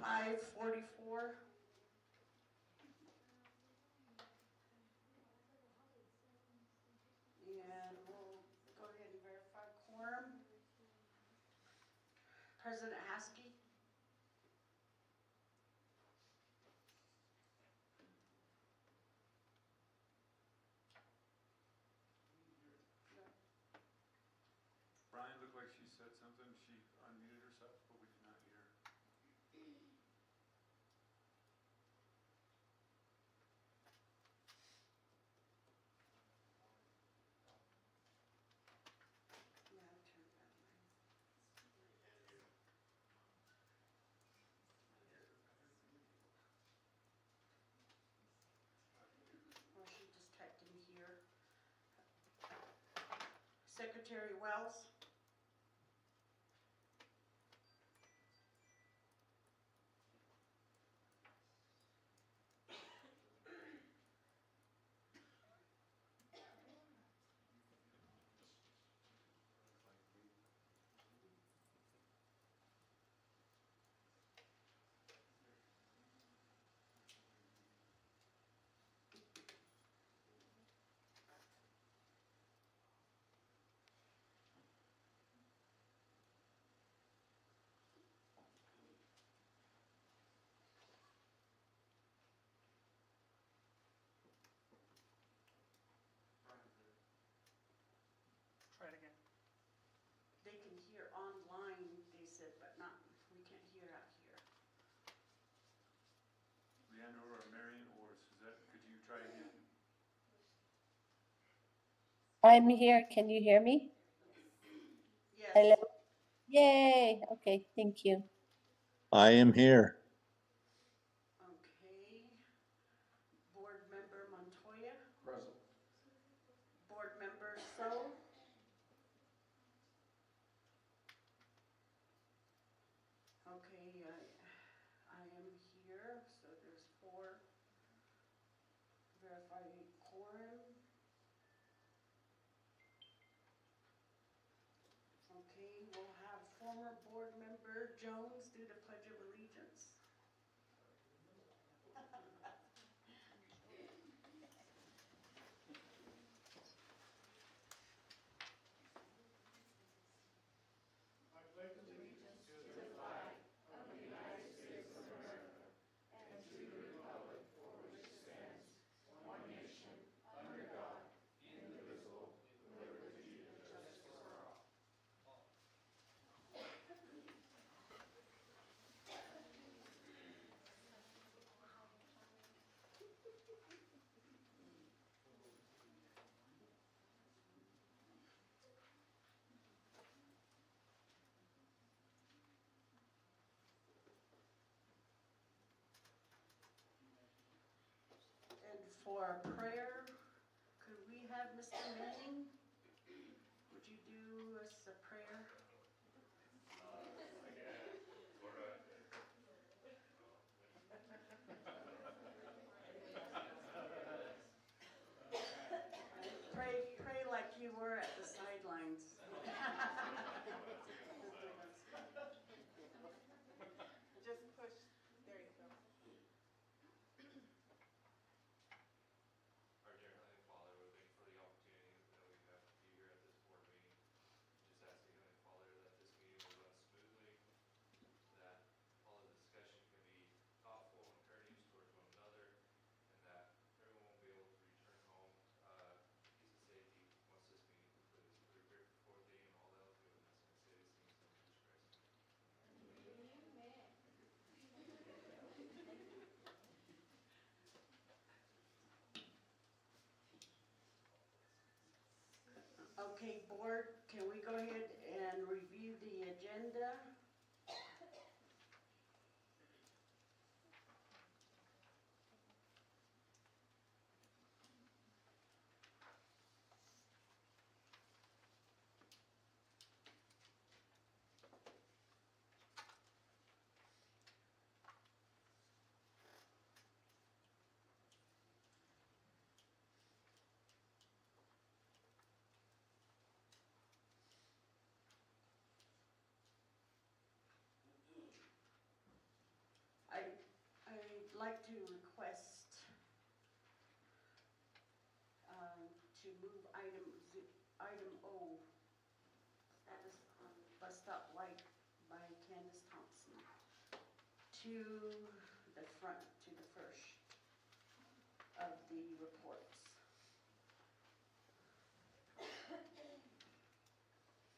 5:44. And we'll go ahead and verify quorum. President Haskell. Brian looked like she said something. She unmuted herself, but we did not hear. Yeah, I've turned that mine. Well, she just typed in here. Secretary Wells. Try it again. They can hear online, they said, but not, we can't hear out here. Leandro or Marion or Suzette, could you try again? I'm here. Can you hear me? Yes. Hello? Yay. Okay, thank you. I am here. Okay. Board Member Montoya. Present. Board Member So. Okay, I am here, so there's 4. Verify quorum. Okay, we'll have former board member Jones do the Pledge of Allegiance. And for prayer, could we have Mr. Manning? Would you do us a prayer? Pray like you were at the sidelines. Just push. There you go. Our dear Heavenly Father, we thank you for the opportunity that we have to be here at this board meeting. We just ask you, Heavenly Father, that this meeting will run smoothly, that all of the discussion can be thoughtful and courteous towards one another, and that everyone will be able to return home in peace and safety once this meeting concludes. We are grateful for thee and all that will do in us, and we say these things in Jesus Christ. Okay, board, can we go ahead and review the agenda? like to request to move item O, status on bus stop light by Candace Thompson, to the front, to the first of the reports.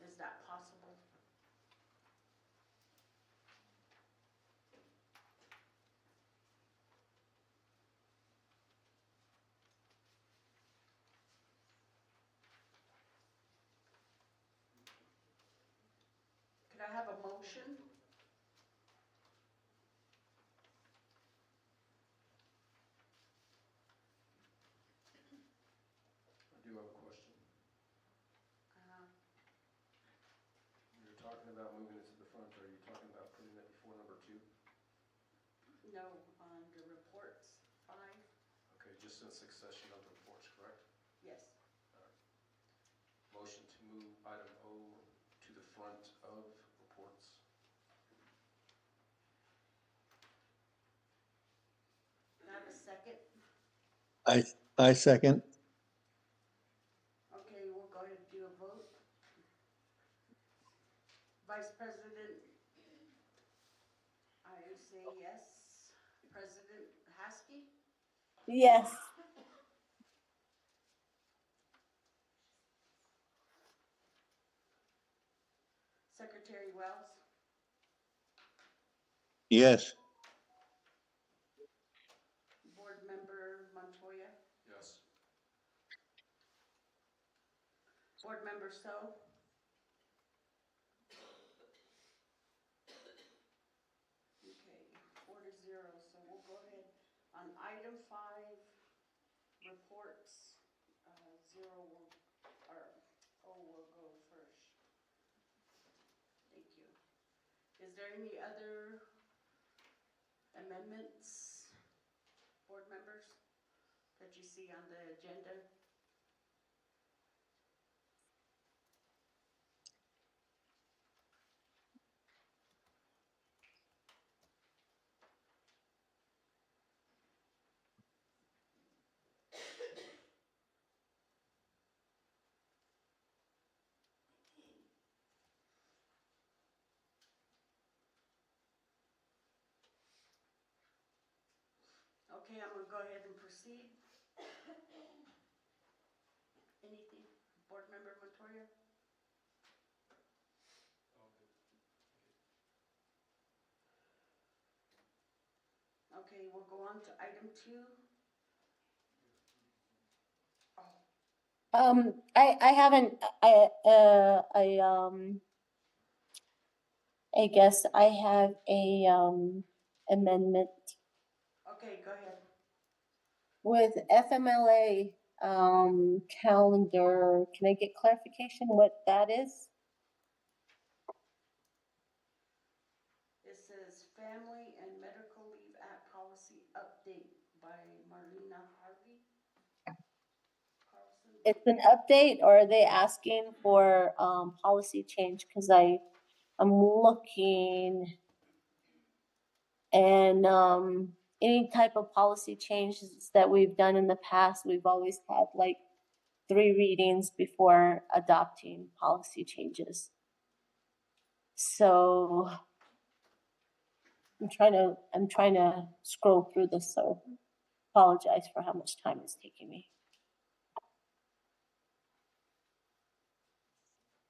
Is that possible? Could I have a motion? I do have a question. Uh, You're talking about moving it to the front. Are you talking about putting it before number 2? No, under reports, 5, Okay, just in succession of the reports, correct? yes. Motion to move item O to the front of reports. Can I have a second? I second. Okay, we'll go ahead and do a vote. Vice President, I say yes. President Haskell? Yes. Secretary Wells? Yes. Board Member Montoya? Yes. Board Member So? Okay, 4-0, so we'll go ahead on item 5, reports, 0 will, or O will go first. Thank you. Is there any other amendments, board members, that you see on the agenda? Okay, I'm gonna go ahead and proceed. Anything, board member Montoya? Okay, we'll go on to item 2. Oh, I haven't, I guess I have a, amendment okay, go ahead. with FMLA, calendar. Can I get clarification what that is? It says Family and Medical Leave Act Policy Update by Marlena Harvey. Carlson. It's an update, or are they asking for, policy change? Cause I'm looking, and, any type of policy changes that we've done in the past, we've always had like 3 readings before adopting policy changes. So I'm trying to scroll through this, so apologize for how much time it's taking me.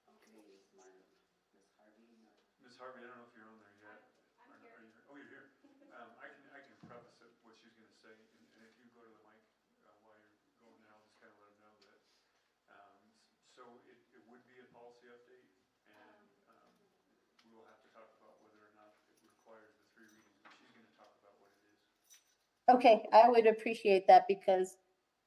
Okay, is Ms. Harvey or? Ms. Harvey, I don't know if you're on there yet. I'm Are here. you here? Oh, you're here. I can preface it, what she's gonna say, and if you go to the mic while you're going there, I'll just kind of let them know that. So it would be a policy update, and we will have to talk about whether or not it requires the 3 readings, but she's gonna talk about what it is. Okay, I would appreciate that, because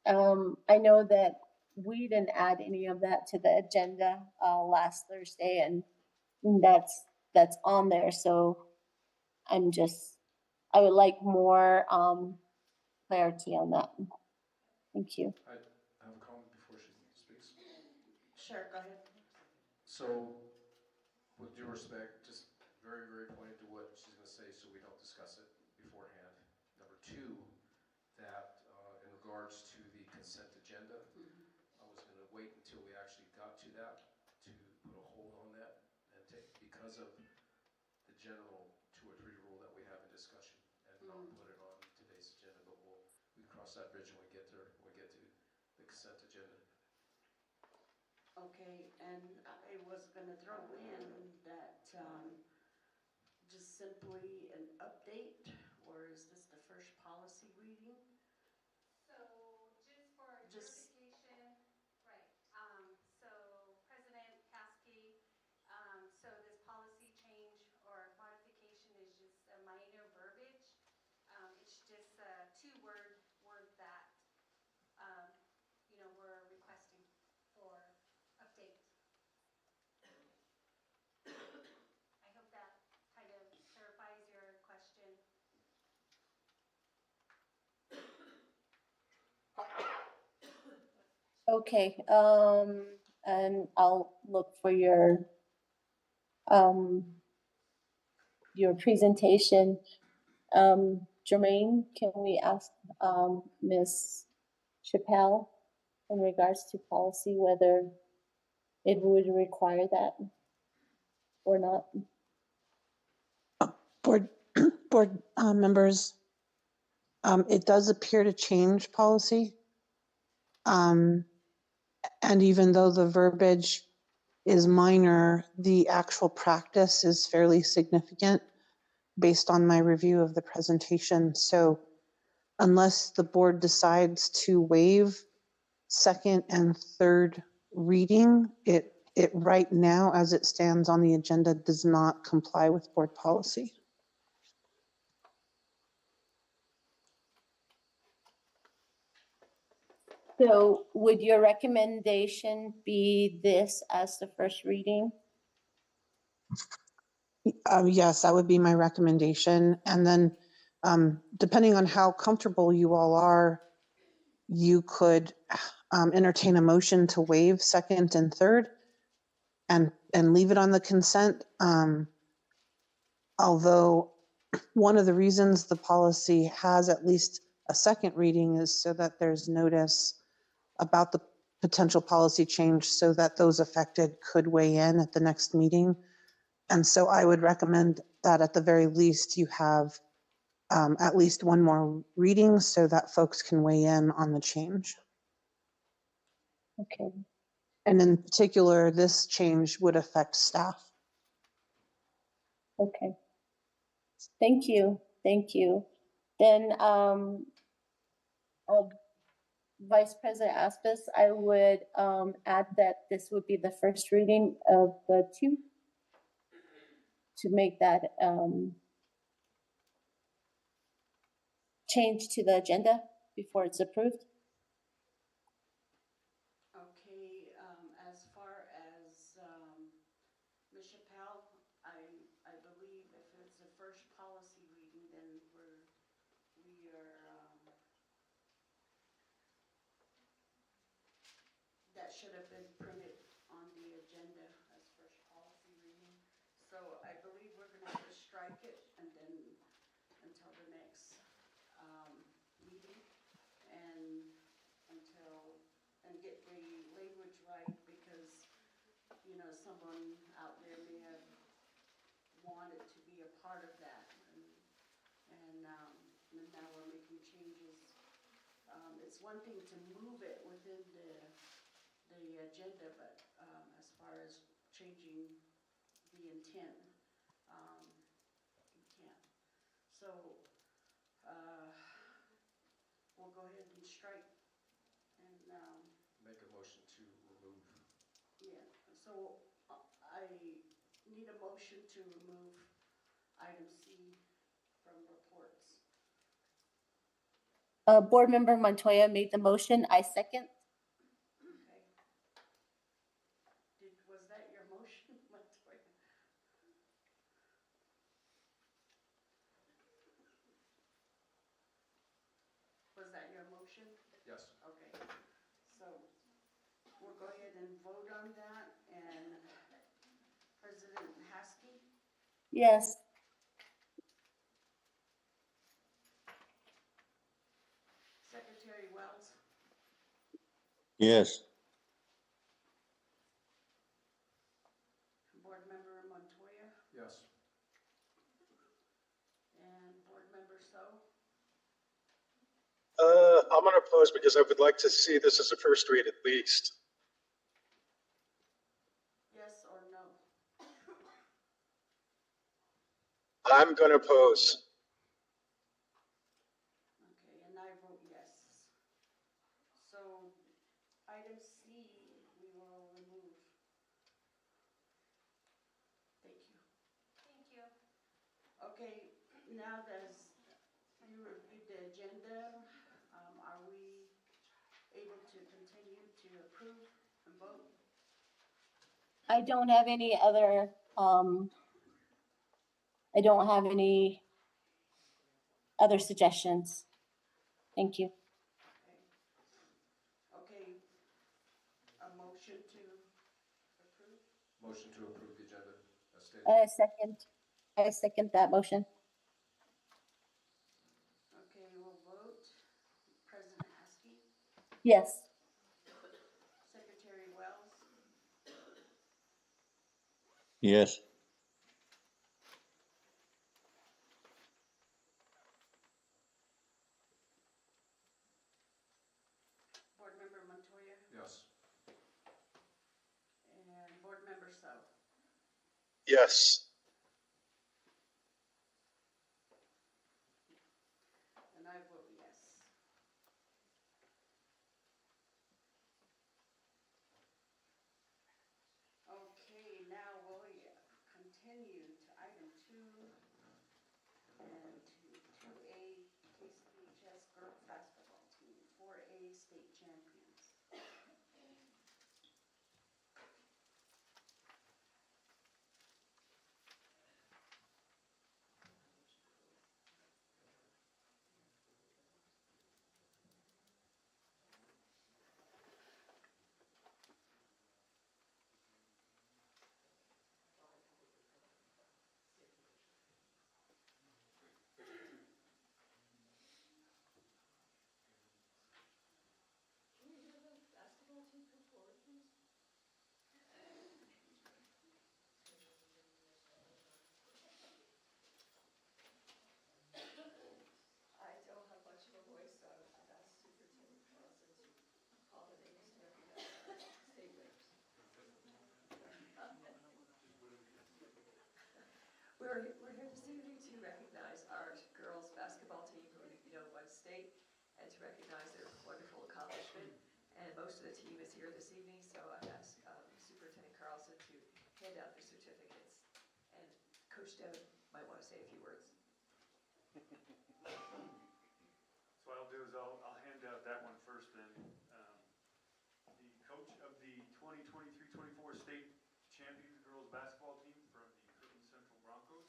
I know that we didn't add any of that to the agenda last Thursday, and that's on there. So I would like more clarity on that. Thank you. I have a comment before she speaks. Sure, go ahead. So, with due respect, just very, very pointed to what she's going to say so we don't discuss it beforehand. Number 2, consent agenda. I was gonna wait until we actually got to that, to put a hold on that, and because of the general 2 or 3 rule that we have in discussion, and not put it on today's agenda, but we can cross that bridge when we get there, when we get to the consent agenda. Okay, and I was gonna throw in that, just simply an update, or is this the first policy reading? So just for Just- clarification, right, so President Caskey, so this policy change or modification is just a minor verbiage. It's just a word that, we're requesting for update. I hope that kind of clarifies your question. Okay, and I'll look for your presentation. Jermaine, can we ask, Ms. Chappelle in regards to policy, whether it would require that or not? Board, board members, it does appear to change policy. And even though the verbiage is minor, the actual practice is fairly significant based on my review of the presentation. So unless the board decides to waive second and third reading, it right now, as it stands on the agenda, does not comply with board policy. So would your recommendation be this as the first reading? Yes, that would be my recommendation. And then depending on how comfortable you all are, you could entertain a motion to waive second and third and leave it on the consent. Although one of the reasons the policy has at least a second reading is so that there's notice about the potential policy change so that those affected could weigh in at the next meeting. And so I would recommend that at the very least you have at least one more reading so that folks can weigh in on the change. Okay, And in particular, this change would affect staff. okay. Thank you, thank you. Then, Vice President Aspis, I would add that this would be the first reading of the two to make that change to the agenda before it's approved. Okay, as far as, Ms. Chappelle, I believe if it's the first policy reading, then we are, that should have been printed on the agenda as first policy reading. So I believe we're gonna just strike it and then until the next, meeting and get the language right, because, someone out there may have wanted to be a part of that, and now we're making changes. It's one thing to move it within the agenda, but, as far as changing the intent, we can't. So, we'll go ahead and strike, and, Make a motion to remove. yeah, so I need a motion to remove item C from reports. Board Member Montoya made the motion, I second. Okay. Was that your motion, Montoya? Was that your motion? Yes. Okay, so we'll go ahead and vote on that, and President Haskell, Yes, Secretary Wells, Yes. Board Member Montoya, Yes. and Board Member So. I'm going to oppose because I would like to see this as a first read at least. Yes or no? I'm going to oppose. Okay, and I vote yes. So item C, we will remove. Thank you. Thank you. Okay, now that you reviewed the agenda, are we able to continue to approve and vote? I don't have any other, I don't have any other suggestions. Thank you. Okay, a motion to approve? Motion to approve the agenda as stated. I second that motion. Okay, we'll vote. President Askey, Yes. Secretary Wells, Yes. Board Member Montoya, Yes. and Board Member So. Yes. And I vote yes. Okay, now we'll continue to item 2 and to 2A KCHS girls basketball team, 4A state champions. I don't have much of a voice, so I've asked Superintendent Carlson to call the names to recognize our state winners. We're here this evening to recognize our girls' basketball team who, won state, and to recognize their wonderful accomplishment. And most of the team is here this evening, so I've asked Superintendent Carlson to hand out their certificates. And Coach Devin might want to say a few words. So what I'll do is I'll hand out that one first then. The coach of the 2023-24 state champions girls basketball team from the Kirtland Central Broncos.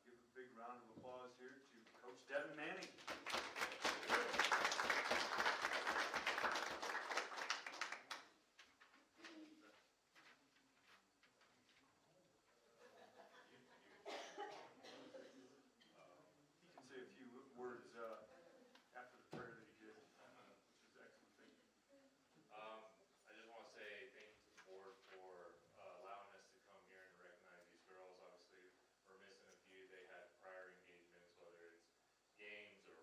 Give a big round of applause here to Coach Devin Manning. He can say a few words after the prayer that he did, which is excellent. Thank you. I just want to say thank you to the board for allowing us to come here and recognize these girls. Obviously, we're missing a few. They had prior engagements, whether it's games or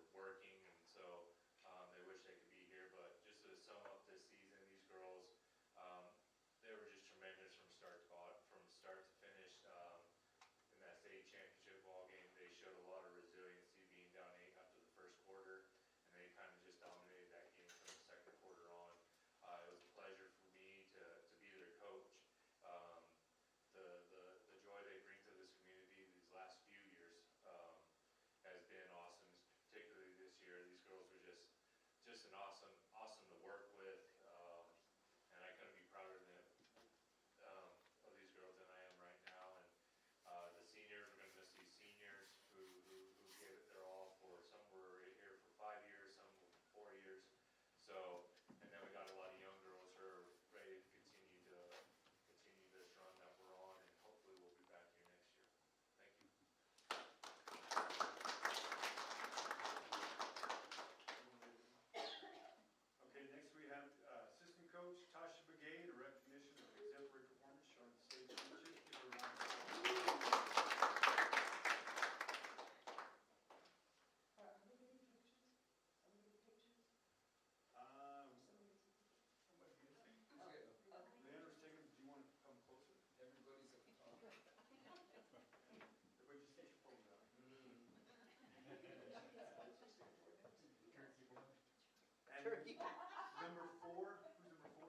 Number 4, who's number 4?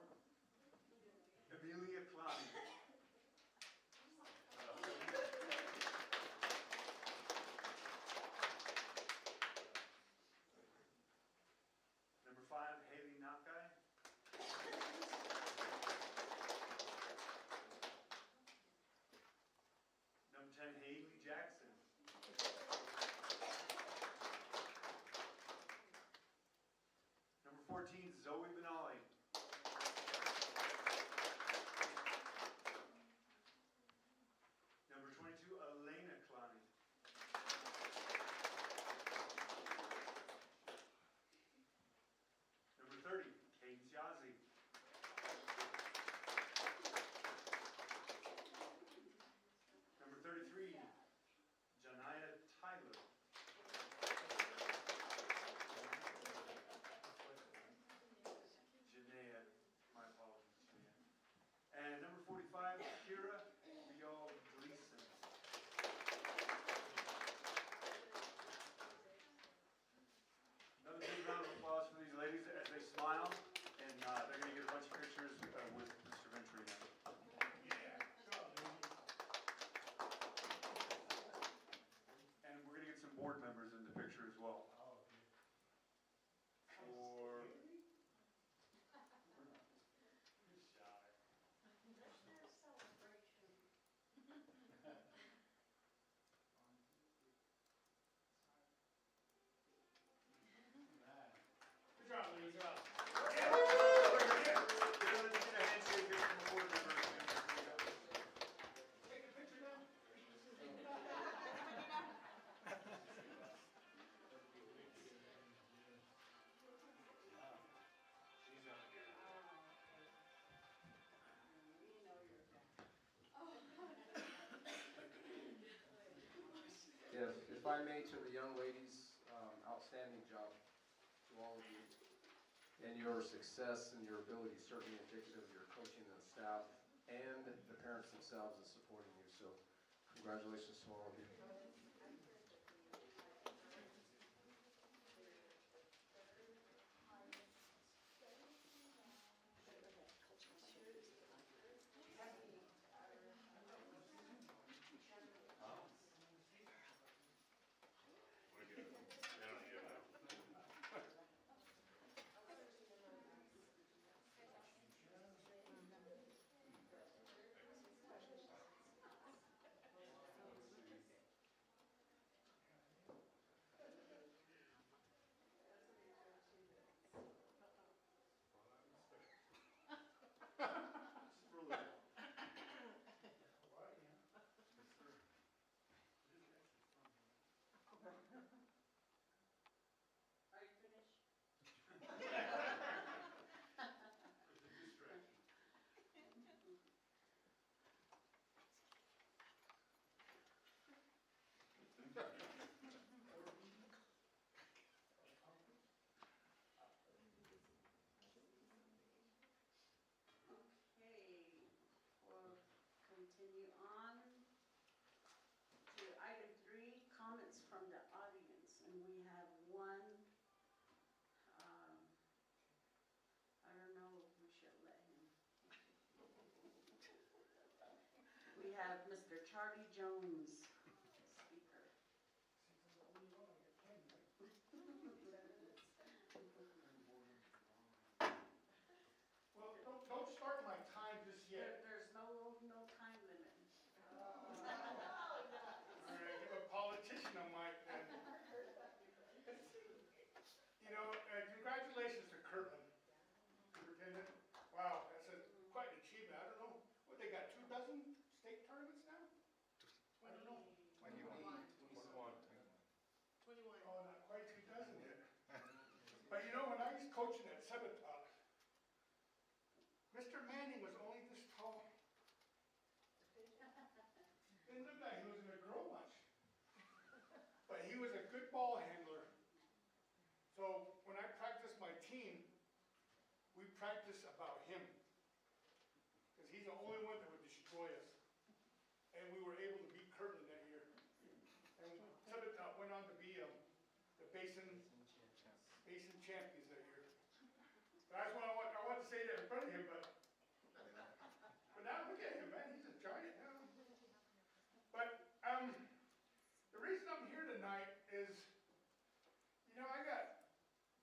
Amelia Clowney. Number 5, Haley Nakai. Number 10, Haley Jackson. Number 14, Zoe Benali. Number 22, Elena Clowney. Number 30, Kate Yazzie. Number 33, Janaya Tyler. Janaya, my apologies, Janaya. And number 45, Kira Rial Gleason. Another big round of applause for these ladies as they smile, and they're going to get a bunch of pictures with Mr. Ventry now. And we're going to get some board members in the picture as well. For... Good job, ladies. Good job. Take a picture now. If I may, to the young ladies, outstanding job to all of you. And your success and your ability is certainly indicative of your coaching and staff and the parents themselves in supporting you. So congratulations to all of you. Are you finished? Okay, we'll continue on to item 3, comments from the audience, and we have one. I don't know if we should let him. We have Mr. Charlie Jones, speaker. Well, don't start my time just yet. There's no time limit. All right, give a politician a mic then. You know, congratulations to Kirtland, Superintendent. Wow, that's quite an achievement. I don't know, what, they got 2 dozen state tournaments now? I don't know. 21. Oh, not quite 2 dozen yet. But you know, when I was coaching at Sebatop, Mr. Manning was only this tall. Didn't look like he was gonna grow much. But he was a good ball handler. So when I practiced my team, we practiced about him. Because he's the only one that would destroy us. And we were able to beat Kirtland that year. And Sebatop went on to be the Basin champions that year. That's what I want to say that in front of him, but now look at him, man, he's a giant now. But, the reason I'm here tonight is, you know, I got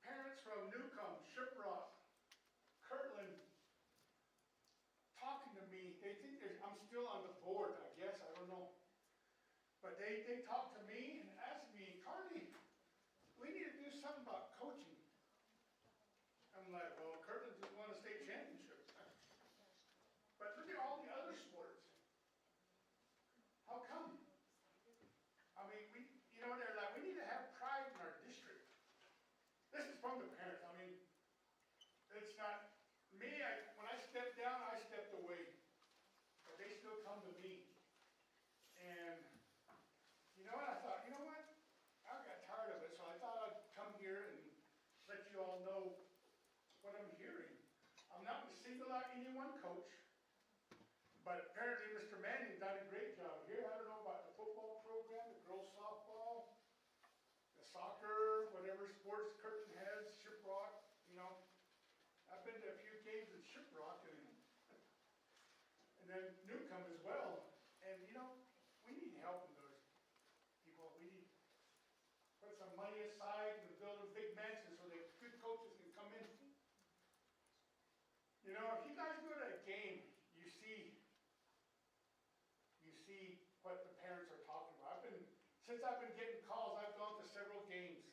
parents from Newcomb, Shiprock, Kirtland, talking to me. They think I'm still on the board, I guess, I don't know. But they talk to me and ask me, Carly, we need to do something about coaching. I'm like, well, Kirtland just won a state championship. But look at all the other sports. How come? I mean, you know, they're like, we need to have pride in our district. This is from the parents. I mean, it's not me. When I stepped down, I stepped away. But they still come to me. And you know what? I thought, you know what? I got tired of it, so I thought I'd come here and let you all know what I'm hearing. I'm not going to single out any one coach, but apparently Mr. Manning done a great job here. I don't know about the football program, the girls softball, the soccer, whatever sports Kirtland has, Shiprock, you know. I've been to a few games in Shiprock and then Newcomb as well. And you know, we need help in those people. We need to put some money aside and build a big mansion so that good coaches can come in. You know, if you guys go to a game, you see what the parents are talking about. Since I've been getting calls, I've gone to several games.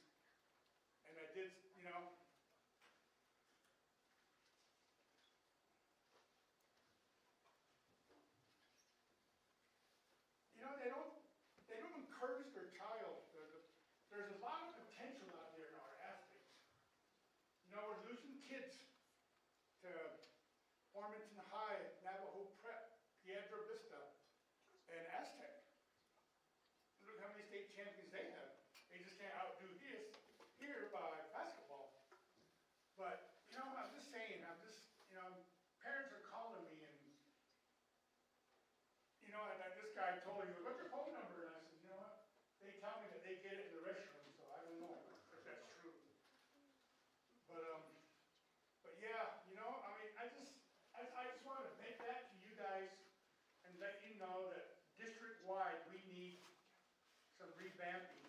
And I did, you know, they don't encourage their child. There's a lot of potential out there in our athletes. You know, we're losing kids to Farmington High, Navajo Prep, Piedra Vista, and Aztec. Look how many state champions they have. They just can't outdo this here by basketball. But, you know, I'm just saying, you know, parents are calling me and, you know, and this guy told me, what's your phone number? And I said, you know what? They tell me that they get it in the restroom, so I don't know if that's true. But yeah, you know, I mean, I just want to make that to you guys and let you know that district-wide, we need some revamping.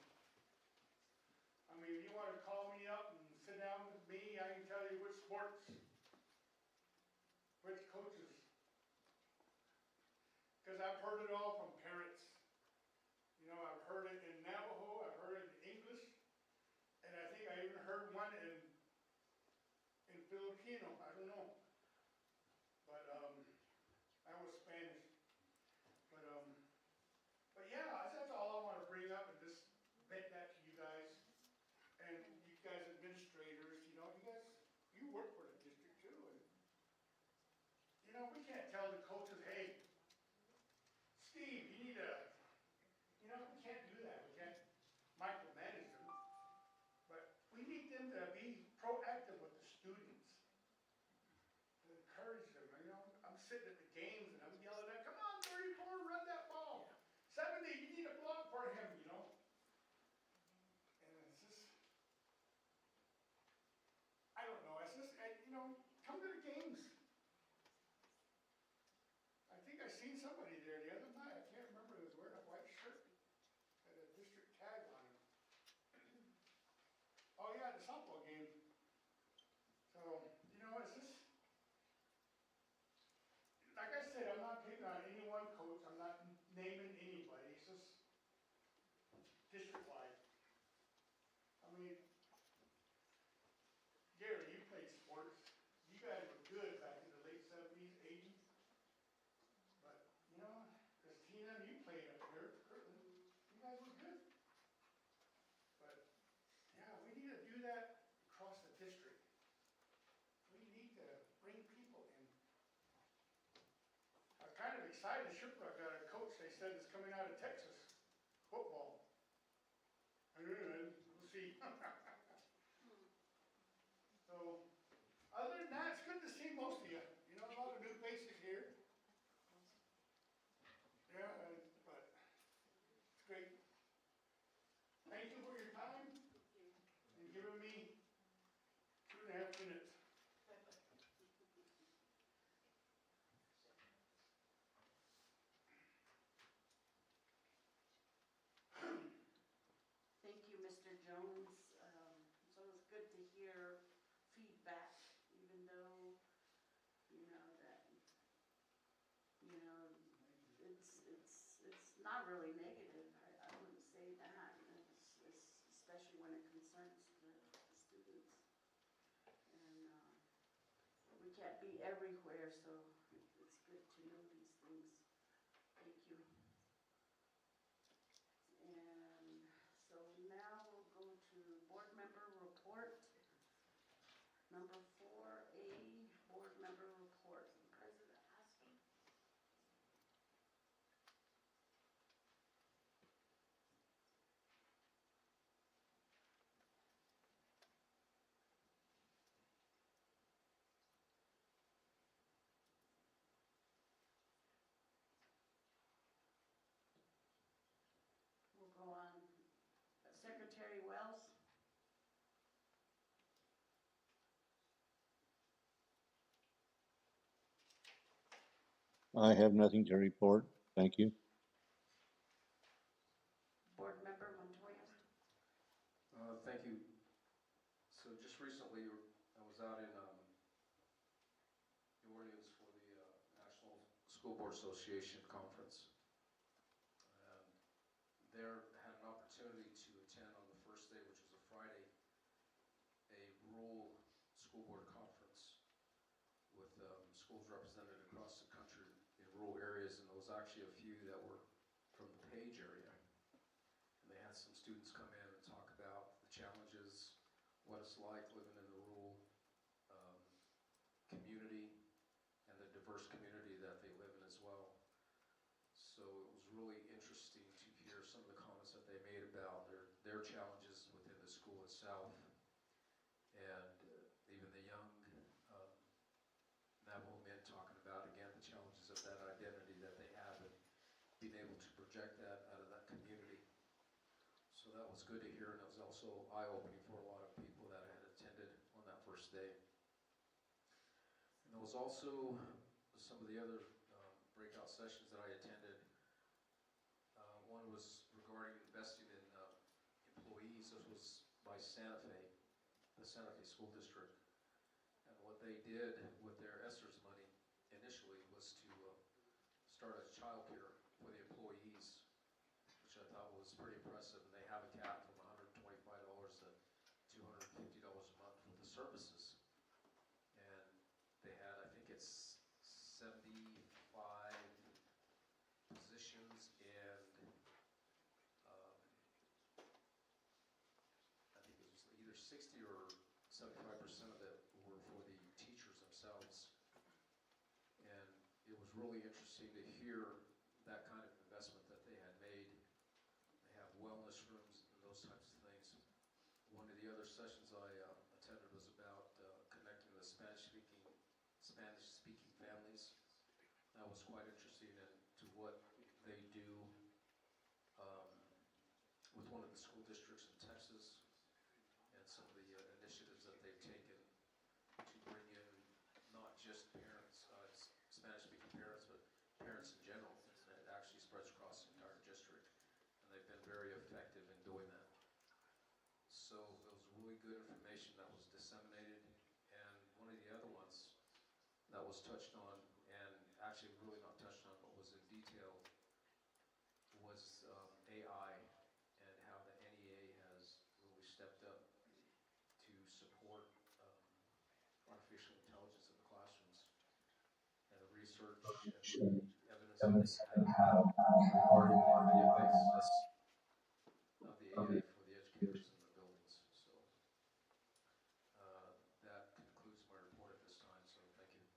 I mean, if you want to call me up and sit down with me, I can tell you which sports, which coaches. Because I've heard it all from parents. You know, I've heard it in Navajo, I've heard it in English, and I think I even heard one in Filipino, I don't know. But that was Spanish. But yeah, that's all I want to bring up and just vent that to you guys. And you guys administrators, you know, you work for the district too. And, you know, we can't tell the coaches, hey, Steve, you need to, you know, we can't do that. We can't micromanage them. But we need them to be proactive with the students. To encourage them. You know, I'm sitting at the games and I'm yelling at, come on, 34, run that ball. 70, you need a block for him, you know. And it's just, I don't know, it's just, you know, come to the games. I think I seen somebody there the other night, I can't remember, he was wearing a white shirt, had a district tag on him. Oh yeah, the softball game. So, you know, it's just, like I said, I'm not picking on any one coach, I'm not naming anybody, it's just district-wide. I mean, Gary, you played sports, you guys were good back in the late 70s, 80s. But, you know, Christina, you played up here, Kirtland, you guys were good. But, yeah, we need to do that across the district. We need to bring people in. I was kind of excited, Shiprock got a coach, they said, is coming out of Texas, football. We'll see. So, other than that, it's good to see most of you. You know, a lot of new faces here. Yeah, but it's great. Thank you for your time and giving me 2.5 minutes. Jones. So it's good to hear feedback, even though, that, it's not really negative. I wouldn't say that. It's especially when it concerns the students. And, we can't be everywhere, so it's good to know these things. Thank you. And so now we'll go to board member report. Number 4A, board member report. President Haskell. We'll go on. Secretary Wells. I have nothing to report. Thank you. Board member Montoya. Thank you. So just recently, I was out in New Orleans for the National School Board Association Conference. And there had an opportunity to attend on the first day, which was a Friday, a rural school board conference with schools represented across the country in rural areas, and there was actually a few that were from the Page area. And they had some students come in and talk about the challenges, what it's like living in the rural community and the diverse community that they live in as well. So it was really interesting to hear some of the comments that they made about their challenges within the school itself, and even the young Navajo men talking about, again, the challenges of that identity that they have and being able to project that out of that community. So that was good to hear, and it was also eye-opening for a lot of people that had attended on that first day. And there was also some of the other breakout sessions that I attended. One was regarding investing in employees. This was by Santa Fe, the Santa Fe School District. And what they did with their ESSERS money initially was to start a child care for the employees, which I thought was pretty impressive. And they have a cap from $125 to $250 a month for the services. And they had, I think it's 75 positions, and I think it was either 60 or 75% of it were for the teachers themselves. And it was really interesting to hear that kind of investment that they had made. They have wellness rooms and those types of things. One of the other sessions I attended was about connecting the Spanish-speaking families. That was quite interesting, and to what they do with one of the school districts in Texas, and some of the initiatives that they've taken to bring in not just parents, Spanish-speaking parents, but parents in general. And it actually spreads across the entire district, and they've been very effective in doing that. So it was really good information that was disseminated. And one of the other ones that was touched on, and actually really not touched on, but was in detail, was AI, and how the NEA has really stepped up to support artificial intelligence in the classrooms, and the research and evidence that they have regarding the effectiveness of the AI for the educators in the buildings. So that concludes my report at this time, so thank you.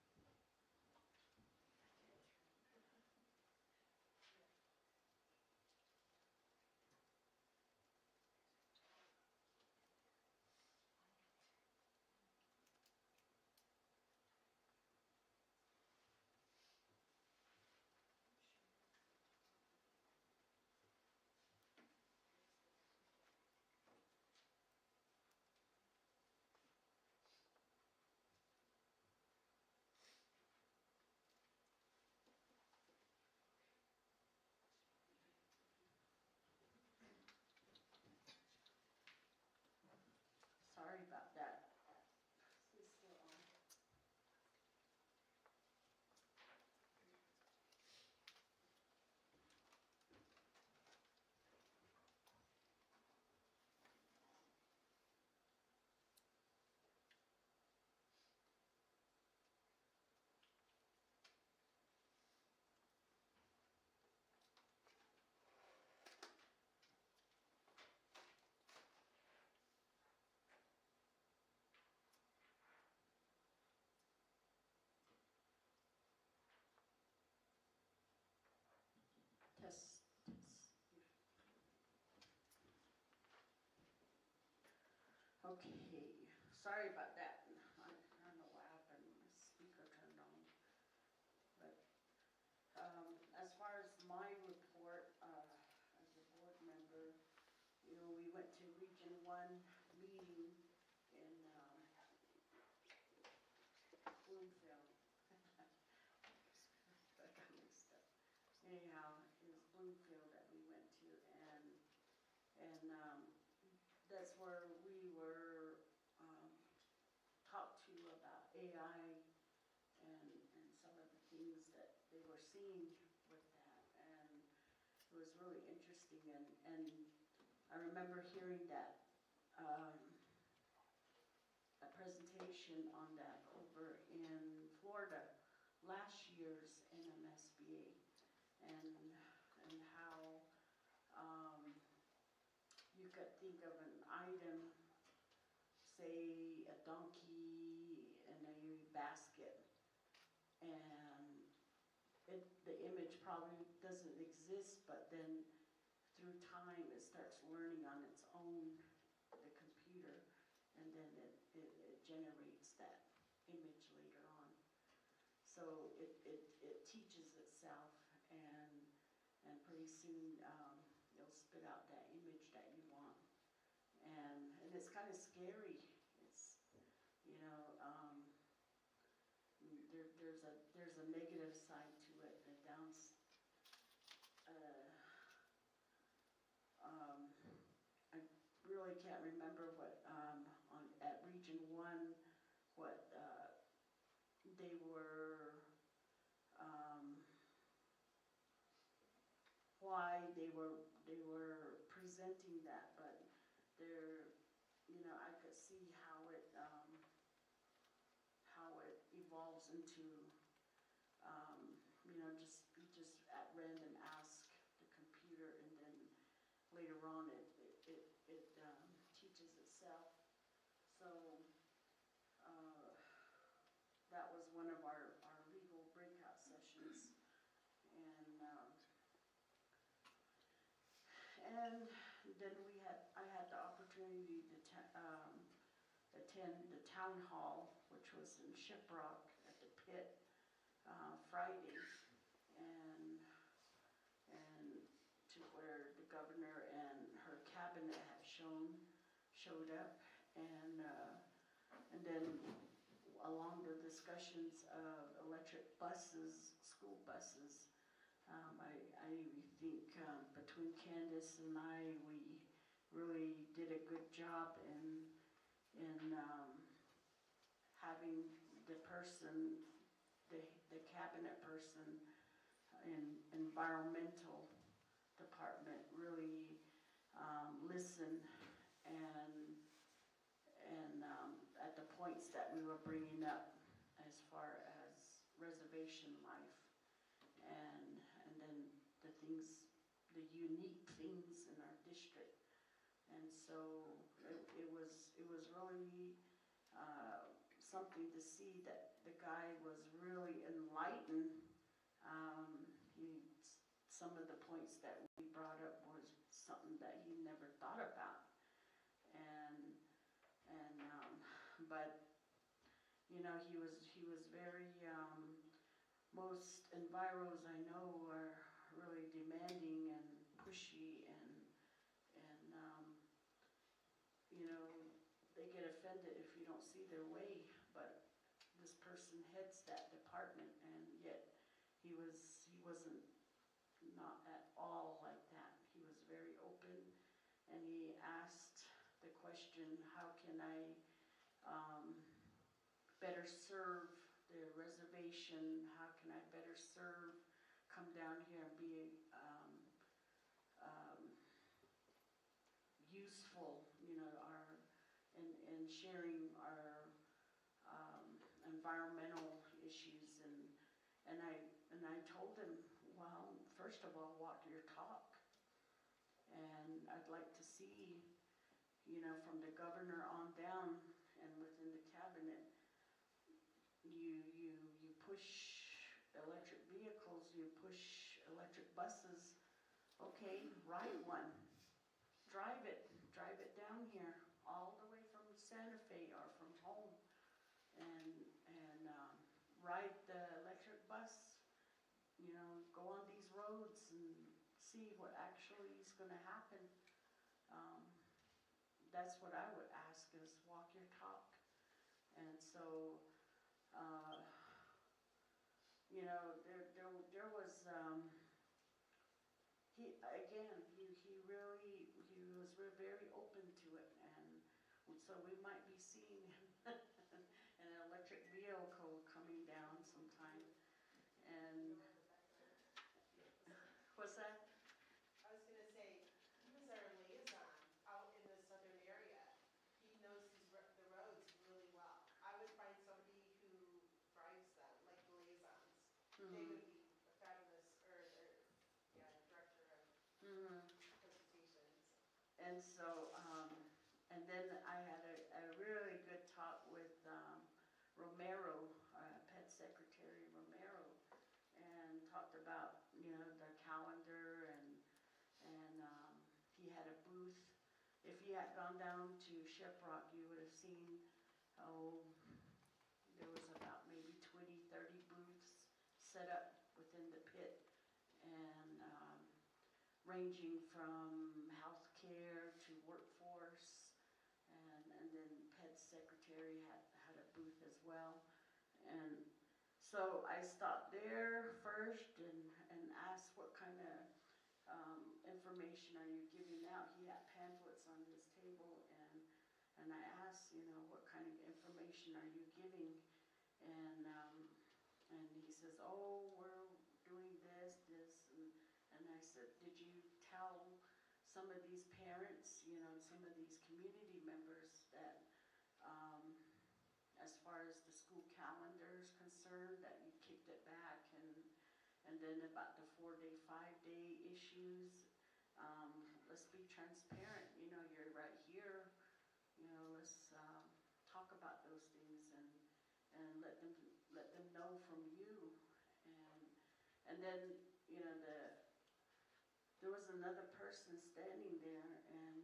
Okay, sorry about that. I don't know what happened, my speaker turned on. But, as far as my report, as a board member, you know, we went to Region One meeting in, Bloomfield. I got mixed up. Anyhow, it was Bloomfield that we went to, and that's where we were, talked to about AI and some of the things that they were seeing with that, and it was really interesting, and I remember hearing that, a presentation on that over in Florida last year's NMSBA, and how, you could think of an item, say a donkey in a basket, and the image probably doesn't exist, but then through time, it starts learning on its own, the computer, and then it generates that image later on. So it teaches itself, and pretty soon, it'll spit out that image that you want. And it's kind of scary. It's, you know, there's a negative side to it, a I really can't remember what, at Region One, what, they were, why they were presenting that, but there, you know, I could see how it evolves into, you know, you just at random ask the computer, and then later on it teaches itself. So, that was one of our legal breakout sessions, and then I had the opportunity to attend the town hall, which was in Shiprock at the pit, Friday, and to where the governor and her cabinet had showed up, and then along the discussions of electric buses, school buses, I think between Candace and I, we really did a good job in having the person, the cabinet person in environmental department really listen and at the points that we were bringing up as far as reservation life, and then the things, the unique things in our district. And so it was really something to see that the guy was really enlightened. Some of the points that we brought up was something that he never thought about, but you know, he was very, most enviros I know are really demanding and pushy, and you know, they get offended if you don't see their way, but this person heads that department, and yet he wasn't not at all like that. He was very open, and he asked the question, how can I better serve the reservation? How can I better serve, come down here and be useful, you know, and sharing our environmental issues, and I told him, well, first of all, walk your talk, and I'd like to see, you know, from the governor on down and within the cabinet, you push electric vehicles, you push electric buses. Okay, ride one, drive it down here, all the way from Santa Fe or from home and, ride the electric bus, you know, go on these roads and see what actually is gonna happen. Um, that's what I would ask, is walk your talk. And so, you know, there was, he, again, he was very open to it, and so we might be seeing an electric vehicle coming down sometime, and, what's that? I was gonna say, he was our liaison out in the southern area. He knows the roads really well. I would find somebody who drives them, like the liaisons. They would be fabulous, director of presentations. And so, and then I had a really good talk with, Romero, Pet Secretary Romero, and talked about, you know, the calendar and, he had a booth. If you had gone down to Shiprock, you would have seen, there was about maybe 20, 30 booths set up within the pit, and, ranging from healthcare to workforce, and then Pet Secretary had a booth as well. And so I stopped there first and asked what kind of information are you giving out. He had pamphlets on his table, and I asked, you know, what kind of information are you giving? And he says, oh, we're doing this, and I said, did you tell some of these parents, you know, some of these community members that, as far as the school calendar is concerned, that you kicked it back, and then about the 4-day, 5-day issues, let's be transparent, you know, you're right here, you know, let's talk about those things and let them know from you, and then, you know, there was another person standing there, and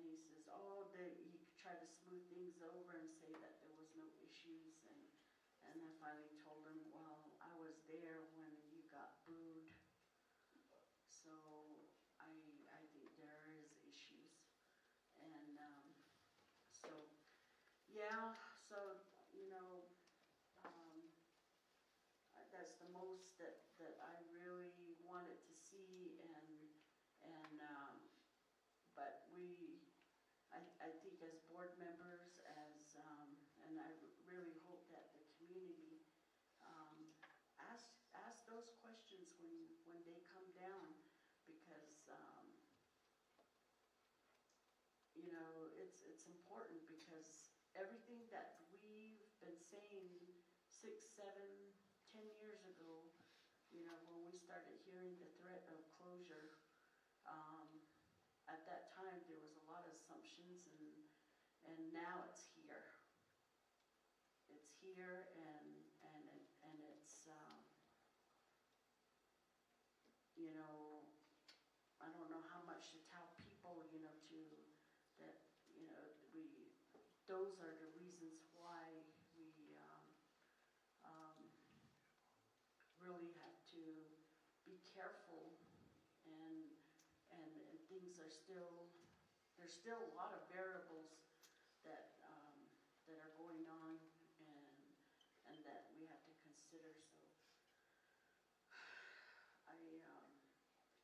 he says, oh, he tried to smooth things over and say that there was no issues, and I finally told him, well, I was there when you got booed, so I think there is issues, and so, yeah, so, you know, that's the most that I really wanted to see, but I think as board members, and I really hope that the community, ask those questions when they come down, because, you know, it's important, because everything that we've been saying 6, 7, 10 years ago, you know, when we started hearing the threat of closure, at that time there was a lot of assumptions, and now it's here. It's here, and it's, you know, I don't know how much to tell people, you know, that, you know, those are the reasons why we really have to be careful, and things are still, there's still a lot of variables that are going on, and that we have to consider.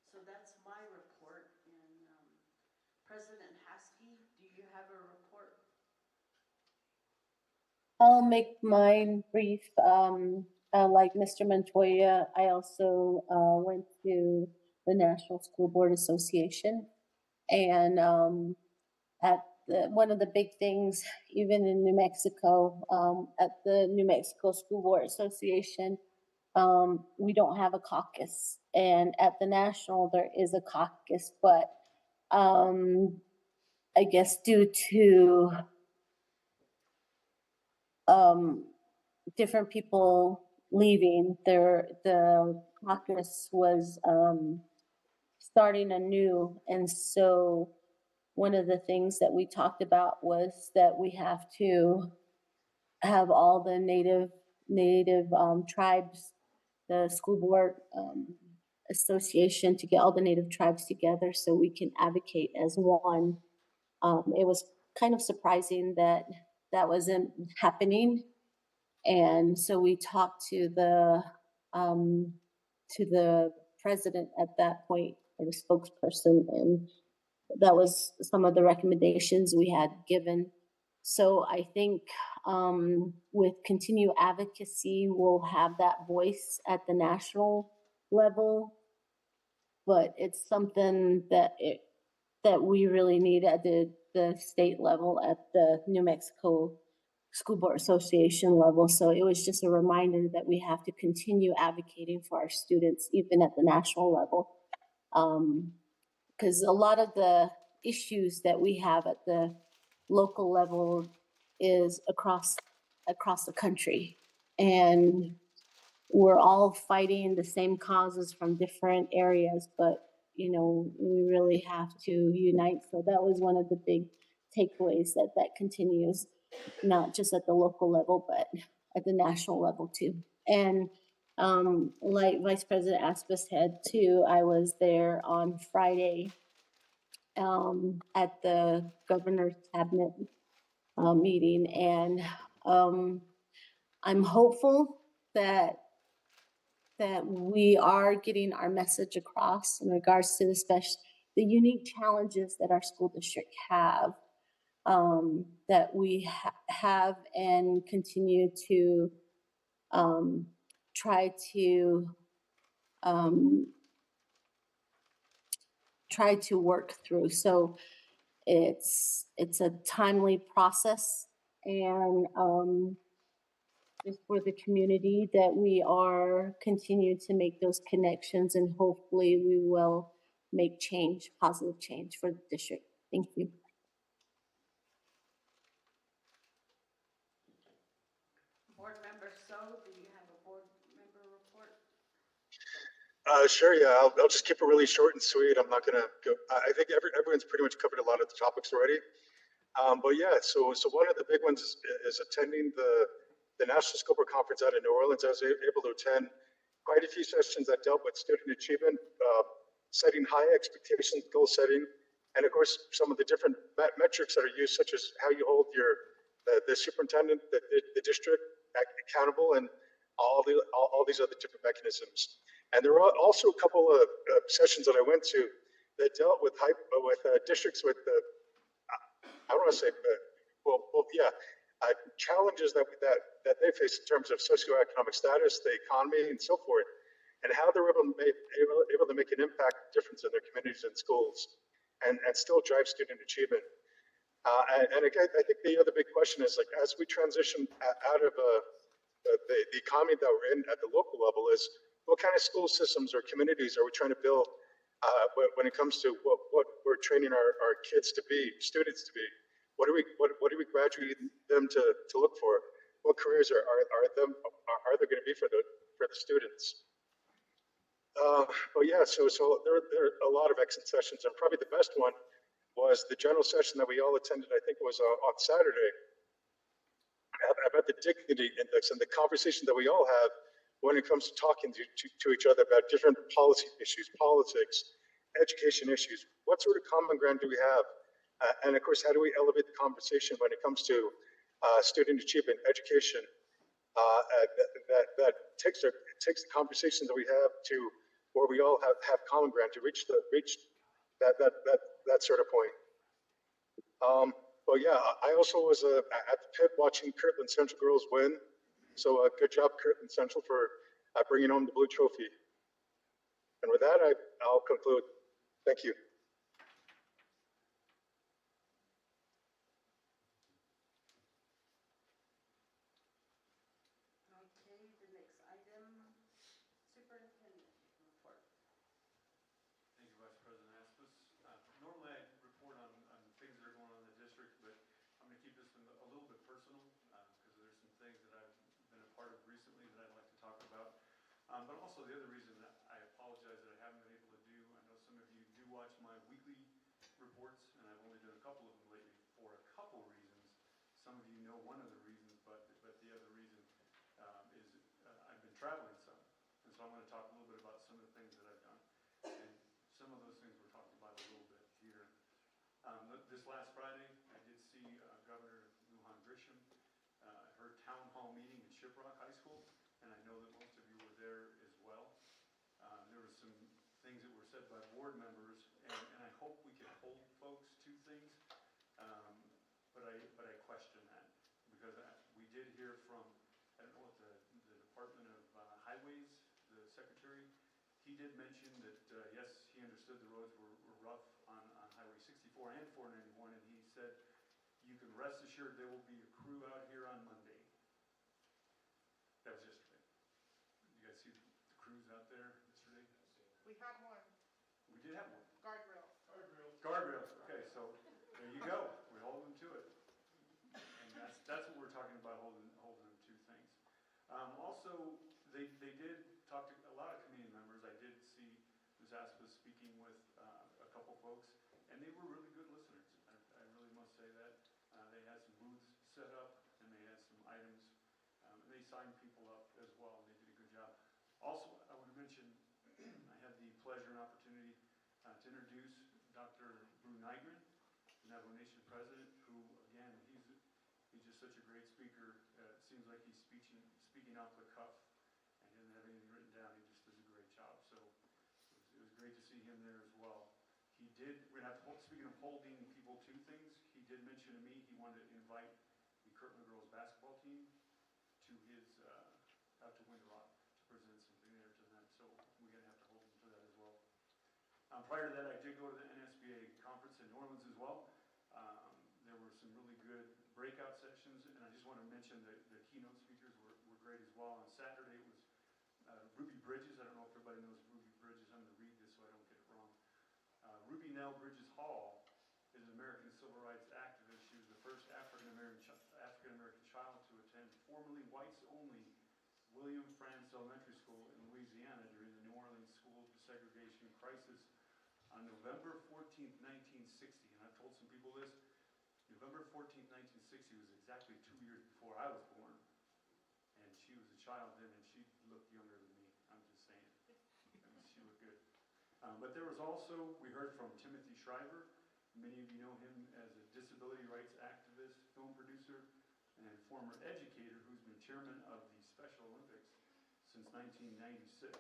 So that's my report. And President Haskey, do you have a report? I'll make mine brief. Like Mr. Montoya, I also went to the National School Board Association, and one of the big things, even in New Mexico, at the New Mexico School Board Association, we don't have a caucus, and at the national there is a caucus, but I guess due to different people leaving, the caucus was starting anew, and so one of the things that we talked about was that we have to have all the native tribes, the school board association, to get all the native tribes together so we can advocate as one. It was kind of surprising that that wasn't happening. And so we talked to the president at that point, or the spokesperson, and that was some of the recommendations we had given. So I think with continued advocacy, we'll have that voice at the national level. But it's something that we really need at the state level, at the New Mexico School Board Association level. So it was just a reminder that we have to continue advocating for our students, even at the national level. Because a lot of the issues that we have at the local level is across the country. And we're all fighting the same causes from different areas, but you know, we really have to unite. So that was one of the big takeaways, that continues, not just at the local level, but at the national level too. And like Vice President Aspis said too, I was there on Friday at the governor's cabinet meeting, and I'm hopeful that we are getting our message across in regards to the unique challenges that our school district have, that we have and continue to try to work through. So it's a timely process, and just for the community that we are continue to make those connections, and hopefully we will make change, positive change for the district. Thank you. Board Member So, do you have a board member report? Sure, yeah, I'll just keep it really short and sweet. I'm not gonna go, I think everyone's pretty much covered a lot of the topics already. But yeah, so one of the big ones is attending the National School Board Conference out in New Orleans. I was able to attend quite a few sessions that dealt with student achievement, setting high expectations, goal setting, and of course, some of the different metrics that are used, such as how you hold the superintendent, the district accountable, and all these other different mechanisms. And there were also a couple of sessions that I went to that dealt with districts with I don't want to say, challenges that they face in terms of socioeconomic status, the economy, and so forth, and how they're able to make an impact difference in their communities and schools, and still drive student achievement. And again, I think the other big question is, like, as we transition out of the economy that we're in at the local level, is what kind of school systems or communities are we trying to build when it comes to what we're training our kids to be, students to be? What are we graduating them to look for? What careers are there going to be for the students? But yeah, so there are a lot of excellent sessions, and probably the best one was the general session that we all attended. I think it was on Saturday, about the dignity index and the conversation that we all have when it comes to talking to each other about different policy issues, politics, education issues. What sort of common ground do we have? And of course, how do we elevate the conversation when it comes to student achievement, education, that takes the conversation that we have to where we all have common ground to reach that sort of point. But yeah, I also was at the pit watching Kirtland Central girls win. So good job, Kirtland Central, for bringing home the blue trophy. And with that, I'll conclude. Thank you. Okay, the next item, superintendent report. Thank you, Vice President Aspis. Normally I report on things that are going on in the district, but I'm going to keep this one a little bit personal because there's some things that I've been a part of recently that I'd like to talk about. But also the other reason that I apologize that I haven't been able to do, I know some of you do watch couple of them lately for a couple reasons. Some of you know one of the reasons, but the other reason is I've been traveling some. And so I'm going to talk a little bit about some of the things that I've done. And some of those things we're talking about a little bit here. This last Friday, I did see Governor Lujan Grisham, her town hall meeting at Shiprock High School, and I know that most of you were there as well. There were some things that were said by board members, and I hope we can hold folks to things, but I question that, because we did hear from, I don't know what the Department of Highways, the secretary, he did mention that, yes, he understood the roads were rough on Highway 64 and 491, and he said, you can rest assured there will be a crew out here on Monday. That was yesterday. You guys see the crews out there yesterday? We had one, We did have one. guardrails. Guardrails, okay, so there you go. We hold them to it. And that's what we're talking about, holding them to things. Also, they did talk to a lot of community members. I did see Ms. Aspa speaking with a couple folks, and they were really good listeners. I really must say that. They had some booths set up, and they had some items, and they signed people up as well, and they did a good job. Also, I want to mention, I had the pleasure and opportunity to introduce Dr. Brew Nygren, the Navajo Nation president, who, again, he's just such a great speaker. It seems like he's speaking off the cuff, and he doesn't have anything written down. He just does a great job. So it was great to see him there as well. Speaking of holding people to things, he did mention to me he wanted to invite the Kirtland girls basketball team to his, out to Winter Rock to present something there to them. So we're going to have to hold them to that as well. Prior to that, I did go to the NSBA conference in New Orleans as well. There were some really good breakout sessions, and I just want to mention that the keynote speakers were great as well. On Saturday, it was Ruby Bridges. I don't know if everybody knows Ruby Bridges. I'm going to read this so I don't get it wrong. Ruby Nell Bridges Hall is an American civil rights activist. She was the first African-American child to attend formerly whites-only William Frantz Elementary School in Louisiana during the New Orleans school desegregation crisis on November 14th, 1960. And I've told some people this. November 14th, 1960 was exactly 2 years before I was born. And she was a child then, and she looked younger than me. I'm just saying. I mean, she looked good. But there was also, we heard from Timothy Shriver. Many of you know him as a disability rights activist, film producer, and former educator who's been chairman of the Special Olympics since 1996.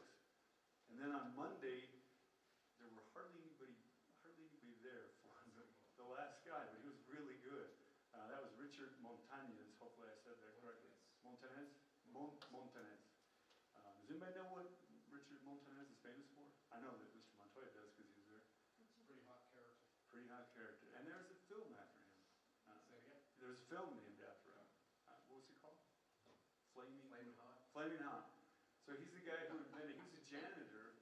And then on Monday, there were hardly anybody there for the last guy, but he was really good. That was Richard Montañez. Hopefully I said that correctly. Montañez? Montañez. Does anybody know what Richard Montañez is famous for? I know that Mr. Montoya does because he was there. Pretty hot character. Pretty hot character. And there's a film after him. Say it again? There's a film named after him. What was it called? Flaming Hot. Flaming Hot. So he's the guy who invented, he was a janitor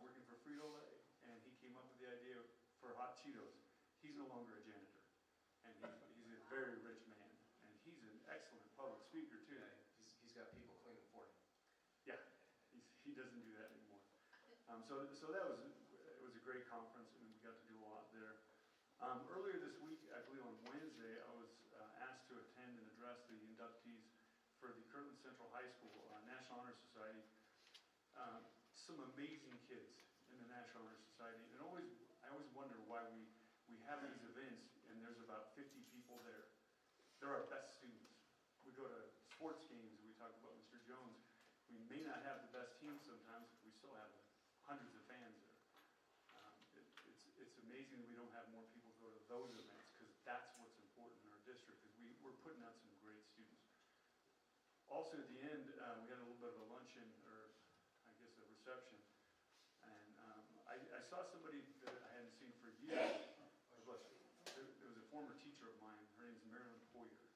working for Frito-Lay, and he came up with the idea for hot Cheetos. He's no longer a janitor, and he's a very rich man, and he's an excellent public speaker too. Yeah, he's got people cleaning for him. Yeah, he doesn't do that anymore. So that was, it was a great conference, and we got to do a lot there. Earlier this week, I believe on Wednesday, I was asked to attend and address the inductees for the Kirtland Central High School National Honor Society. Some amazing kids in the National Honor Society, and I always wonder why we have these events and there's about 50 people there. They're our best students. We go to sports games, we talk about Mr. Jones. We may not have the best team sometimes, but we still have hundreds of fans there. It's amazing we don't have more people go to those events, because that's what's important in our district, because we're putting out some great students. Also at the end, we had a little bit of a luncheon, or I guess a reception, and I saw somebody that I hadn't seen for years. There was a former teacher of mine. Her name's Marilyn Poyer.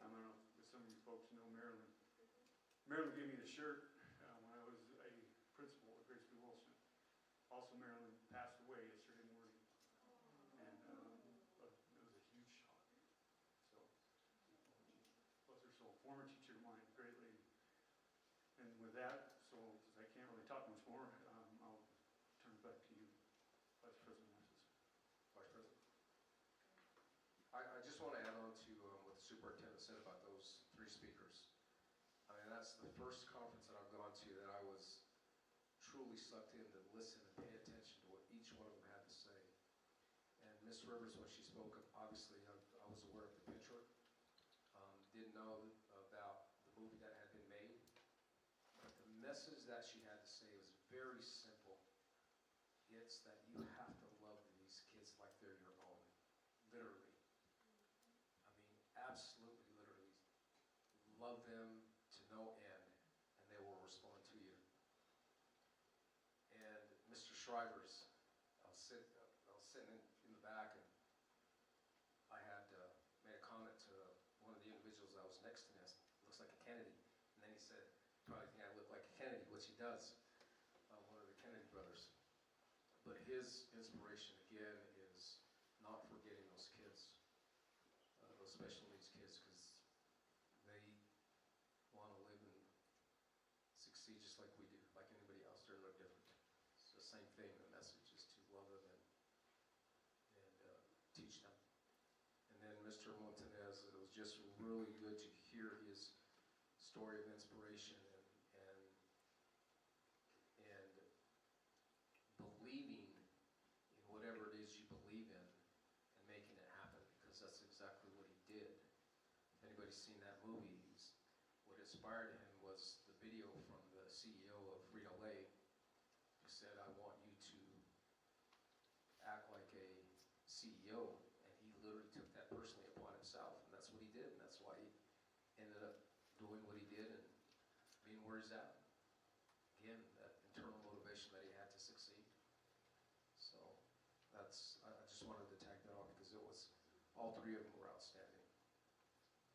I don't know if some of you folks know Marilyn. Marilyn gave me the shirt when I was a principal at Grace B. Wilson. Also, Marilyn passed away yesterday morning, and it was a huge shock. So, bless her soul. Former teacher of mine, great lady. And with that, so since I can't really talk much more, I'll turn it back to you, Vice President Wences. Vice President. superintendent said about those 3 speakers. I mean, that's the first conference that I've gone to that I was truly sucked in to listen and pay attention to what each one of them had to say. And Ms. Rivers, when she spoke, obviously I was aware of the picture, didn't know about the movie that had been made, but the message that she had to say was very simple. It's that you have to love these kids like they're your own, literally. I mean, absolutely, literally. Love them to no end, and they will respond to you. And Mr. Shriver's, I was sitting in the back, and I had made a comment to one of the individuals that was next to me. I said, "Looks like a Kennedy." And then he said, "Probably think I look like a Kennedy," which he does, one of the Kennedy brothers. But his inspiration, again, is not forgetting those kids, those special needs kids, because they want to live and succeed just like we do, like anybody else. They're no different. It's the same thing. The message is to love them and teach them. And then Mr. Montanez, it was just really good to hear his story of inspiration and believing in whatever it is you believe in and making it happen, because that's exactly what he did. If anybody's seen that movie, what inspired him was the video from the CEO of Frito-Lay, who said, "I want you to act like a CEO," and he literally took that personally upon himself, and that's what he did, and that's why he ended up doing what he did and being where he's at. Again, that internal motivation that he had to succeed. So I just wanted to tag that on because all 3 of them were outstanding.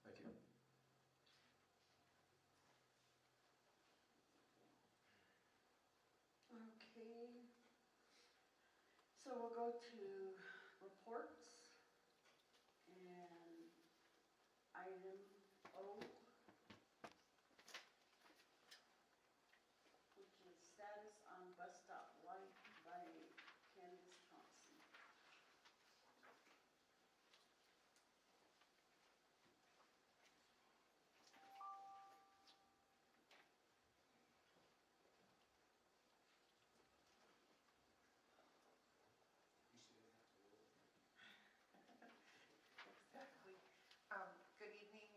Thank you. Okay. So we'll go to reports and item O, which is status on bus stop light by Candace Thompson. Exactly. Good evening,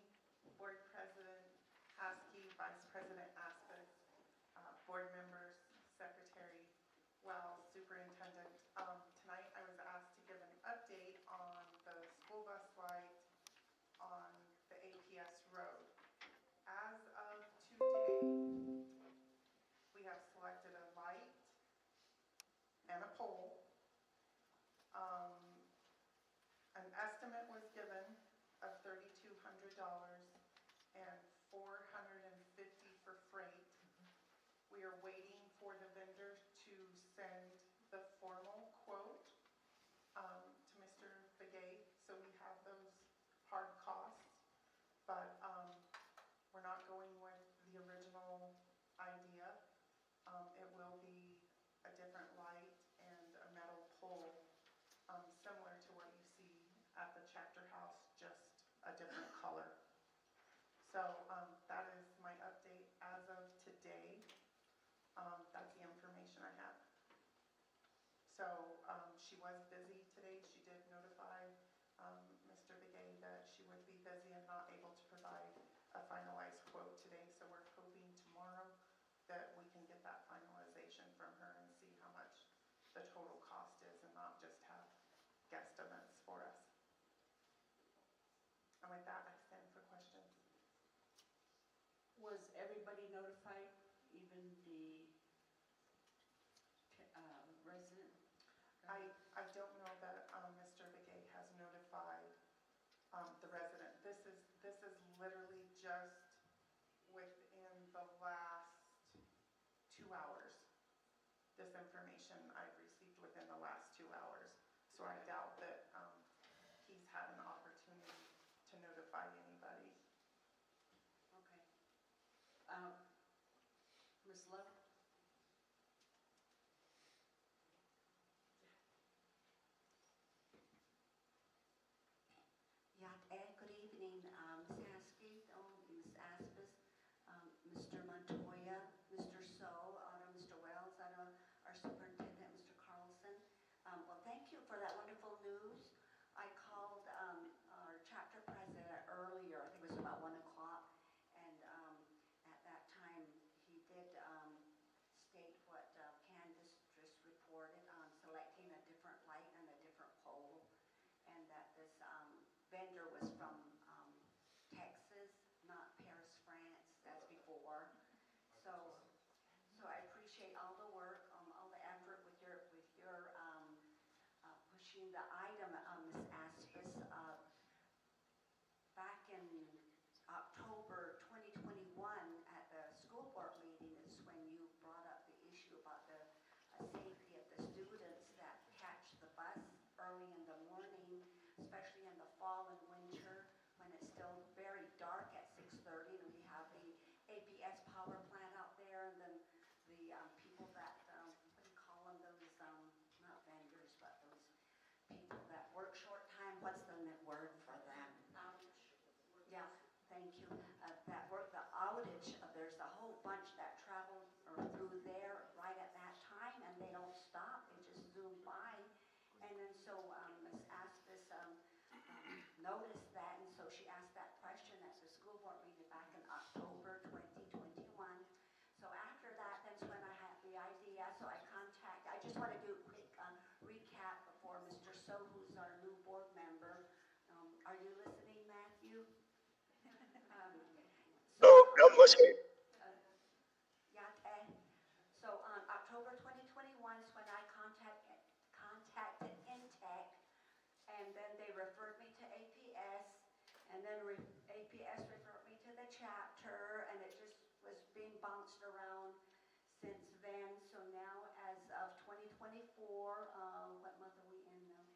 Board President Haskey, Vice President Aspis, board members, Secretary Wells, Superintendent. Tonight I was asked to give an update on the school bus light on the APS road. As of today, we have selected a light and a pole. An estimate was given of $3,200 and $450 for freight. We are waiting for the vendor to send the formal quote to Mr. Begay, so we have those hard costs. But we're not going with the original idea. It will be a different light and a metal pole, similar to what you see at the chapter house, just a different color. So that is my update as of today. That's the information I have. So she was busy today. She did notify Mr. Begay that she would be busy and not able to provide a finalized quote today. So we're hoping tomorrow that we can get that finalization from her and see how much the total cost is and not just have guesstimates for us. And with that, I stand for questions. Was everybody notified, even the resident? I don't know that Mr. Begay has notified the resident. This is literally just within the last 2 hours. This information I've received within the last 2 hours. So I doubt that he's had an opportunity to notify anybody. Okay. Ms. Love? Yeah, good evening, vendor was from Texas, not Paris, France, as before. So, so I appreciate all the work, all the effort with your pushing the item, Ms. Aspis. Back in October 2021 at the school board meeting is when you brought up the issue about the safety of the students that catch the bus early in the morning, especially in the fall and winter when it's still very dark at 6:30 and we have the APS power plant out there, and then the people that, what do you call them, those, not vendors, but those people that work short time, what's the word for them? Yeah, thank you. That work, the outage, there's a whole bunch that travel through there right at that time, and they don't stop, they just zoom by. And then so Ms. Aspis noticed that, and so she asked that question at the school board meeting back in October 2021. So after that, that's when I had the idea, so I just want to do a quick recap before Mr. So, who's our new board member. Are you listening, Matthew? No, I'm listening. Yeah, okay. So October 2021 is when I contacted Intech, and then they referred me to APS, and then APS referred me to the chapter, and it just was being bounced around since then. So now, as of 2024, what month are we in now?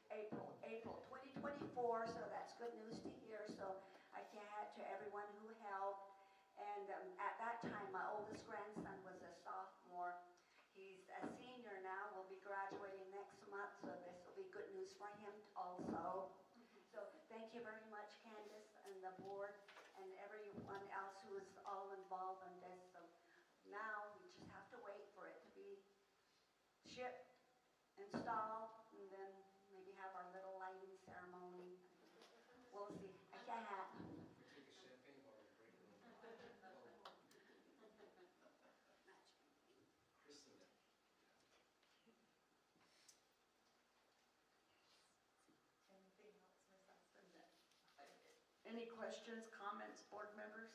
April 2024, so that's good news to hear. So I can add to everyone who helped. And at that time, my oldest grandson was a sophomore. He's a senior now, will be graduating next month, so this will be good news for him also. So thank you very much, Candace, and the board, and everyone else who is all involved in this. So now we just have to wait for it to be shipped, installed, and then maybe have our little lighting ceremony. We'll see. I can't have. Take a champagne bottle and break it on. Christen it. Anything else, Ms. Aspin? Any questions, comments, board members?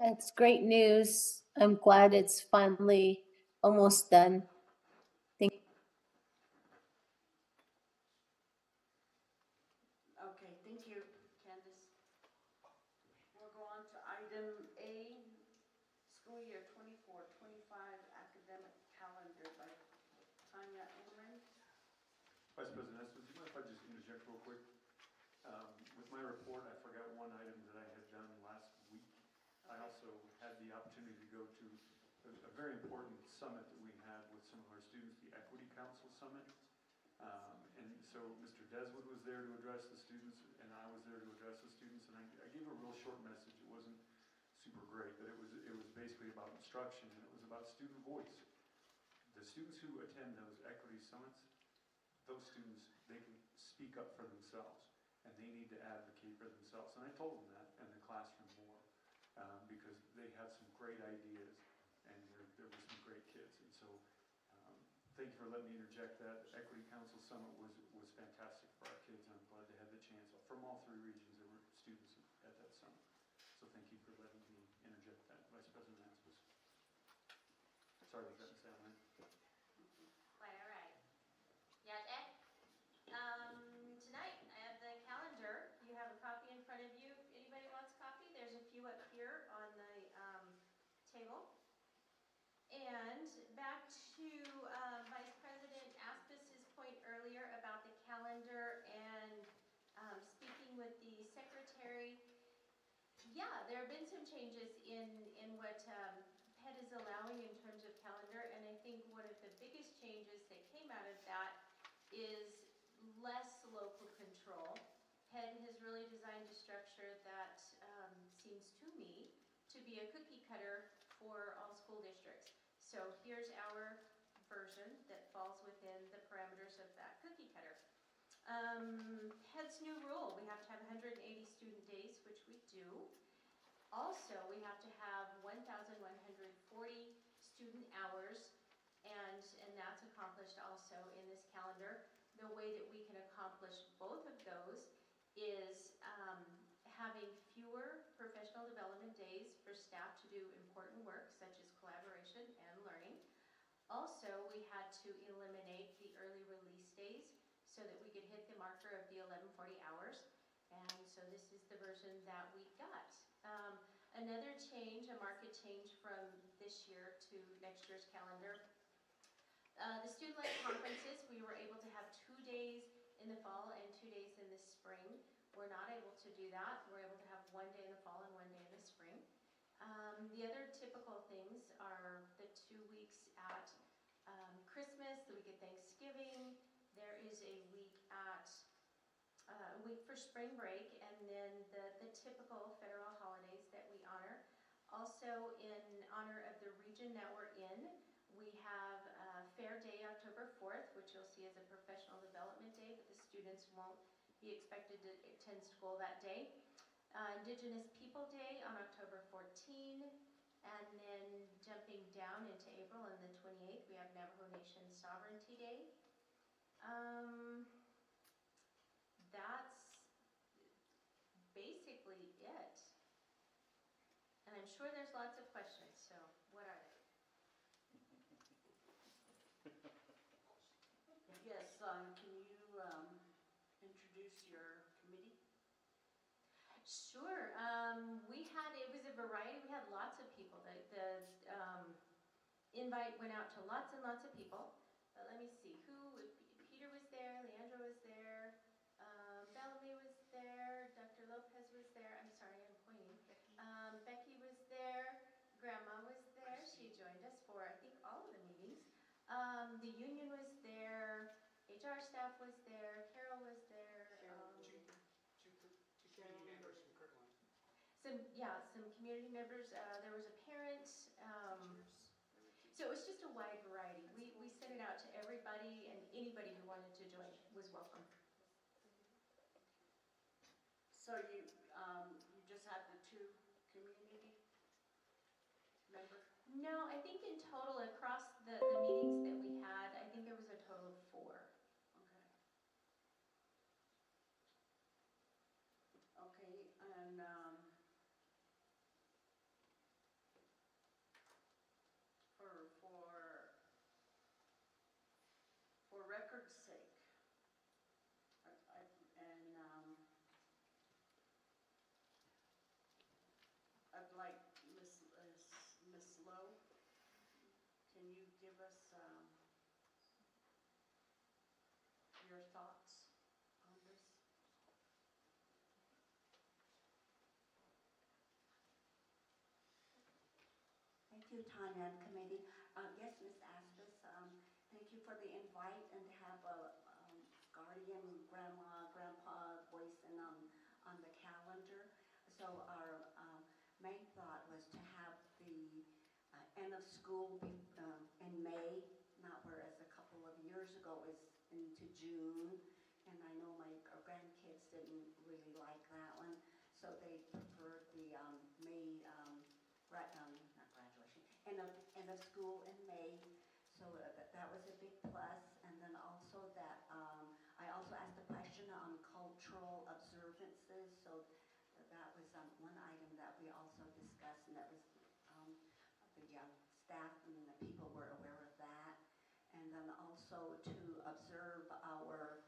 It's great news. I'm glad it's finally almost done. Okay, thank you, Candace. We'll go on to item A, school year 24-25 academic calendar by Tanya Inman. Vice President Estes, do you mind if I just interject real quick? With my report, I forgot one item that I had done last week. I also had the opportunity to go to a very important summit that we had with some of our students, the Equity Council Summit. And so Mr. Deswood was there to address the students, and I was there to address the students, and I gave a real short message. It wasn't super great, but it was basically about instruction, and it was about student voice. The students who attend those equity summits, those students, they can speak up for themselves, and they need to advocate for themselves. And I told them that in the classroom more, because they had some great ideas, and there were some great kids. And so thank you for letting me interject that. The Equity Council Summit was fantastic for our kids, and I'm glad they had the chance. From all three regions, there were students at that summit. So thank you for letting me interject that, Vice President Aspis. Sorry about that, Ms. Allen. Quite all right. Yeah, tonight I have the calendar. You have a copy in front of you. If anybody wants a copy, there's a few up here on the table. And back to Vice President Aspis's point earlier about the calendar and speaking with the secretary. Yeah, there have been some changes in what PED is allowing in terms of calendar, and I think one of the biggest changes that came out of that is less local control. PED has really designed a structure that seems to me to be a cookie cutter for all school districts. So here's our version that falls within the parameters of that cookie cutter. PED's new rule, we have to have 180 student days, which we do. Also, we have to have 1,140 student hours, and that's accomplished also in this calendar. The way that we can accomplish both of those is having fewer professional development days for staff to do important work, such as collaboration and learning. Also, we had to eliminate the early release days so that we could hit the marker of the 1140 hours. And so this is the version that we got. Another change, a market change from this year to next year's calendar. The student-led conferences, we were able to have 2 days in the fall and 2 days in the spring. We're not able to do that. We're able to have 1 day in the fall and 1 day in the spring. The other typical things are the 2 weeks at Christmas, the week of Thanksgiving. There is a week for spring break, and then the typical federal holidays that we honor. Also, in honor of the region that we're in, we have Fair Day October 4th, which you'll see as a professional development day, but the students won't be expected to attend school that day. Indigenous People Day on October 14, and then jumping down into April on the 28th, we have Navajo Nation Sovereignty Day. That's basically it. And I'm sure there's lots of questions, so what are they? Yes, can you introduce your committee? Sure. It was a variety. We had lots of people. The invite went out to lots and lots of people. But let me see. Peter was there, Leandro was there, Bellamy was there, Dr. Lopez was there. I'm sorry, I'm pointing. Becky was there, Grandma was there. She joined us for, I think, all of the meetings. The union was there, HR staff was there, Carol was there. Two community members from Kirkland. Some community members. There was a parent. So it was just a wide variety. We sent it out to everybody, and anybody who wanted to join was welcome. So you just had the 2 community members? No, I think in total across the meetings that we had, I think there was a total of 4. Okay, and for record's sake, I'd like Miss Lowe, can you give us your thoughts on this? Thank you, Tanya and committee. Yes, Ms. Aspas, thank you for the invite and to have a guardian, grandma, grandpa voice in on the calendar. So our main thought was to have the end of school be in May, not whereas a couple of years ago was into June. And I know my grandkids didn't really like that one, so they preferred the May, not graduation, end of school in May. So that was a big plus. And then also that I also asked a question on cultural observances. So that was one item that we also discussed, and that was the staff and the people were aware of that. And then also to observe our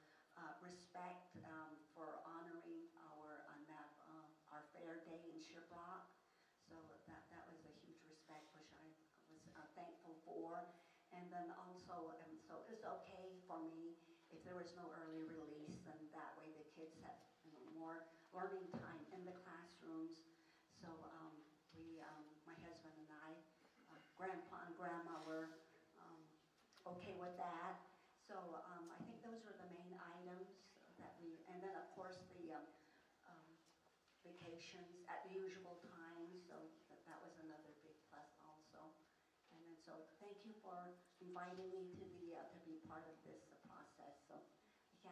respect for honoring our Fair Day in Shiprock. So that was a huge respect, which I was thankful for. And then also, so it's okay for me if there was no early release, and that way the kids had more learning time in the classrooms. So my husband and I, Grandpa and Grandma were okay with that. So I think those were the main items that and then of course the vacations at the usual times, so that was another big plus also. And then so thank you for inviting me to be part of this process. So yeah.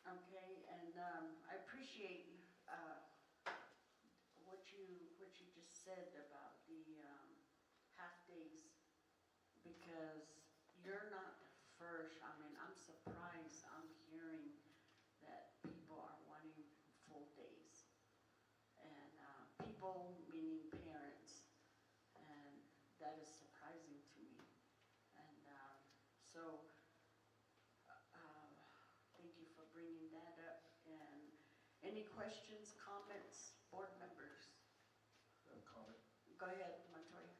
Okay, and I appreciate what you just said about the because you're not the first, I mean, I'm surprised I'm hearing that people are wanting full days. And people, meaning parents, and that is surprising to me. And so, thank you for bringing that up. And any questions, comments, board members? Comment. Go ahead, Montoya.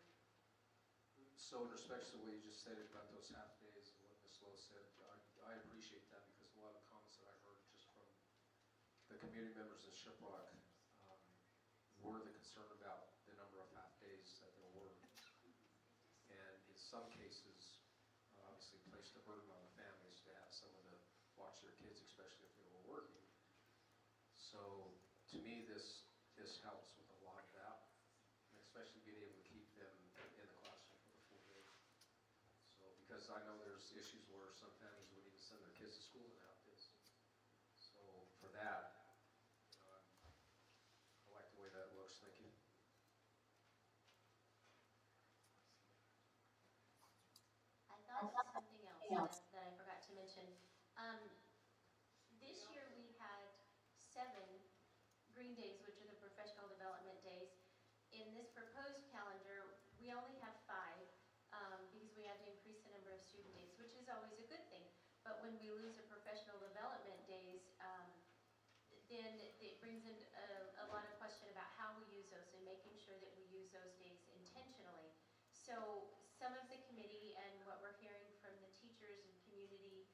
So in respect to what you just said about those half days and what Ms. Lowe said, I appreciate that because a lot of comments that I heard just from the community members in Shiprock were the concern about the number of half days that there were. And in some cases, obviously placed a burden on the families to have someone to watch their kids, especially if they were working. So to me, this helps with a lot of that, and especially being able to keep them in the classroom for the full day. So, because I know there's issues where some families wouldn't even send their kids to school in half days. So for that, I like the way that looks. Thank you. I thought of something else that I forgot to mention. This year we had 7 green days, which are the professional development days. In this proposed calendar, we only have 5 because we had to increase the number of student days, which is always a good thing. But when we lose a professional development days, then it brings in a lot of question about how we use those and making sure that we use those days intentionally. So some of the committee and what we're hearing from the teachers and community,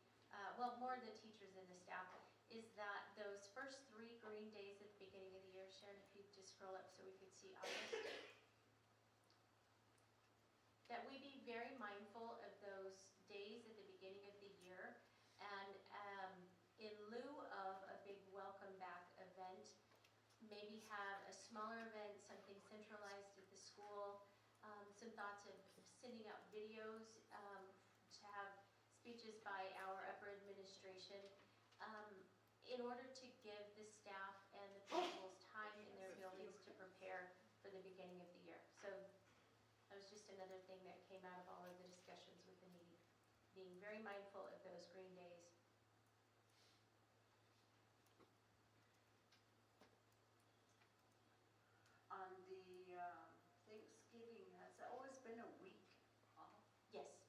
well, more the teachers and the staff, is that those first 3 green days at the beginning of the year, Sharon, if you just scroll up so we could see August, that we be very mindful of those days at the beginning of the year, and in lieu of a big welcome back event, maybe have a smaller event, something centralized at the school, some thoughts of sending out videos to have speeches by our upper administration, in order to give the staff and the principals time in their buildings to prepare for the beginning of the year. So that was just another thing that came out of all of the discussions with the meeting, being very mindful of those green days. On the Thanksgiving, has it always been a week off? Yes.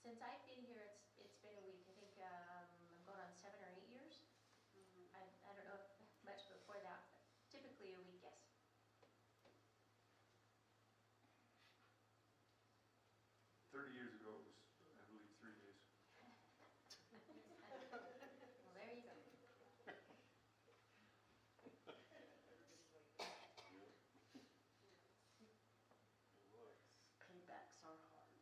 Since I've been here, it's been a week. I think I'm going on 7 or 8 years. I don't know if much before that, but typically a week, yes. 30 years ago, it was, I believe, 3 days. Well, there you go. Paybacks are hard.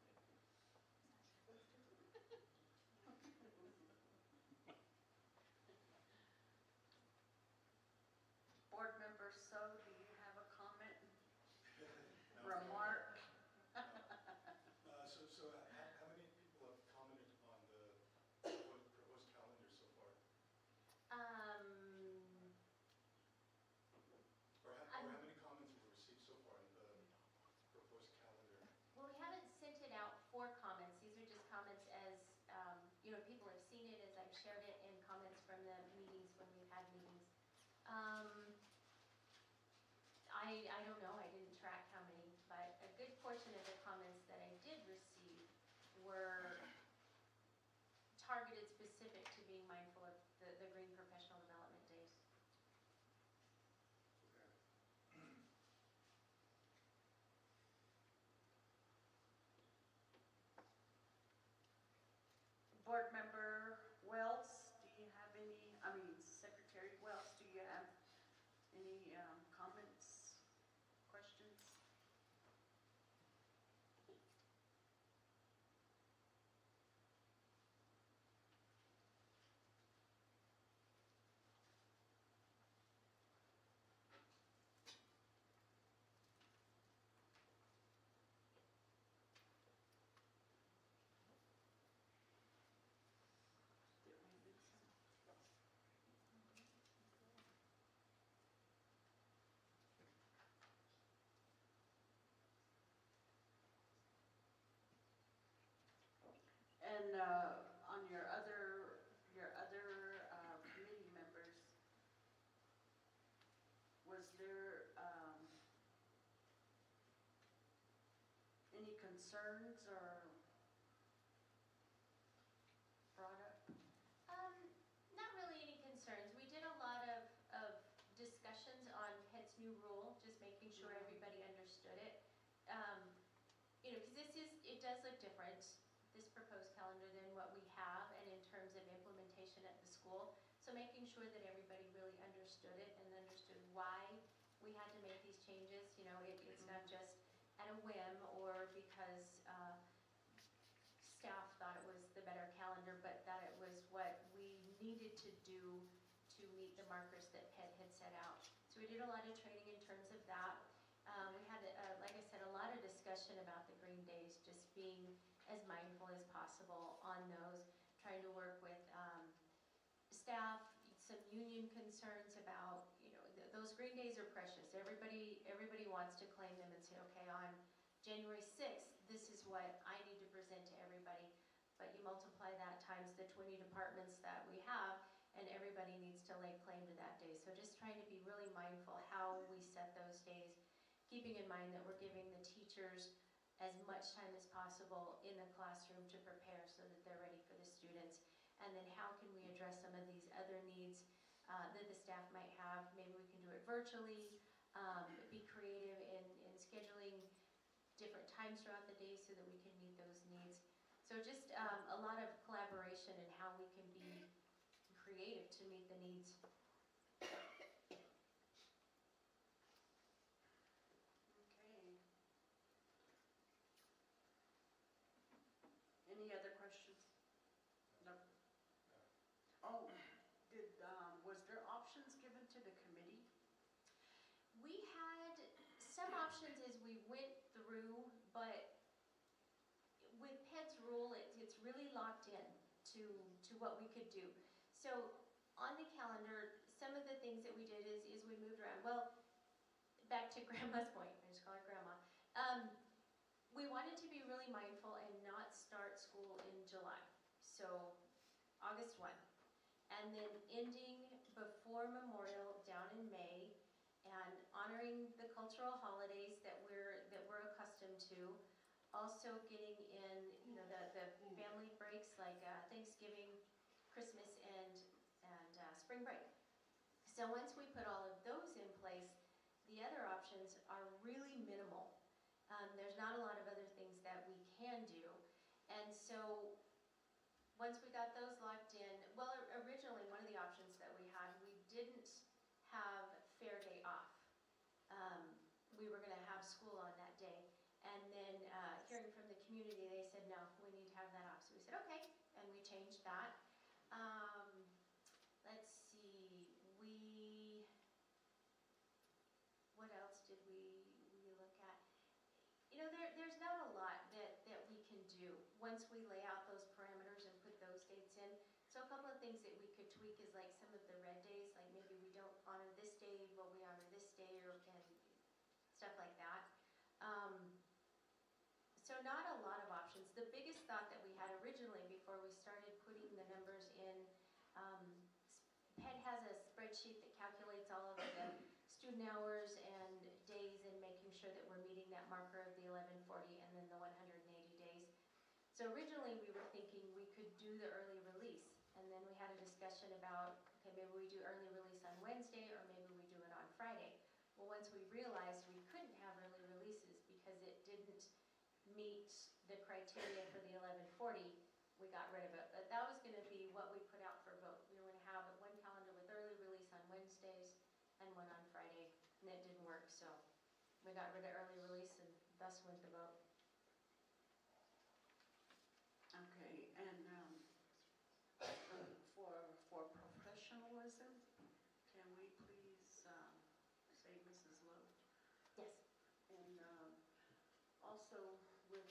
Board member So, do you have a comment? Remark? So how many people have commented on the proposed calendar so far? Or how many comments have we received so far on the proposed calendar? Well, we haven't sent it out for comments. These are just comments as, people have seen it as I've shared it, and comments from the meetings when we've had meetings. I don't know, I didn't track how many, but a good portion of the comments that I did receive were targeted specific to being mindful of the green professional development days. Board member Wells, do you have any, Secretary Wells, do you have any comments, questions? then, on your other, committee members, was there, any concerns or brought up? Not really any concerns. We did a lot of discussions on Pet's new rule, just making sure everybody understood it. Because it does look different, this proposed calendar, than what we have, and in terms of implementation at the school. So making sure that everybody really understood it and understood why we had to make these changes. It's not just at a whim or because staff thought it was the better calendar, but that it was what we needed to do to meet the markers that Ped had set out. So we did a lot of training in terms of that. We had, like I said, a lot of discussion about the green days, just being as mindful as possible on those, trying to work with staff, some union concerns about, those green days are precious. Everybody wants to claim them and say, okay, on January 6th, this is what I need to present to everybody. But you multiply that times the 20 departments that we have, and everybody needs to lay claim to that day. So just trying to be really mindful how we set those days, keeping in mind that we're giving the teachers as much time as possible in the classroom to prepare so that they're ready for the students. And then how can we address some of these other needs that the staff might have? Maybe we can do it virtually, be creative in scheduling different times throughout the day so that we can meet those needs. So just a lot of collaboration in how we can be creative to meet the needs. Okay. Any other questions? No. Oh, was there options given to the committee? We had some options as we went through, but with Ped's rule, it's really locked in to what we could do. So on the calendar, some of the things that we did is we moved around. Well, back to Grandma's point, I just call her Grandma. We wanted to be really mindful and not start school in July. So August 1. And then ending before Memorial down in May, and honoring the cultural holidays that we're accustomed to. Also getting in, the family breaks like Thanksgiving, Christmas, and spring break. So once we put all of those in place, the other options are really minimal. There's not a lot of other things that we can do. And so once we got those locked in, well, originally one of the options that we had, we didn't have Fair Day off. We were going to have school on that day. And then hearing from the community, they said, no, we need to have that off. So we said, okay, and we changed that. Let's see, what else did we look at? There's not a lot that we can do once we lay out those parameters and put those dates in. So a couple of things that we could tweak is like some of the red days, like maybe we don't honor this day, but we honor this day, and stuff like that. So not a lot of options. The biggest thought that we had originally before we started putting the numbers in, Ped has a spreadsheet that calculates all of the student hours and days and making sure that we're meeting that marker of the 1140 and then the 180 days. So originally we were thinking we could do the early release, and then we had a discussion about, okay, maybe we do early release on Wednesday or maybe we do it on Friday. Well, once we realized we couldn't have early releases because it didn't meet the criteria for the 1140, we got rid of it. But that was going to be what we put out for vote. We were going to have one calendar with early release on Wednesdays and one on Friday, and it didn't work, so we got rid of early release, and thus went the vote. Okay, and for professionalism, can we please say Mrs. Lowe? Yes. And also with,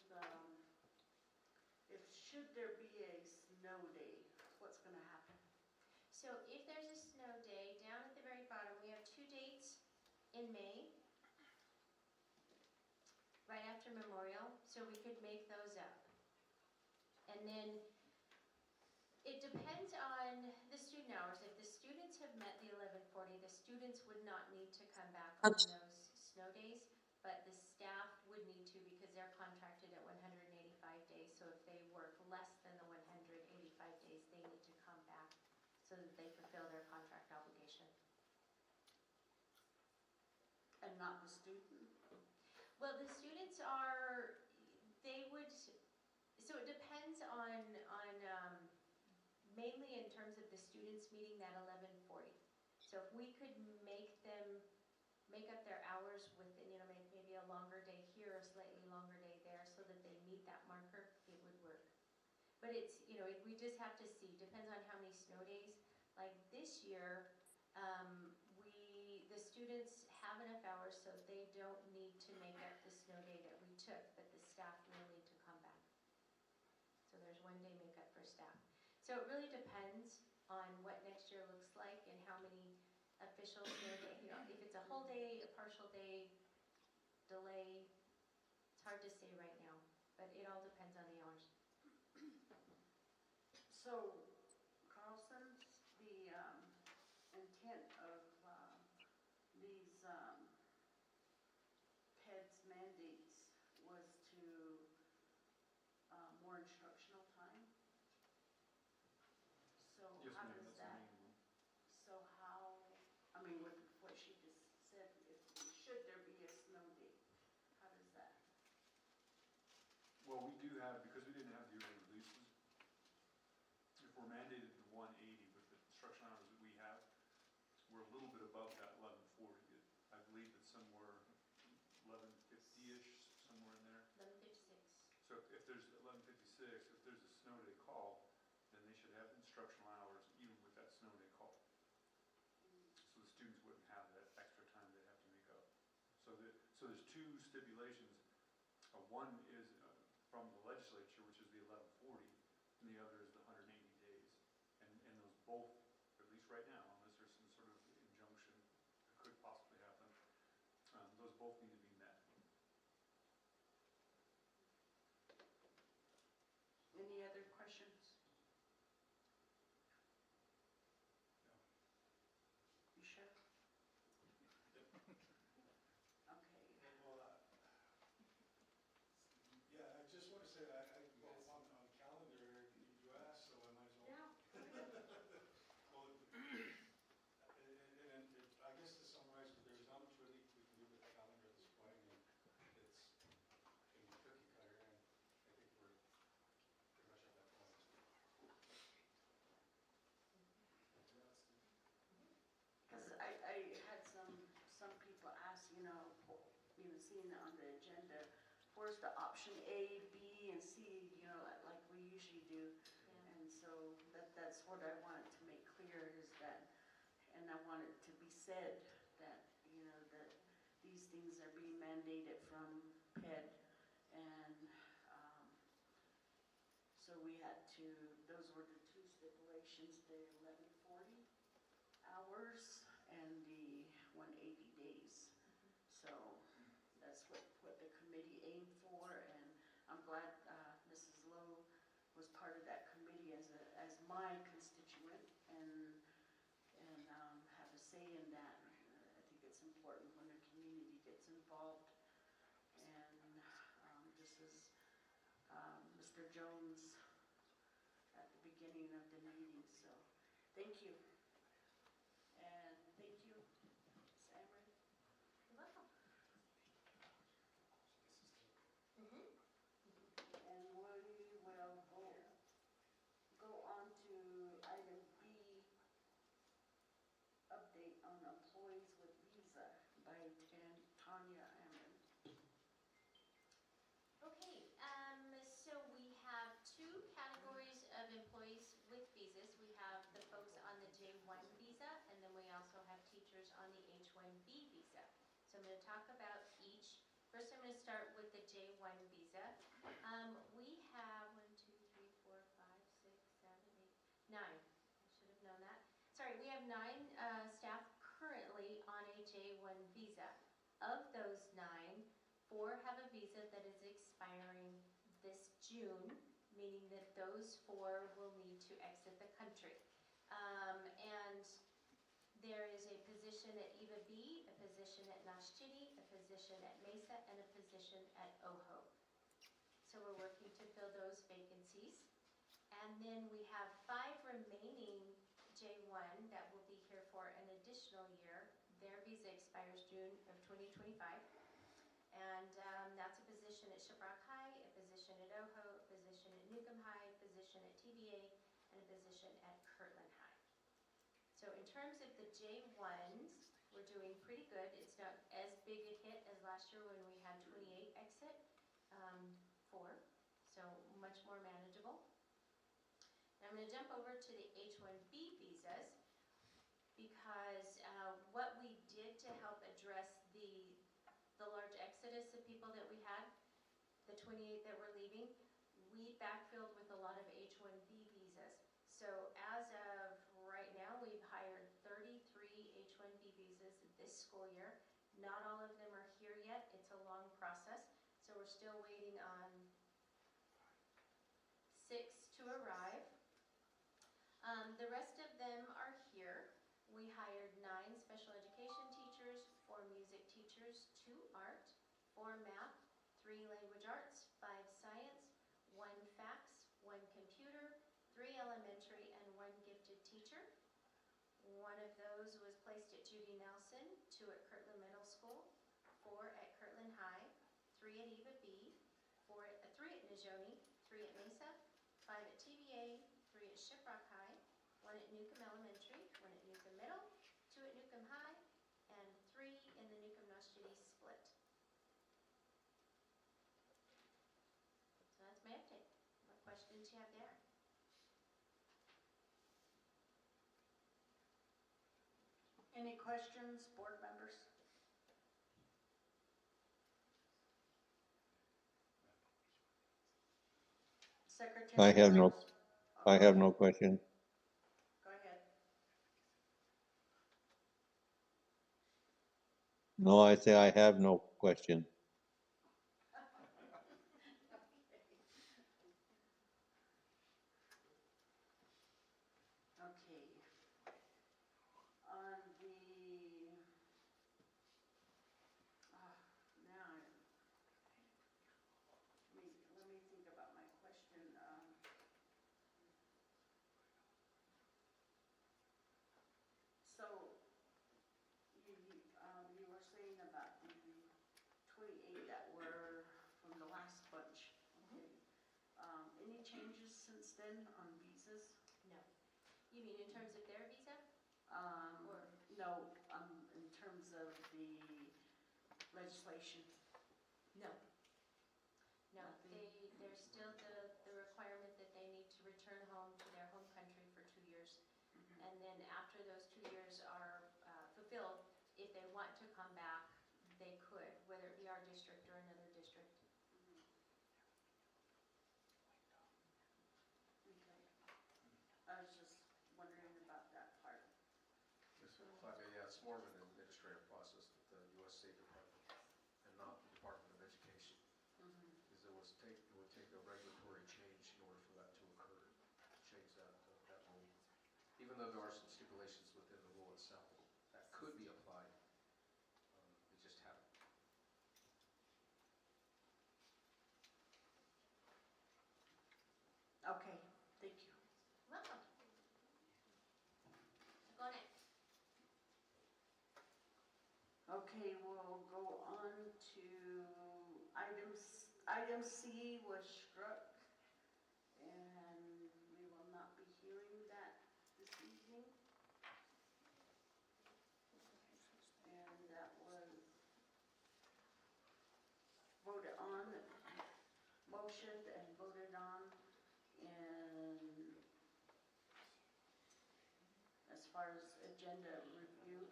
should there be a snow day, what's going to happen? So if there's a snow day, down at the very bottom, we have 2 dates in May, right after Memorial, so we could make those up. And then students would not need to come back on those snow days, but the staff would need to because they're contracted at 185 days. So if they work less than the 185 days, they need to come back so that they fulfill their contract obligation. And not the student? Well, the students are, they would, so it depends on, mainly in terms of the students meeting that 11:40. So if we could make them, make up their hours with, maybe a longer day here, a slightly longer day there, so that they meet that marker, it would work. But it's, we just have to see, depends on how many snow days. Like this year, the students have enough hours, so they don't need to make up the snow day that we took, but the staff will need to come back. So there's 1 day makeup for staff. So it really depends on what next year looks like and how many official snow day, if it's a whole day, a partial day, delay, it's hard to say right now, but it all depends on the hours. So, Carlson, the intent of these PEDS mandates was to more instructional time? So Yes, how ma'am, does that's the that, main one. so how, I mean, with what she just said, should there be a snow day? How does that? Well, we do have, because we didn't have the early releases, if we're mandated to 180 with the instruction hours that we have, we're a little bit above that 1140. I believe it's somewhere 1150-ish, somewhere in there. 11:56. So if there's 1156, if there's a snow day call, then they should have instructional hours even with that snow day call. So the students wouldn't have that extra time they have to make up. So there's two stipulations. One is from the legislature, which is the 1140, and the other is the 180 days. And those both, at least right now, unless there's some sort of injunction that could possibly happen, those both need to be met. Any other questions? You sure? Okay. Well, yeah, I just want to say, well, on calendar, you asked, so I might as well. Well, and I guess to summarize, there's not much really we can do with the calendar at this point. I mean, it's can be cookie cutter, and I think we're pretty much at that point. Because I had some people ask, seeing it on the agenda, where's the option A, B, and C, like we usually do. And so that's what I wanted to make clear is that, and I want it to be said that, that these things are being mandated from PED. And so we had to, those were the two stipulations, the 1140 hours and the 180 days. So that's what the committee aimed for, and I'm glad Mrs. Lowe was part of that committee as my constituent and have a say in that. I think it's important when the community gets involved, and just as Mr. Jones at the beginning of the meeting. So thank you. And thank you, Ms. Amrit. You're welcome. And we will go on to item B, update on employees with visa by Tanya Amrit. Okay, so we have two categories of employees with visas. We have the folks on the J1 visa, and then we also have teachers on the H1B visa. So I'm going to talk about each. First, I'm going to start with the J1 visa. We have 9. I should have known that. Sorry, we have 9 staff currently on a J1 visa. Of those 9, 4 have a visa that is expiring this June, meaning that those 4 will need to exit the country. And There is a position at Eva B, a position at Nashchini, a position at Mesa, and a position at OHO. So we're working to fill those vacancies. And then we have 5 remaining J1 that will be here for an additional year. Their visa expires June of 2025. And that's a position at Shiprock High, a position at OHO, a position at Newcomb High, a position at TVA, and a position at Kirtland High. So in terms of the J1s, we're doing pretty good. It's not as big a hit as last year when we had 28 exit, 4, so much more manageable. And I'm going to jump over to the H-1B visas because what we did to help address the large exodus of people that we had, the 28 that were leaving, we backfilled with a lot of H-1B visas. So as of right now, we've hired 33 H-1B visas this school year. Not all of them are here yet. It's a long process. So we're still waiting on 6 to arrive. The rest of them are here. We hired 9 special education teachers, 4 music teachers, 2 art, 4 math, 3 language arts, 5 science, 1 fax, 1 computer, 3 elementary, and 1 gifted teacher. One of those was placed at Judy Nelson, 2 at Kirtland Middle School, 4 at Kirtland High, 3 at Eva B, 3 at Najoni, 3 at Mesa, 5 at TVA, 3 at Shiprock High, 1 at Newcomb Elementary, 1 at Newcomb Middle, 2 at Newcomb High, and 3 in the Newcomb-Noshchity split. So that's my update. What questions do you have there? Any questions, board members? Secretary? I have no, Burns? I have no question. Go ahead. No, I say I have no question. Okay. On the, now, let me think about my question. So, you were saying about the 28 that were from the last bunch, okay? Any changes since then on visas? No. You mean in terms of their visa? Or- No, in terms of the legislation. No. No, Nothing. there's still the requirement that they need to return home to their home country for 2 years. And then after those 2 years are fulfilled, if they want to come back, they could, whether it be our district or another district. Okay. I was just wondering about that part. If I may, yeah, it's more of an administrative process with the U.S. State Department and not the Department of Education. Because it would take a regulatory change in order for that to occur, change that rule. Even though there are some stipulations within the rule itself that could be applied, they just haven't. Okay, thank you. Welcome. Go next. Okay, we'll go on to item C was struck, and we will not be hearing that this evening. And that was voted on, motioned and voted on, and as far as agenda review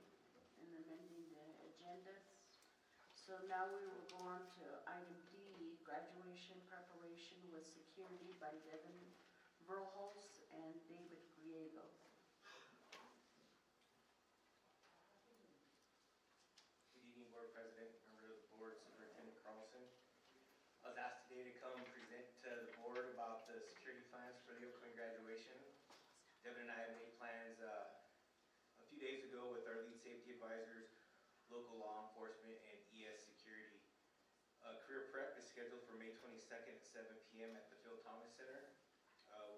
and amending the agendas. So now we will go on to item D, graduation preparation with security by Devin Verhulst and David Griego. Good evening, Board President, members of the board, Superintendent Carlson. I was asked today to come present to the board about the security plans for the upcoming graduation. Devin and I have made plans a few days ago with safety advisors, local law enforcement, and ES security. Career prep is scheduled for May 22nd at 7 p.m. at the Phil Thomas Center.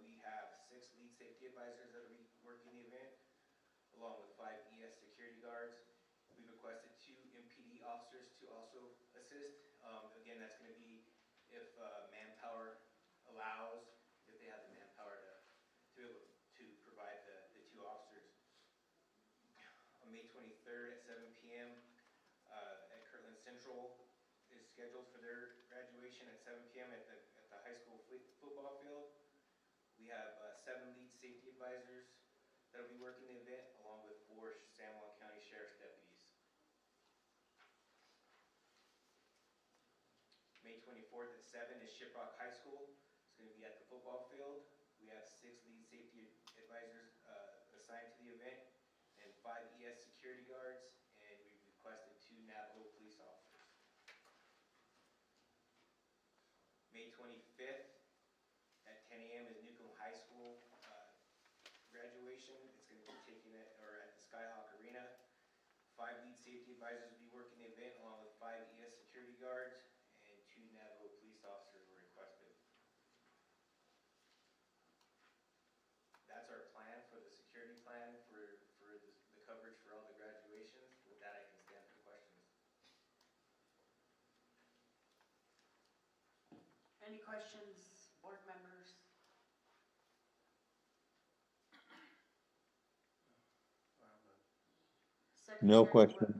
We have 6 lead safety advisors that will be working the event, along with 5 ES security guards. We've requested 2 MPD officers to also assist. Again, that's going to be if manpower allows, if they have the manpower to be able to provide the 2 officers. On May 23rd at 7 p.m. At Kirtland Central is scheduled for their graduation at 7 p.m. at the high school football field. We have 7 lead safety advisors that will be working the event, along with 4 San Juan County Sheriff's deputies. May 24th at 7 is Shiprock High School. It's going to be at the football field. We have 6 lead safety advisors assigned to the event and 5 ES security guards, and we've requested 2 Navajo police officers. May 25th at 10 a.m. is Newcomb High School graduation. It's going to be taken at the Skyhawk Arena. 5 lead safety advisors will be working the event, along with 5 ES security guards, and 2 Navajo police officers were requested. That's our plan for the security plan for the coverage for all the graduations. With that, I can stand for questions. Any questions, board members? No Secretary, question. Okay.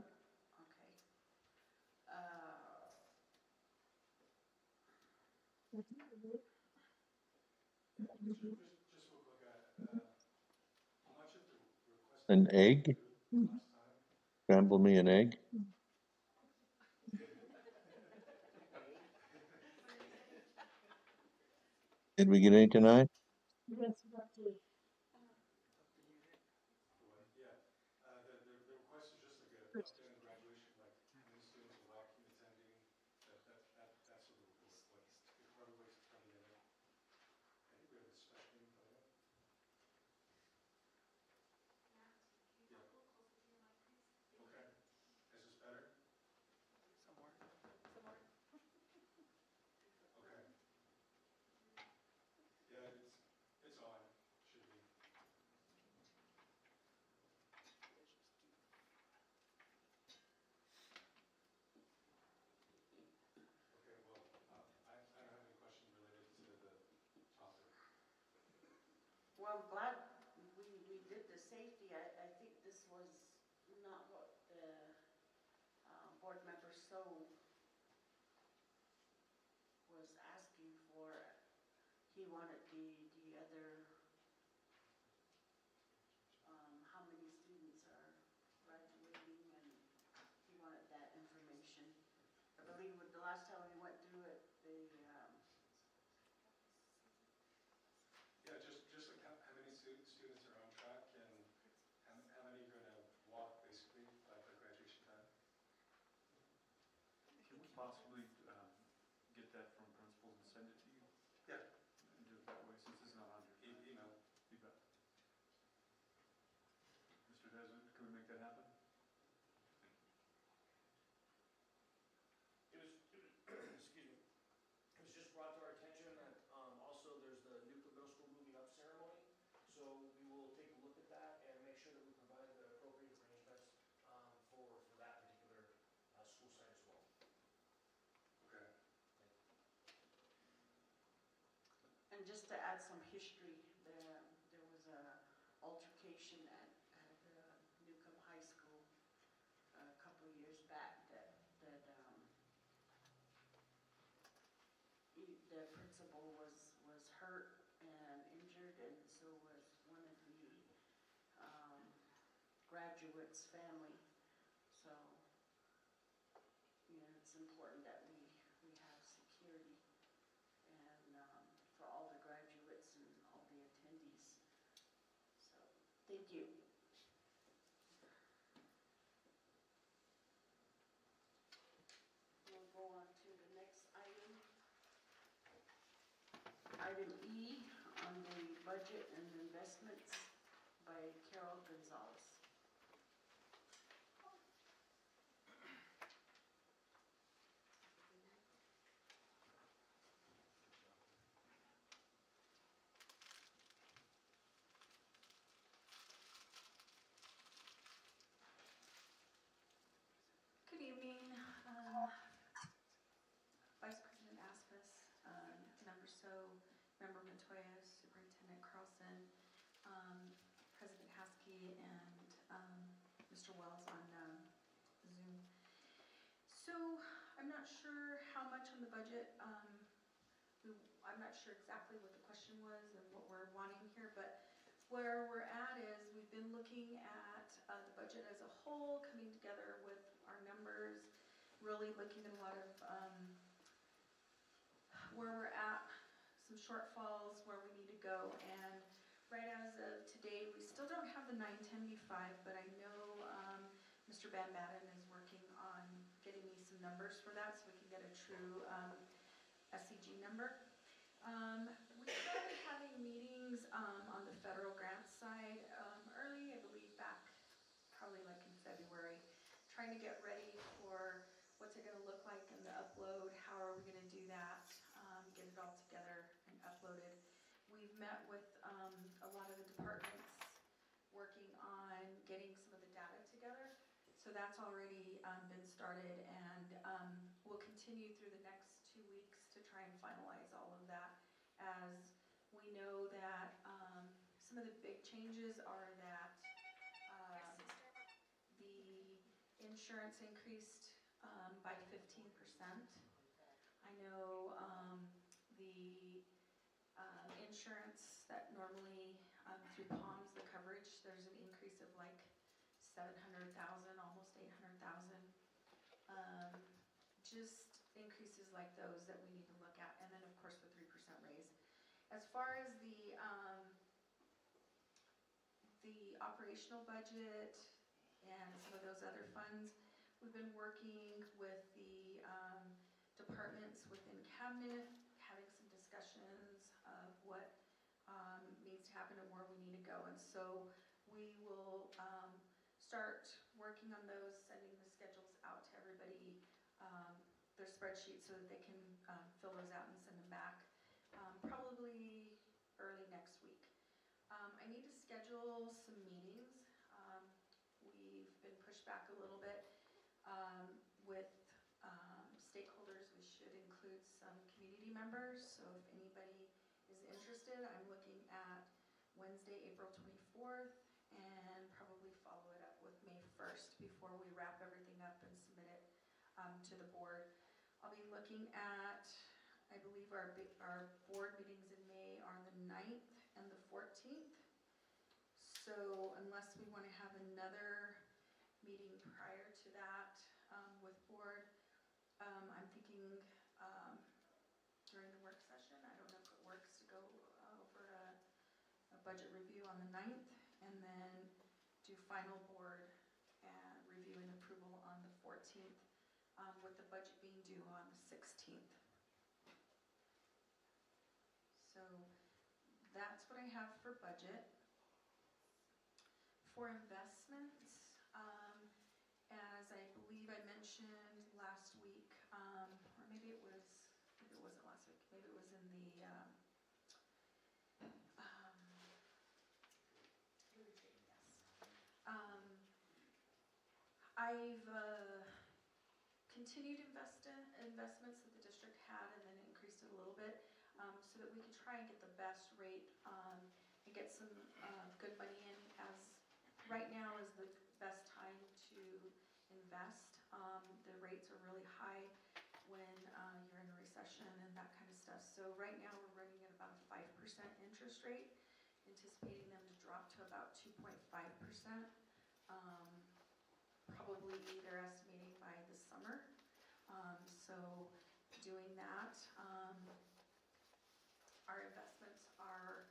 Just real quick, how much of the request? An egg? Last time? Scramble me an egg? Did we get any tonight? Yeah, the request is just like a updated graduation, like how many students will walk in attending, that's sort of the request. If everybody's coming in, I think we have a special meeting coming up. Yeah. Okay, is this better? Somewhere. Okay. Yeah, it's on, should be. Okay, well, I don't have any questions related to the topic. Well, I'm glad we did the safety. I think this was not what the board member So was asking for. He wanted the other, how many students are graduating, and he wanted that information. I believe with the last time we went through it, Yeah, just like how many students are on track and how many are going to walk basically by the graduation time? Can we possibly get that from principals and send it to you? Yeah. And do it that way, since it's not on your Email. You bet. Mr. Desmond, can we make that happen? Excuse me, it was just brought to our attention that, also there's the Newcomb Middle School moving up ceremony. So we will take a look at that and make sure that we provide the appropriate arrangements, for that particular, school site as well. Okay. and just to add some history, there was a altercation at Newcomb High School a couple of years back that the principal was hurt and injured, and so was one of the graduates' family. So, it's important that we have security and for all the graduates and all the attendees. So, thank you. We'll go on to the next item. Item E on the budget and investments by Carol Gonzalez. Mr. Wells on Zoom. So I'm not sure how much on the budget. I'm not sure exactly what the question was and what we're wanting here, but where we're at is we've been looking at the budget as a whole, coming together with our numbers, really looking at a lot of where we're at, some shortfalls, where we need to go. And right as of today, we still don't have the 910B5, but I know Mr. Van Madden is working on getting me some numbers for that so we can get a true SCG number. We started having meetings on the federal grant side early, I believe back probably like in February, trying to get ready for what's it going to look like in the upload, how are we going to do that, get it all together and uploaded. We've met with a lot of the departments working on getting some of the data together. So that's already been started, and we'll continue through the next 2 weeks to try and finalize all of that, as we know that some of the big changes are that the insurance increased by 15%. I know the insurance that normally through POMS, the coverage, there's an increase of like 700,000, almost 800,000. Just increases like those that we need to look at, and then of course the 3% raise. As far as the operational budget and some of those other funds, we've been working with the departments within cabinet, having some discussions of what needs to happen and where we need to go. And so we will start working on those, sending the schedules out to everybody, their spreadsheets, so that they can fill those out and send them back, probably early next week. I need to schedule some meetings. We've been pushed back a little bit with stakeholders. We should include some community members, so if anybody is interested, I'm looking at Wednesday, April 24th, and probably follow it up with May 1st before we wrap everything up and submit it to the board. I'll be looking at, I believe our board meetings in May are the 9th and the 14th. So unless we want to have another meeting prior to that with board, I'm thinking during the work session. I don't know if it works to go over a budget review on the 9th, and then do final board and review and approval on the 14th, with the budget being due on the 16th. So that's what I have for budget. For investments, as I believe I mentioned last week, or maybe it wasn't last week, maybe it was in the retreat, yes. I've continued investments that the district had, and then increased it a little bit, so that we could try and get the best rate and get some good money in, as right now is the best time to invest. The rates are really high when you're in a recession and that kind of stuff. So right now we're running at about a 5% interest rate, anticipating them to drop to about 2.5%. Probably they're estimating by the summer. So doing that, our investments are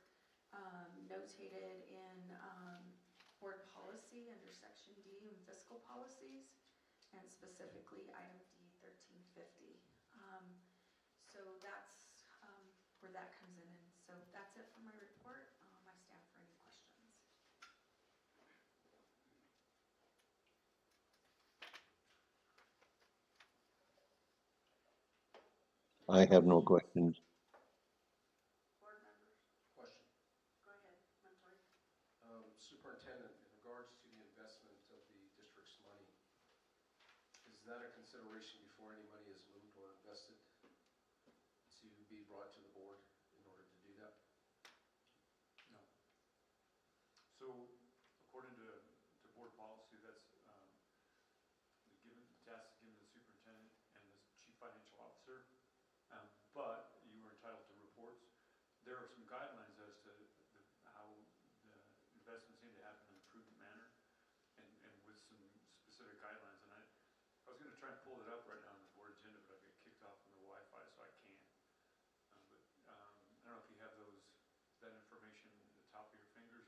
notated in board policy under section D in fiscal policies, and specifically item D 1350. So that's where that comes in. And so that's it for my report. I stand for any questions. I have no questions. Board members, Question. go ahead, Montoya. Superintendent, in regards to the investment of the district's money, is that a consideration before any money is moved or invested to be brought to the board in order to do that? No. So according to board policy, that's trying to pull it up right now on the board agenda, but I get kicked off on the Wi-Fi, so I can't. I don't know if you have that information at the top of your fingers.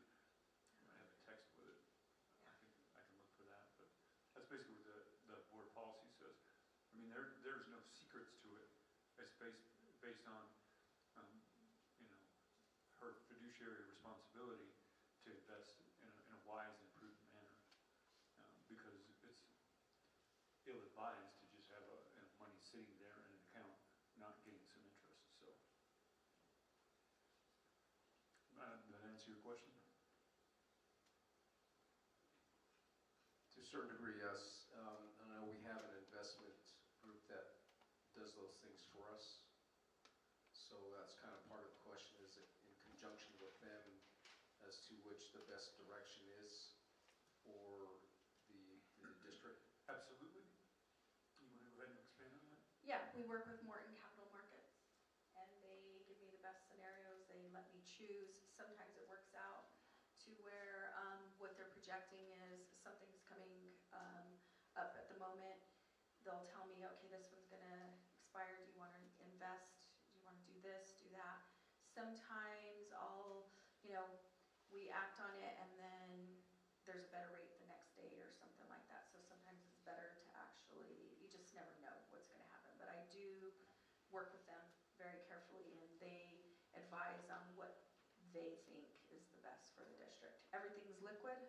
You might have a text with it. I can look for that, but that's basically what the board policy says. I mean, there's no secrets to it. It's based on, you know, her fiduciary responsibility to invest in a wise and prudent manner. Because it's ill-advised to just have money sitting there in an account, not getting some interest, so. Does that answer your question? To a certain degree, yes. I know we have an investment group that does those things for us. So that's kind of part of the question, is it in conjunction with them as to which the best direction is for the district? Absolutely. You want to go ahead and expand on that? Yeah, we work with Morton Capital Markets, and they give me the best scenarios, they let me choose. Sometimes it works out to where what they're projecting is something's coming up at the moment. They'll tell me, okay, this one's gonna expire, do you wanna invest? Do you wanna do this, do that? Sometimes we act on it and then there's a better rate the next day or something like that. So sometimes it's better to actually, you just never know what's gonna happen. But I do work with them very carefully, and they advise on what they think is the best for the district. Everything's liquid,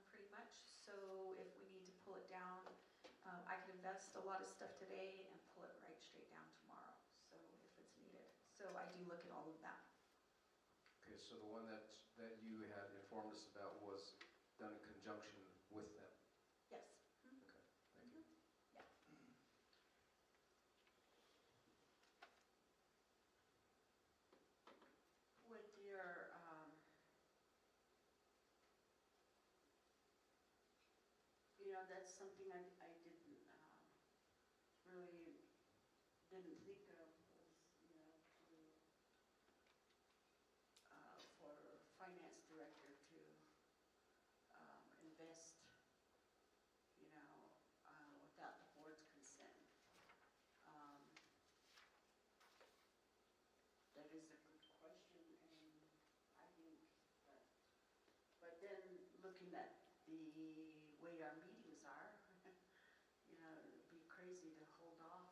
pretty much, so if we need to pull it down, I can invest a lot of stuff today and pull it right straight down tomorrow, so if it's needed. So I do look at all of that. Okay, so the one that you had informed us about was done in conjunction with them? Yes. Okay, thank you. Yeah. With your, that's something I didn't, really didn't think of, was, for finance director to, invest, without the board's consent. That is a good question, and I think that, but then looking at the way our meetings are, it'd be crazy to hold off,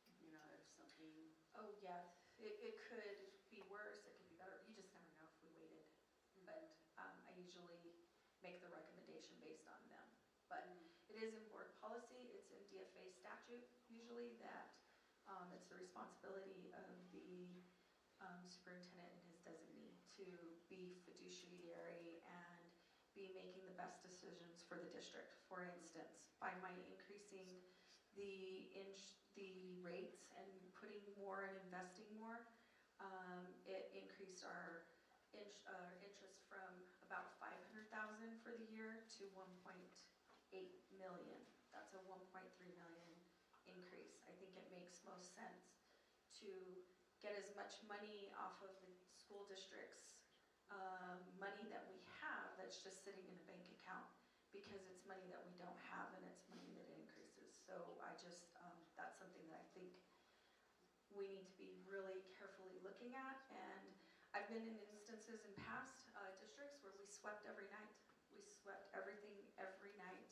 if something. Oh, yeah, it could be worse, it could be better, you just never know if we waited. But I usually make the recommendation based on them. But it is in board policy, it's in DFA statute usually that it's the responsibility of the superintendent and his designee to be fiduciary and be making the best decisions for the district. For instance, by my increasing the rates and putting more and investing more, it increased our interest from about 500,000 for the year to 1.8 million. That's a 1.3 million increase. I think it makes most sense to get as much money off of the school district's money that we have that's just sitting in a bank account, because it's money that we don't have and it's money that increases. So I just, that's something that I think we need to be really carefully looking at. And I've been in instances in past districts where we swept every night. We swept everything every night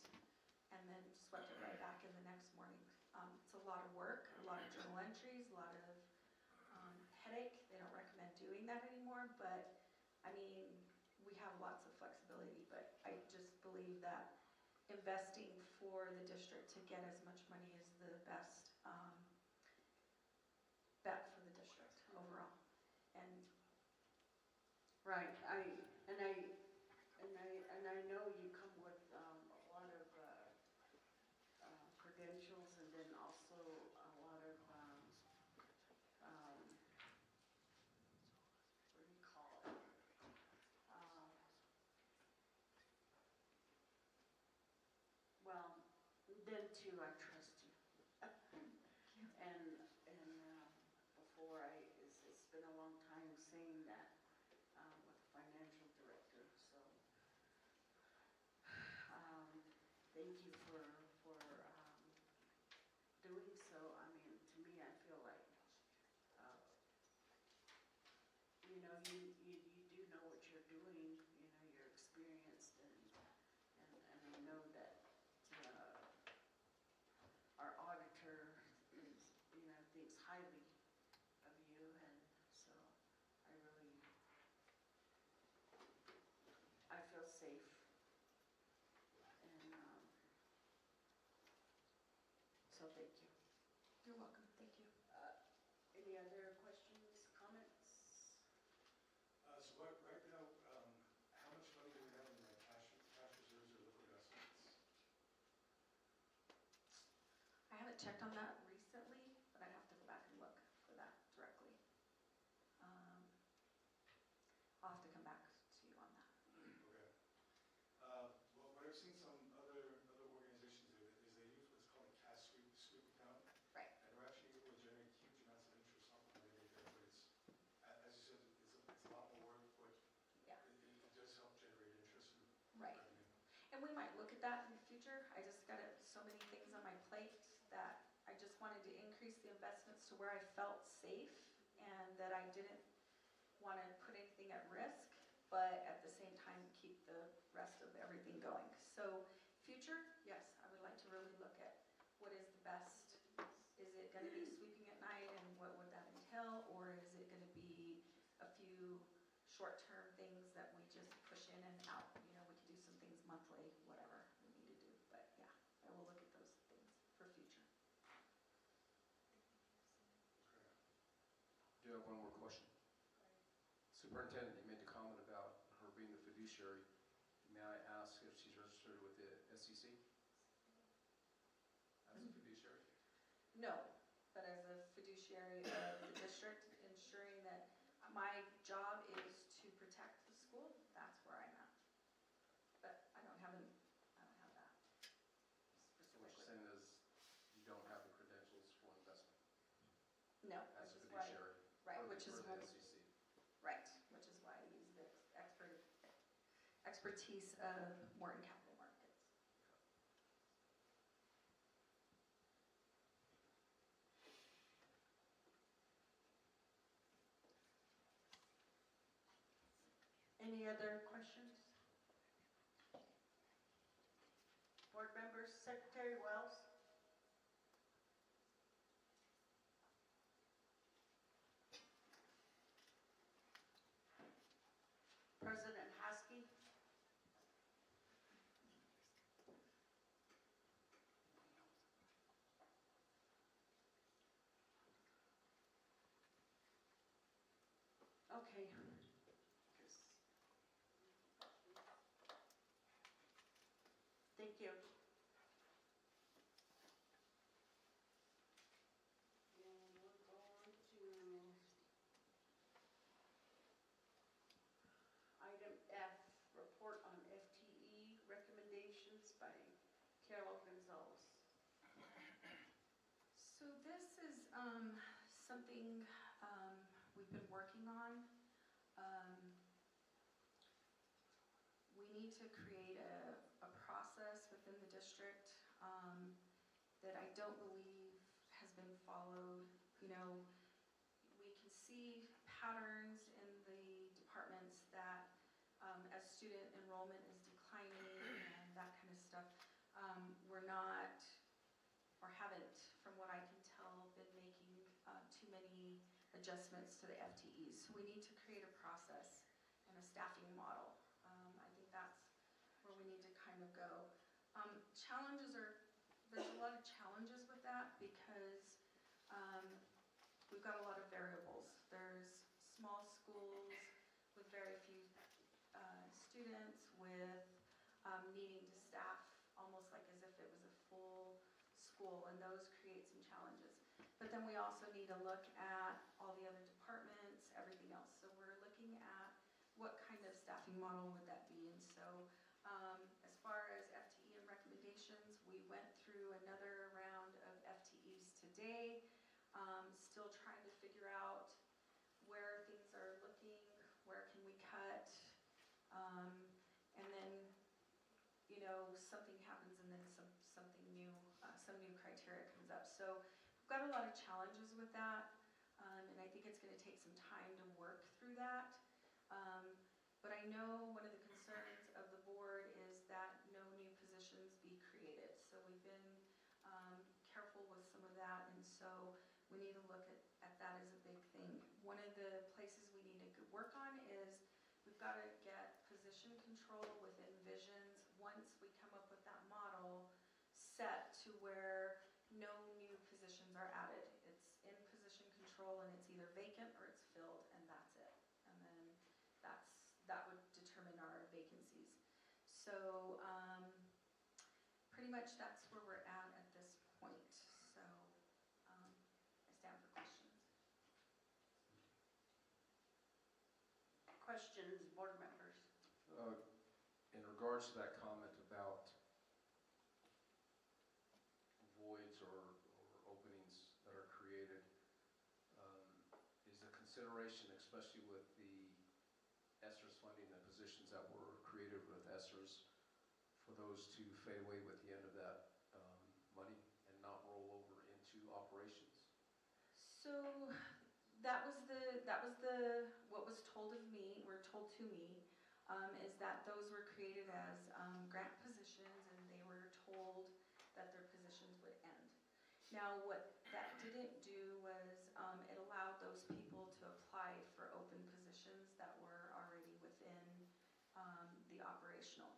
and then swept it right back in the next morning. It's a lot of work, a lot of journal entries, a lot of headache. They don't recommend doing that anymore, but I mean, we have lots of flexibility, but I just believe that investing for the district to get as much money is the best bet for the district overall. And right, I know you come with a lot of credentials, and then also a lot of what do you call it? Well, then too, I trust you. And before it's been a long time saying that with the financial director, so thank you for So right now, how much money do we have in like cash reserves or liquid assets? I haven't checked on that recently, but I'd have to go back and look for that directly. I'll have to come back to you on that. Okay. Well, what I've seen some other organizations do is they use what's called a cash sweep account. Right. And they're actually able to generate huge amounts of interest off the money they get, but it's, as you said, it's a lot more work, but Yeah. it does help generate interest and Right. revenue. And we might look at that in the future. I just got so many things on my plate that I just wanted to increase the investments to where I felt safe and that I didn't want to put anything at risk, but at the same time keep the rest of everything going. So future, yes, I would like to really look at what is the best. Is it going to be sweeping at night and what would that entail? Or is it going to be a few short-term things that we just push in and out? You know, we could do some things monthly, whatever we need to do. But yeah, I will look at those things for future. I do have one more question. Superintendent, you made the comment about her being the fiduciary. May I ask if she's registered with the SEC as a fiduciary? No, but as a fiduciary of the district, ensuring that my job is to protect the school, that's where I'm at. But I don't have that So what you're specifically. saying is you don't have the credentials for investment No, as a which is why, fiduciary? right, for the- which is for why, the SEC. right, which is why I use the expertise of Morton Capital Markets. Any other questions? Board members, Secretary Wells? President Haskey? Okay. Thank you. And we'll go on to item F, report on FTE recommendations by Carol Gonzalez. So this is something we've been working on. We need to create a process within the district that I don't believe has been followed. You know, we can see patterns in the departments that as student enrollment is declining and that kind of stuff, we're not, or haven't, from what I can tell, been making too many adjustments to the FTEs. So we need to create a process and a staffing model. I think that's where we need to kind of go. There's a lot of challenges with that because we've got a lot of variables. There's small schools with very few students with needing to staff almost like as if it was a full school, and those create some challenges. But then we also need to look at all the other departments, everything else. So we're looking at what kind of staffing model would that be. And so as far as FTE and recommendations, we went through another round of FTEs today, still trying to figure out where things are looking, where can we cut, and then, you know, something happens and then something new, some new criteria comes up. So we've got a lot of challenges with that, and I think it's going to take some time to work through that. But I know one of the concerns of the board is that no new positions be created. So we've been careful with some of that, and so we need to look at that as a big thing. One of the places we need to work on is we've got to get position control within Visions once we come up with that model set to where no new positions are added. It's in position control and it's either vacant or it's filled, and that's it. And then that's So, pretty much that's where we're at this point. So, I stand for questions. Questions, board members? In regards to that comment about voids or openings that are created, is the consideration, especially with the ESSERS funding, the positions that were created with ESSERS, for those to fade away with the end of that money and not roll over into operations? So what was told of me, or told to me, is that those were created as grant positions, and they were told that their positions would end. Now, what that didn't do was it allowed those people to apply for open positions that were already within the operational.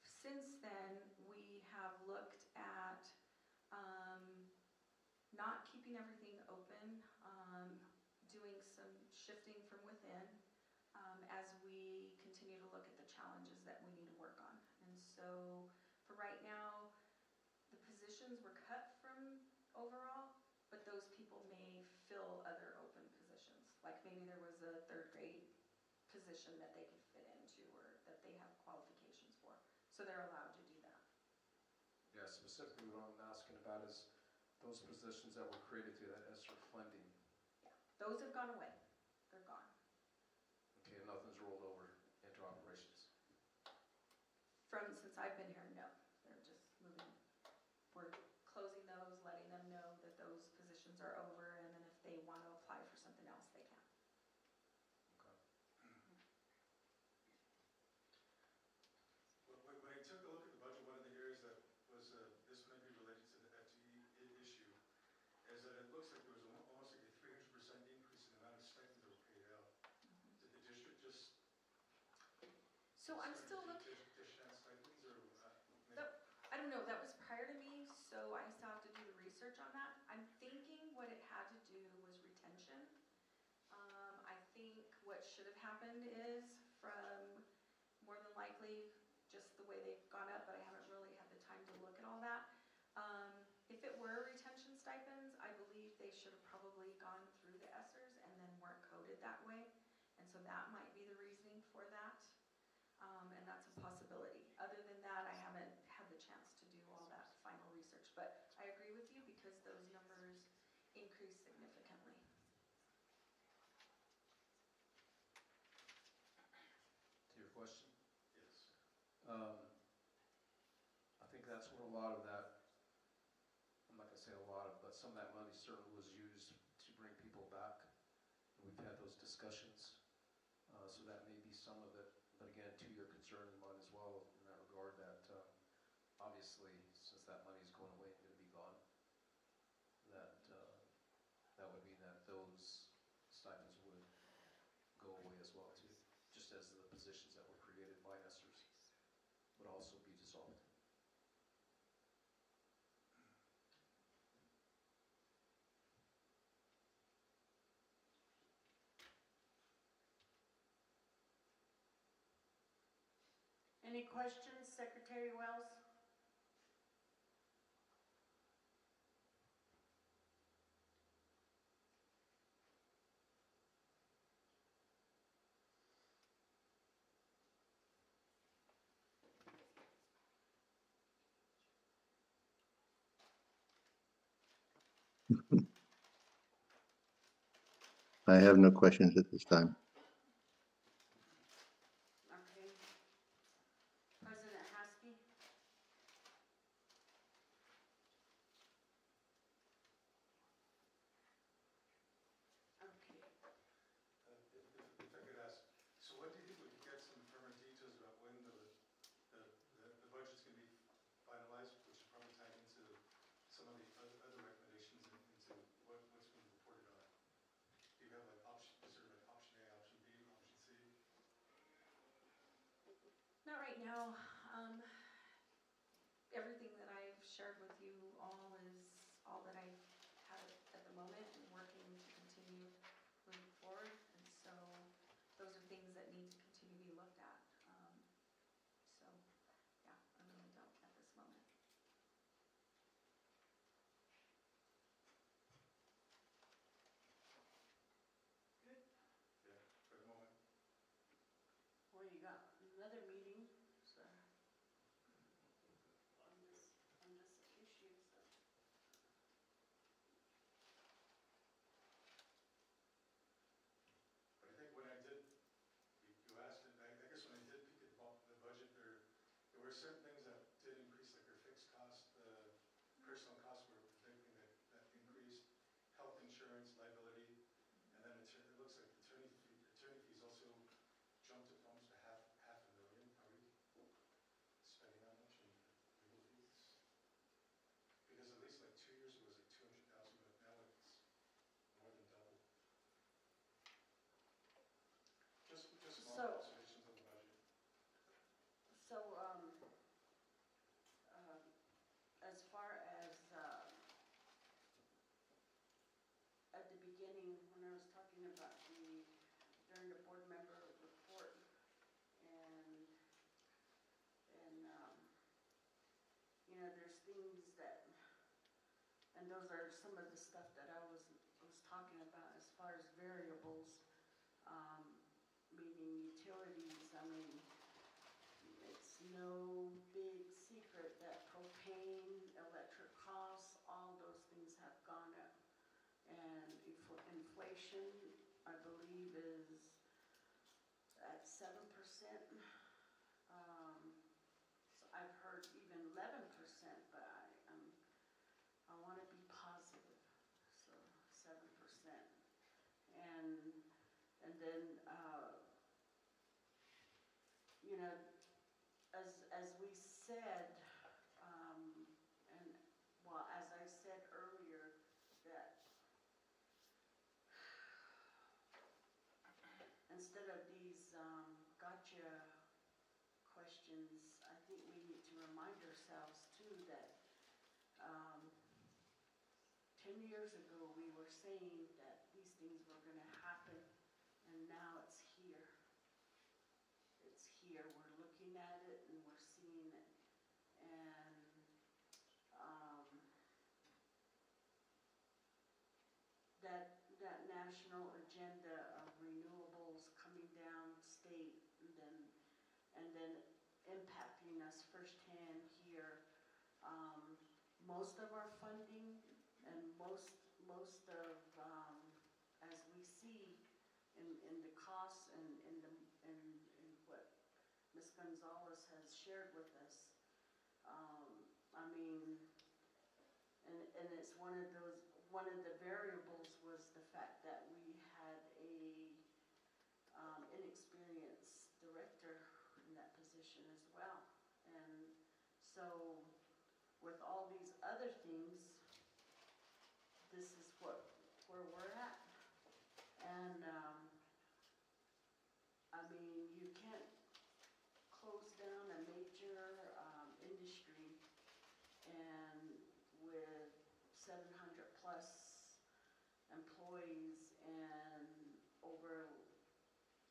Since then, we have looked at not keeping everything open, doing some shifting from within as we continue to look at the challenges that we need to work on. And so for right now, the positions were cut from overall, but those people may fill other open positions. Like maybe there was a third grade position that they could fit into or that they have qualifications for. So they're allowed to do that. Yeah, specifically what I'm asking about is those positions that were created through that ESSER funding. Those have gone away. They're gone. Okay, nothing's rolled over into operations. Since I've been here, no. They're just moving. We're closing those, letting them know that those positions are over, and then if they want to apply for something else, they can. When I took a look at the budget, one of the areas that was, this may be related to the FTE issue, is that it looks like there was almost like a 300% increase in the amount of stipends that were paid out. Did the district just? So I'm still looking. Dish out stipends, or? I don't know, that was prior to me, so I still have to do the research on that. I'm thinking what it had to do was retention. I think what should have happened is from, more than likely, just the way they've gone up, but I haven't really had the time to look at all that. If it were retention stipends, I believe they should have probably gone through the ESSERS and then weren't coded that way. And so that might be the reasoning for that. And that's a possibility. Other than that, I haven't had the chance to do all that final research. But I agree with you because those numbers increased significantly. To your question? Yes. I think that's what a lot of that, I'm not going to say a lot of, but some of that money certainly was used to bring people back. We've had those discussions. So that may be some of it. But again, to your concern and mine as well in that regard, that obviously, since that money is going away and going to be gone, that that would mean that those stipends would go away as well too, just as the positions that were created by ESSERS would also be dissolved. Any questions, Secretary Wells? I have no questions at this time. Okay. President Haskell? Okay. If I could ask, so when do you think we could get some firmer details about when the budget's going to be finalized, which is probably tied into some of the other recommendations and into what's been reported on? Do you have like option, is there like option A, option B, option C? Not right now. Everything that I've shared with you all is all that I have at the moment and working to continue moving forward. And so those are things that need to continue to be looked at. So certain things that did increase, like our fixed cost, personal costs were the big thing that increased, health insurance, liability, and then it looks like attorney fees also jumped up almost a half a million. Are we spending that much in legal fees? Because at least like 2 years ago it was like 200,000, but now it's more than double. Just small So- observations on the budget. So, as far as, at the beginning, when I was talking about during the board member report, and, there's things that, and those are some of the stuff that I was talking about as far as variables, meaning utilities. I mean, it's no big secret that propane, electric costs, all those things have gone up. And inflation, I believe, is at 7%. So I've heard even 11%, but I want to be positive, so 7%. And then, as we said, and well, as I said earlier, that instead of these gotcha questions, I think we need to remind ourselves too that 10 years ago we were saying that these things were going to happen, and now it's here. It's here. We're looking at it and we're seeing it. And that national agenda of renewables coming down state and then impacting us firsthand here. Most of our funding and most of, as we see in the costs and in what Ms. Gonzalez has shared with us, I mean, and it's one of the variables was the fact that we had a inexperienced director in that position as well. And so with all these other things, this is where we're at. And I mean, you can't close down a major industry and with 700 plus employees and over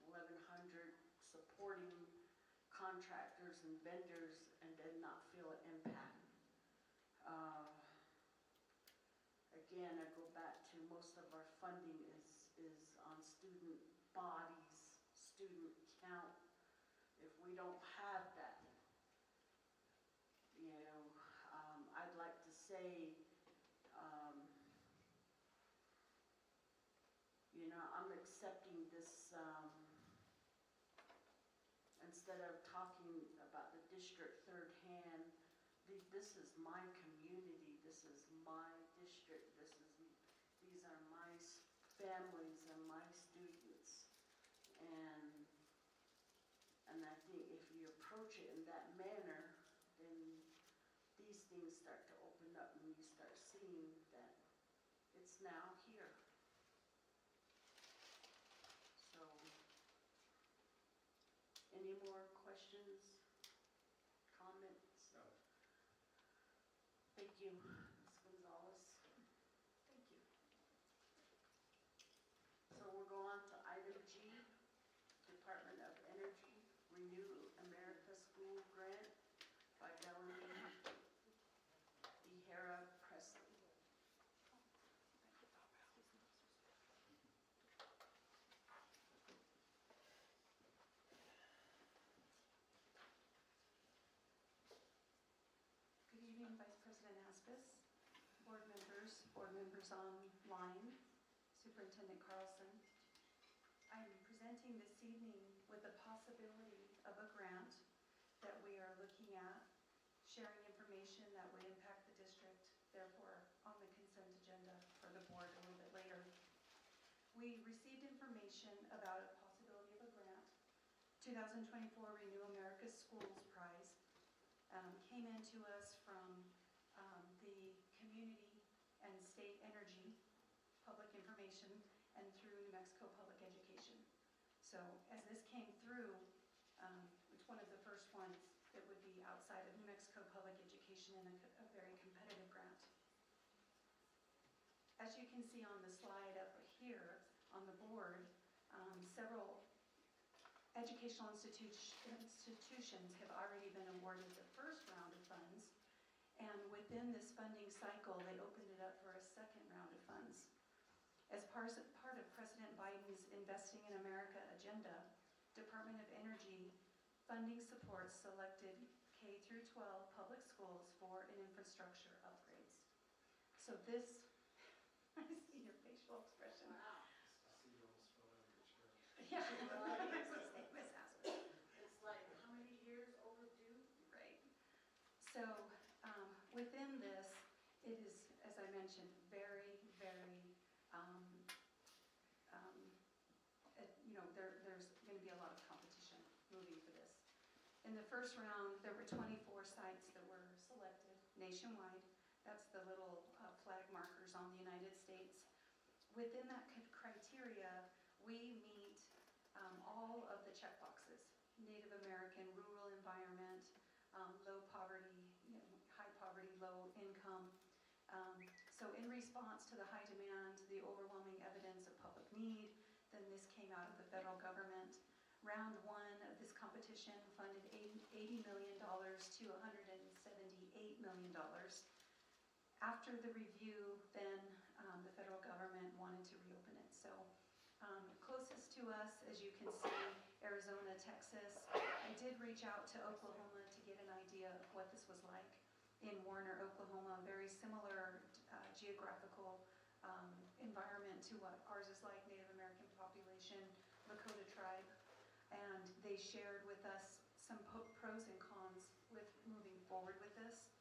1,100 supporting contractors and vendors and then not feel an impact. Again, I go back to most of our funding is on student bodies, student count. If we don't have that, I'd like to say, I'm accepting this, instead of talking about the district third hand, this is my community, this is my district, these are my families and my students. And I think if you approach it in that manner, then these things start to open up and you start seeing that it's now here. So, any more questions, comments? No. Thank you, Ms. Gonzalez. Thank you. So we'll go on to item G, Department of Energy, Renew America School Grant by Melanie Behera Presley. Good evening, Vice President Aspis, board members online, Superintendent Carlson. I am presenting this evening with the possibility of a grant that we are looking looking at, sharing information that would impact the district, therefore on the consent agenda for the board a little bit later. We received information about a possibility of a grant. 2024 Renew America's Schools Prize came into us from the Community and State Energy Public Information and through New Mexico Public Education. So as this came through, it's one of the first ones that would be outside of New Mexico Public Education and a very competitive grant. As you can see on the slide up here on the board, several educational institutions have already been awarded the first round of funds, and within this funding cycle, they opened it up for a second round of funds. As part of President Biden's Investing in America agenda, Department of Energy funding supports selected K through 12 public schools for an infrastructure upgrades. So this, I see your facial expression. Wow. I see you almost fell out of your chair. Yeah. Miss Aspen. It's like, how many years overdue? Right. So within this, it is, as I mentioned, very, very, there's going to be a lot of competition moving for this. In the first round, there were 24 sites that were selected nationwide. That's the little flag markers on the United States. Within that criteria, we meet all of the check boxes: Native American, rural environment, low poverty, high poverty, low income. So in response to the high demand, the overwhelming evidence of public need, then this came out of the federal government. Round one of this competition funded $80 million to $178 million. After the review, then the federal government wanted to reopen it. So closest to us, as you can see, Arizona, Texas. I did reach out to Oklahoma to get an idea of what this was like in Warner, Oklahoma. Very similar geographical environment to what ours is like, Native American population, Lakota tribe. And they shared with us some pros and cons with moving forward with this.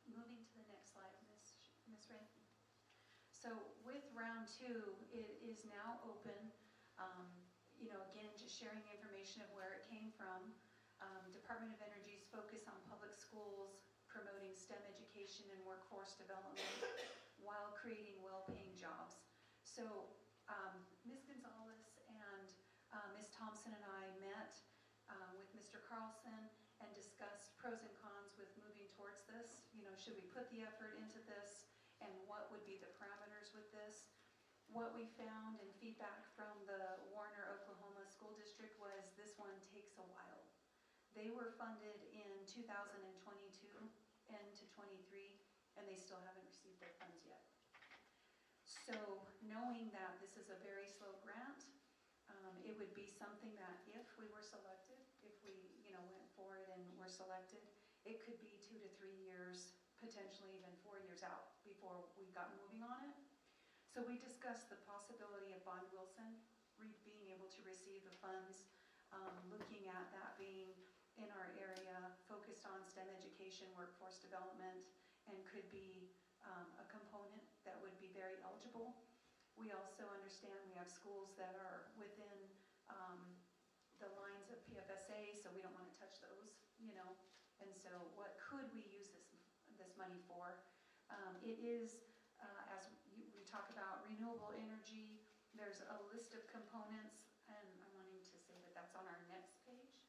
Moving to the next slide, Ms. Ray. So with round two, it is now open. Again, just sharing information of where it came from. Department of Energy's focus on public schools, promoting STEM education and workforce development while creating well-paying jobs. So Ms. Gonzalez and Ms. Thompson and I met with Mr. Carlson and discussed pros and cons with moving towards this. Should we put the effort into this, and what would be the parameters with this? What we found in feedback from the Warner, Oklahoma School District was this one takes a while. They were funded in 2022 into 23, and they still haven't received their funds yet. So knowing that this is a very slow grant, it would be something that if we were selected, if we went forward and were selected, it could be 2 to 3 years, potentially even 4 years out before we got moving on it. So we discussed the possibility of Bond Wilson being able to receive the funds, looking at that being in our area, focused on STEM education, workforce development, and could be a component that would be very eligible. We also understand we have schools that are within the lines of PFSA, so we don't want to touch those, And so what could we use this money for? It is, as we talk about renewable energy, there's a list of components, and I'm wanting to say that that's on our next page.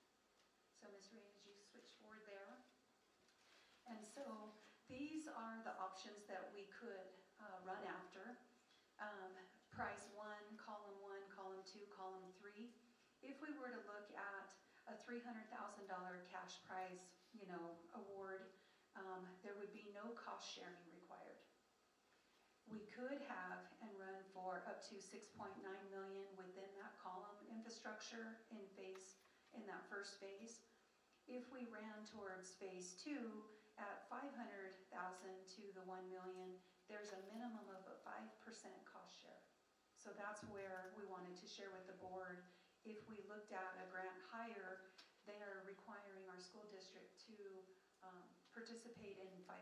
So Ms. Ray, did you switch forward there? And so these are the options that we could run after. Prize 1, column 1, column 2, column 3. If we were to look at a $300,000 cash prize, award, there would be no cost sharing required. We could have and run for up to $6.9 million within that column infrastructure in that first phase. If we ran towards phase 2 at $500,000 to the $1 million, there's a minimum of a 5% cost share. So that's where we wanted to share with the board. If we looked at a grant higher, they are requiring our our school district to participate in 5%.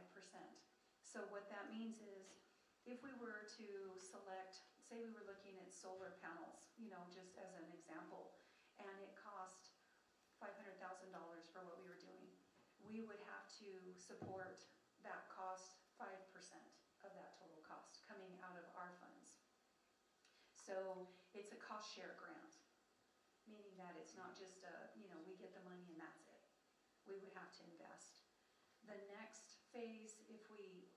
So what that means is, if we were to select, say we were looking at solar panels, you know, just as an example, and it cost $500,000 for what we were doing, we would have to support that cost 5% of that total cost coming out of our funds. So it's a cost share grant, meaning that it's not just a, you know, we get the money and that's it. We would have to invest. The next phase, if we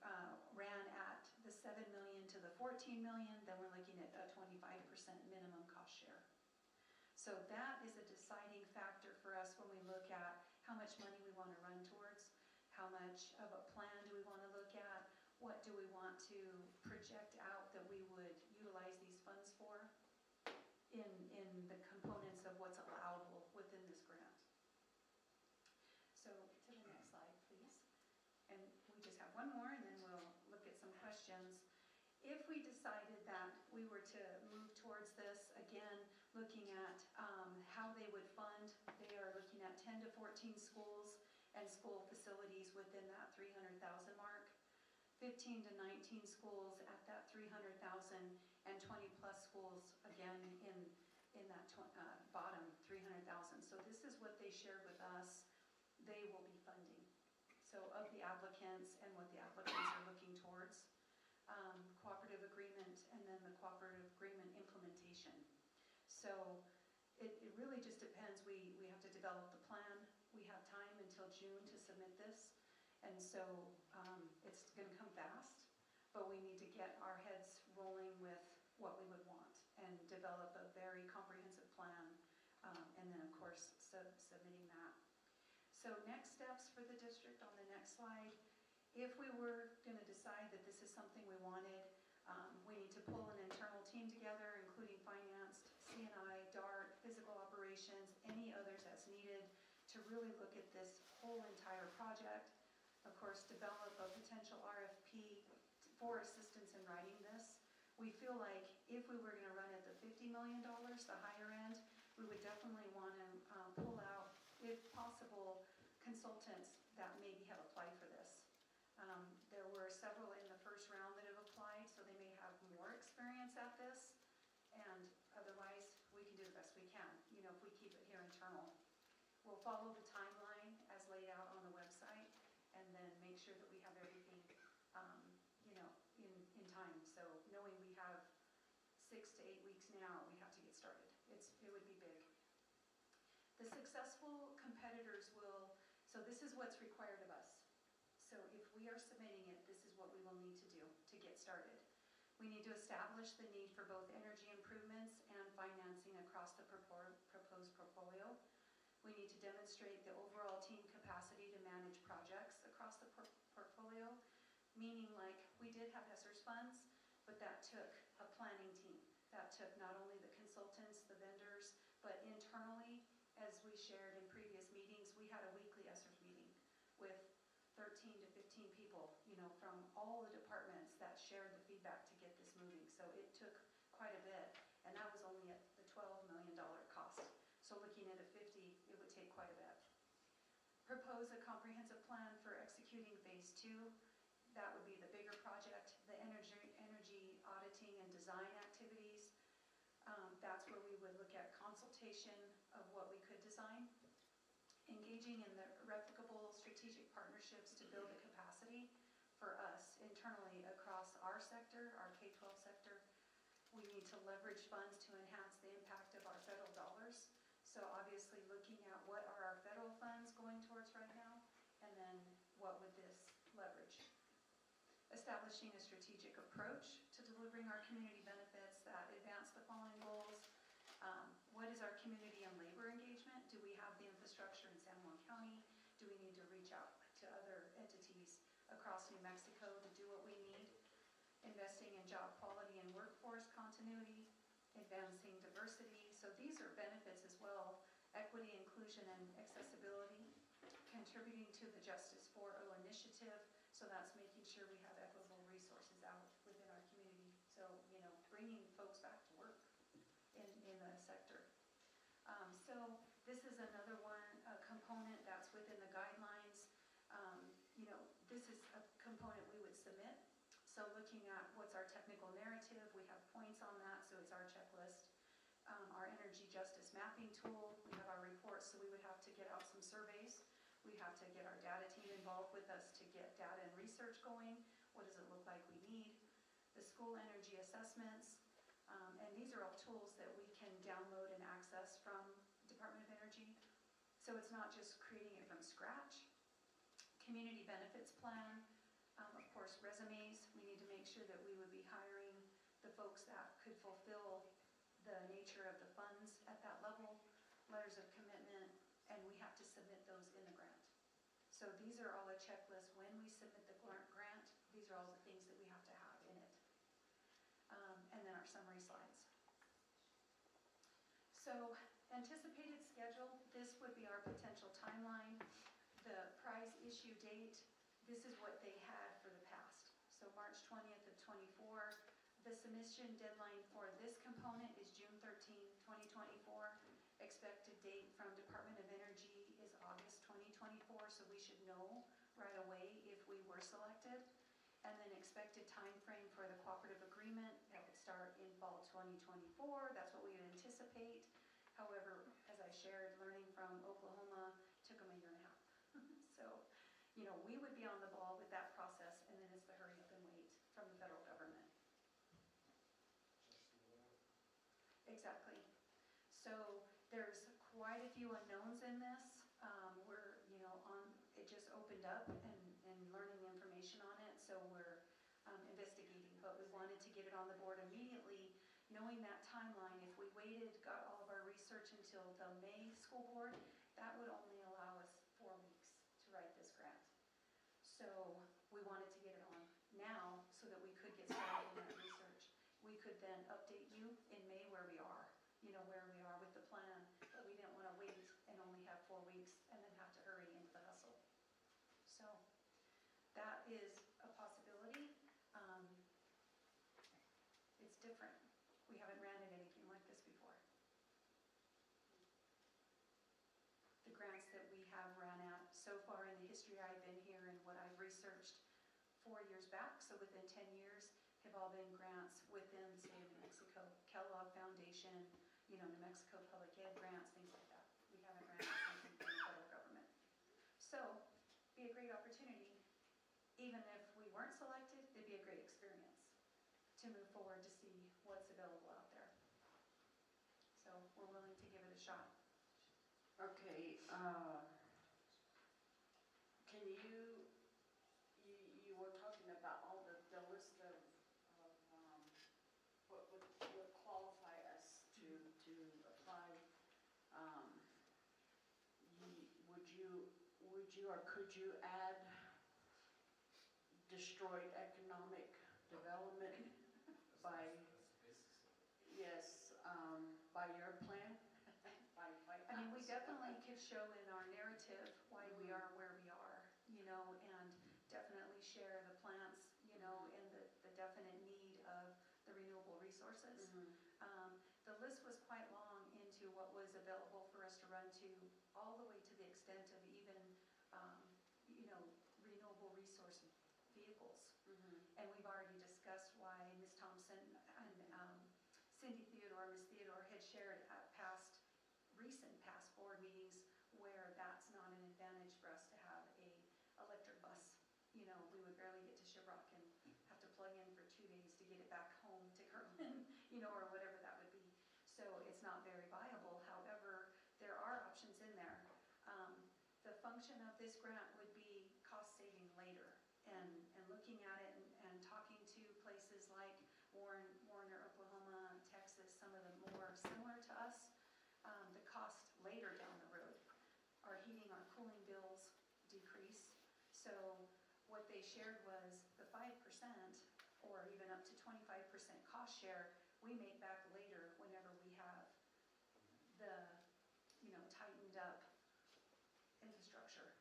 ran at the 7 million to the 14 million, then we're looking at a 25% minimum cost share. So that is a deciding factor for us when we look at how much money we want to run towards, how much of a plan do we want to look at, what do we want to project out that we would utilize these funds for in the components of what's allowable within this grant. So to the next slide, please. And we just have one more and then we'll look at some questions. If we decided that we were to move towards this, again, looking at how they would fund, they are looking at 10 to 14 schools and school facilities within that 300,000 mark, 15 to 19 schools at that 300,000, and 20 plus schools again in that bottom 300,000. So this is what they shared with us they will be funding. So of the applicants and what the applicants are looking towards, cooperative agreement, and then the cooperative agreement implementation. So it really just depends. We have to develop the plan. We have time until June to submit this. And so it's going to come fast, but we need to get our heads rolling with what we would want and develop a very comprehensive plan. And then, of course, submitting that. So next steps for the district on the next slide. If we were going to decide that this is something we wanted, we need to pull an internal team together, including finance, C&I, DART, physical operations, any others that's needed to really look at this whole entire project. Of course, develop a potential RFP for assistance in writing this. We feel like if we were going to run at the $50 million, the higher end, we would definitely want to pull out, if possible, consultants that maybe have applied for this. There were several in the first round that have applied, so they may have more experience at this. And otherwise, we can do the best we can, you know, if we keep it here internal. We'll follow the timeline as laid out on the website and then make sure that we have everything, you know, in time. So knowing we have 6 to 8 weeks now, we have to get started. It would be big. The successful competitors will, so this is what's required of us. So if we are submitting it, this is what we will need to do to get started. We need to establish the need for both energy improvements and financing across the proposed portfolio. We need to demonstrate the overall team capacity to manage projects across the portfolio, meaning like we did have ESSER's funds, but that took a planning team. That took not only the consultants, the vendors, but internally, as we shared in previous meetings, we had a weekly ESSER's meeting with 13 to 15 people, you know, from all the departments that shared the feedback to get this moving. So it took quite a bit, and that was only at the $12 million cost. So looking at a 50, it would take quite a bit. Propose a comprehensive plan for executing phase 2. That would be the bigger project, the energy auditing and design activities. That's where we would look at consultation of what we could design. Engaging in the replicable strategic partnerships to build a capacity for us internally across our sector, our K-12 sector. We need to leverage funds to enhance the impact of our federal dollars. So obviously looking at what are our federal funds going towards right now, and then what would this leverage? Establishing a strategic approach to delivering our community benefits that advance the following goals. What is our community and labor engagement? Do we have the infrastructure in San Juan County? Do we need to reach out to other entities across New Mexico to do what we need? Investing in job quality and workforce continuity, advancing diversity. So these are benefits as well, equity, inclusion, and accessibility, contributing to the Justice 4.0 initiative. So that's making sure we have equitable resources out within our community. So, you know, bringing folks back to work in the sector. So this is another one, a component that's within points on that, so it's our checklist. Our energy justice mapping tool, we have our reports, so we would have to get out some surveys. We have to get our data team involved with us to get data and research going. What does it look like we need? The school energy assessments, and these are all tools that we can download and access from Department of Energy. So it's not just creating it from scratch. Community benefits plan, of course, resumes. We need to make sure that we would be hiring the folks that could fulfill the nature of the funds at that level, letters of commitment, and we have to submit those in the grant. So these are all a checklist. When we submit the grant, these are all the things that we have to have in it. And then our summary slides. So anticipated schedule, this would be our potential timeline. The prize issue date, this is what they had for the past. So March 20th of 24. The submission deadline for this component is June 13th, 2024. Expected date from Department of Energy is August 2024, so we should know right away if we were selected. And then expected time frame for the cooperative agreement, that would start in fall 2024. That's what we would anticipate. However, as I shared, learning from Oklahoma took them a year and a half. So, you know, we would be on the ball with that process, and then it's the hurry up and wait from the federal government. Exactly. So there's quite a few unknowns in this. We're, you know, it just opened up and learning information on it, so we're investigating. But we wanted to get it on the board immediately, knowing that timeline. If we waited, got all of our research until the May school board, that would only allow us 4 weeks to write this grant. So we wanted to get it on now so that we could get started in that research. We could then update you in May where we are, you know, where we are with the plan, but we didn't want to wait and only have 4 weeks and then have to hurry into the hustle. So that is a possibility. It's different. We haven't ran at anything like this before. The grants that we have ran at so far in the history I've been here and what I've researched 4 years back, so within 10 years, have all been grants within the state of New Mexico. Kellogg Foundation, you know, New Mexico Public Ed grants, things like that. We haven't ran at something from the federal government. So, be a great opportunity. Even if we weren't selected, it'd be a great experience to move forward to see what's available out there. So, we're willing to give it a shot. Okay, can you were talking about all the list of what would qualify us to apply. Would you or could you add destroyed economic development by, yes, by your plan? I mean, we definitely could show in our narrative why we are where we are, you know, and definitely share the plants, you know, and the definite need of the renewable resources. The list was quite long into what was available for us to run to, all the way to the extent of even, you know, renewable resource vehicles. And we've already discussed why Ms. Thompson and Cindy Theodore, Ms. Theodore had shared at recent past board meetings where that's not an advantage for us to have a electric bus. You know, we would barely get to Shiprock and have to plug in for 2 days to get it back home to Kirkland, you know, or whatever that would be. So it's not very viable. However, there are options in there. The function of this grant would be cost saving later, and looking at it and talking to places like Warner, Oklahoma, Texas, some of them more similar to us. The cost later down the road, our heating, our cooling bills decrease. So what they shared was the 5% or even up to 25% cost share we make back later whenever we have the, you know, tightened up infrastructure,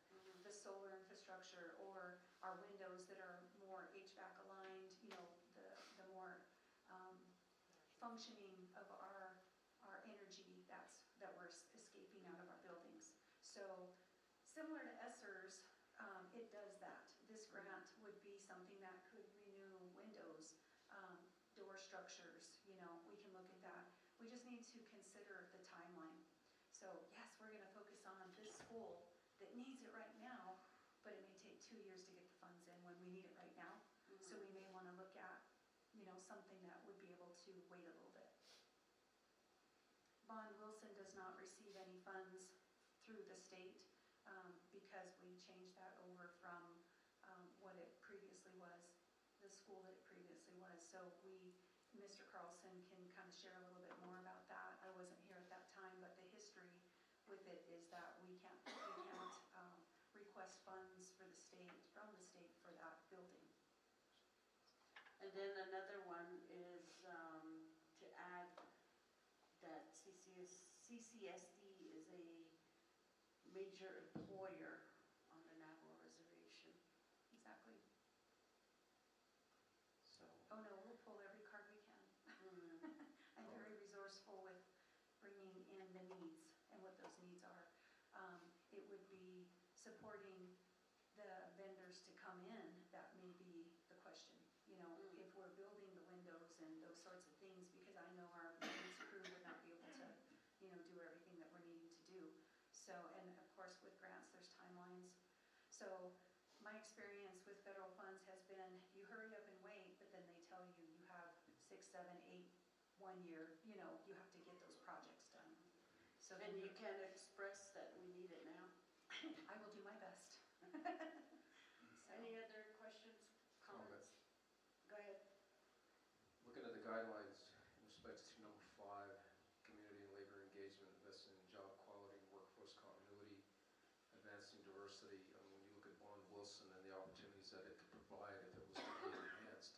the solar infrastructure, or our windows that are more HVAC aligned, you know, the more functioning of our energy that we're escaping out of our buildings. So similar to ESSER's, it does that. This grant would be something that could renew windows, door structures, you know, So yes, we're gonna focus on this school that needs it right now, but it may take 2 years to get the funds in when we need it right now. So we may wanna look at, something that would be able to wait a little bit. Bond Wilson does not receive any funds through the state, because we changed that over from, what it previously was, the school that it previously was. So Mr. Carlson can kind of share a little bit more about that. I wasn't here at that time, but the history with it is that we can't request funds from the state for that building. And then another one is to add that CCSD is a major employer on the Navajo Reservation. Exactly. So. Oh no, we'll pull every card we can. I'm very resourceful with bringing in the needs and what those needs are. It would be supporting the vendors to come in, that may be the question. If we're building the windows and those sorts of things, because I know our maintenance crew would not be able to, do everything that we're needing to do. So, and of course with grants, there's timelines. So my experience with federal funds has been, you hurry up and wait, but then they tell you you have 6, 7, 8, 1 year, you have to get those projects done. So And you can express that we need it now. I will do my best. Any other questions, comments? Go ahead. Looking at the guidelines in respect to number 5, community and labor engagement, investing in job quality and workforce continuity, advancing diversity. I mean, when you look at Bond Wilson and the opportunities that it could provide if it was to be enhanced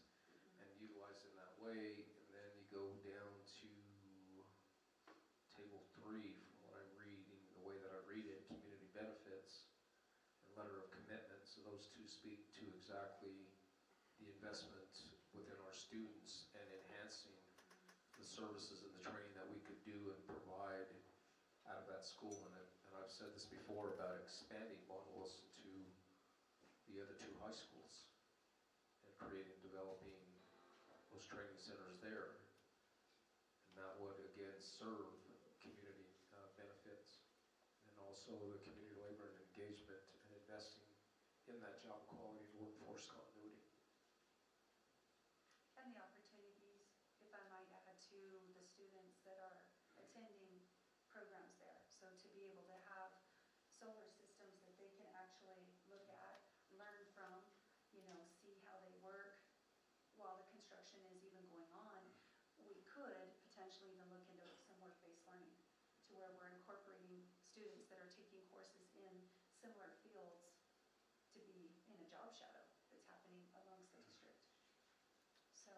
and utilized in that way, and then you go down to table 3, from what I'm reading, the way that I read it, community benefits and letter of commitment. So those two speak to exactly the investment within our students and enhancing the services and the training that we could do and provide out of that school. And I've said this before about expanding Bond Wilson to the other 2 high schools and creating, developing those training centers there. And that would again serve community benefits and also the community labor and engagement and investing in that job quality and workforce continuity. And the opportunities, if I might add, to the students that are attending programs there. So to be able to have solar systems that they can actually look at, learn from, see how they work while the construction is even going on. We could potentially even look into some work-based learning to where we're incorporating students that are taking courses in similar fields to be in a job shadow that's happening amongst the district. So,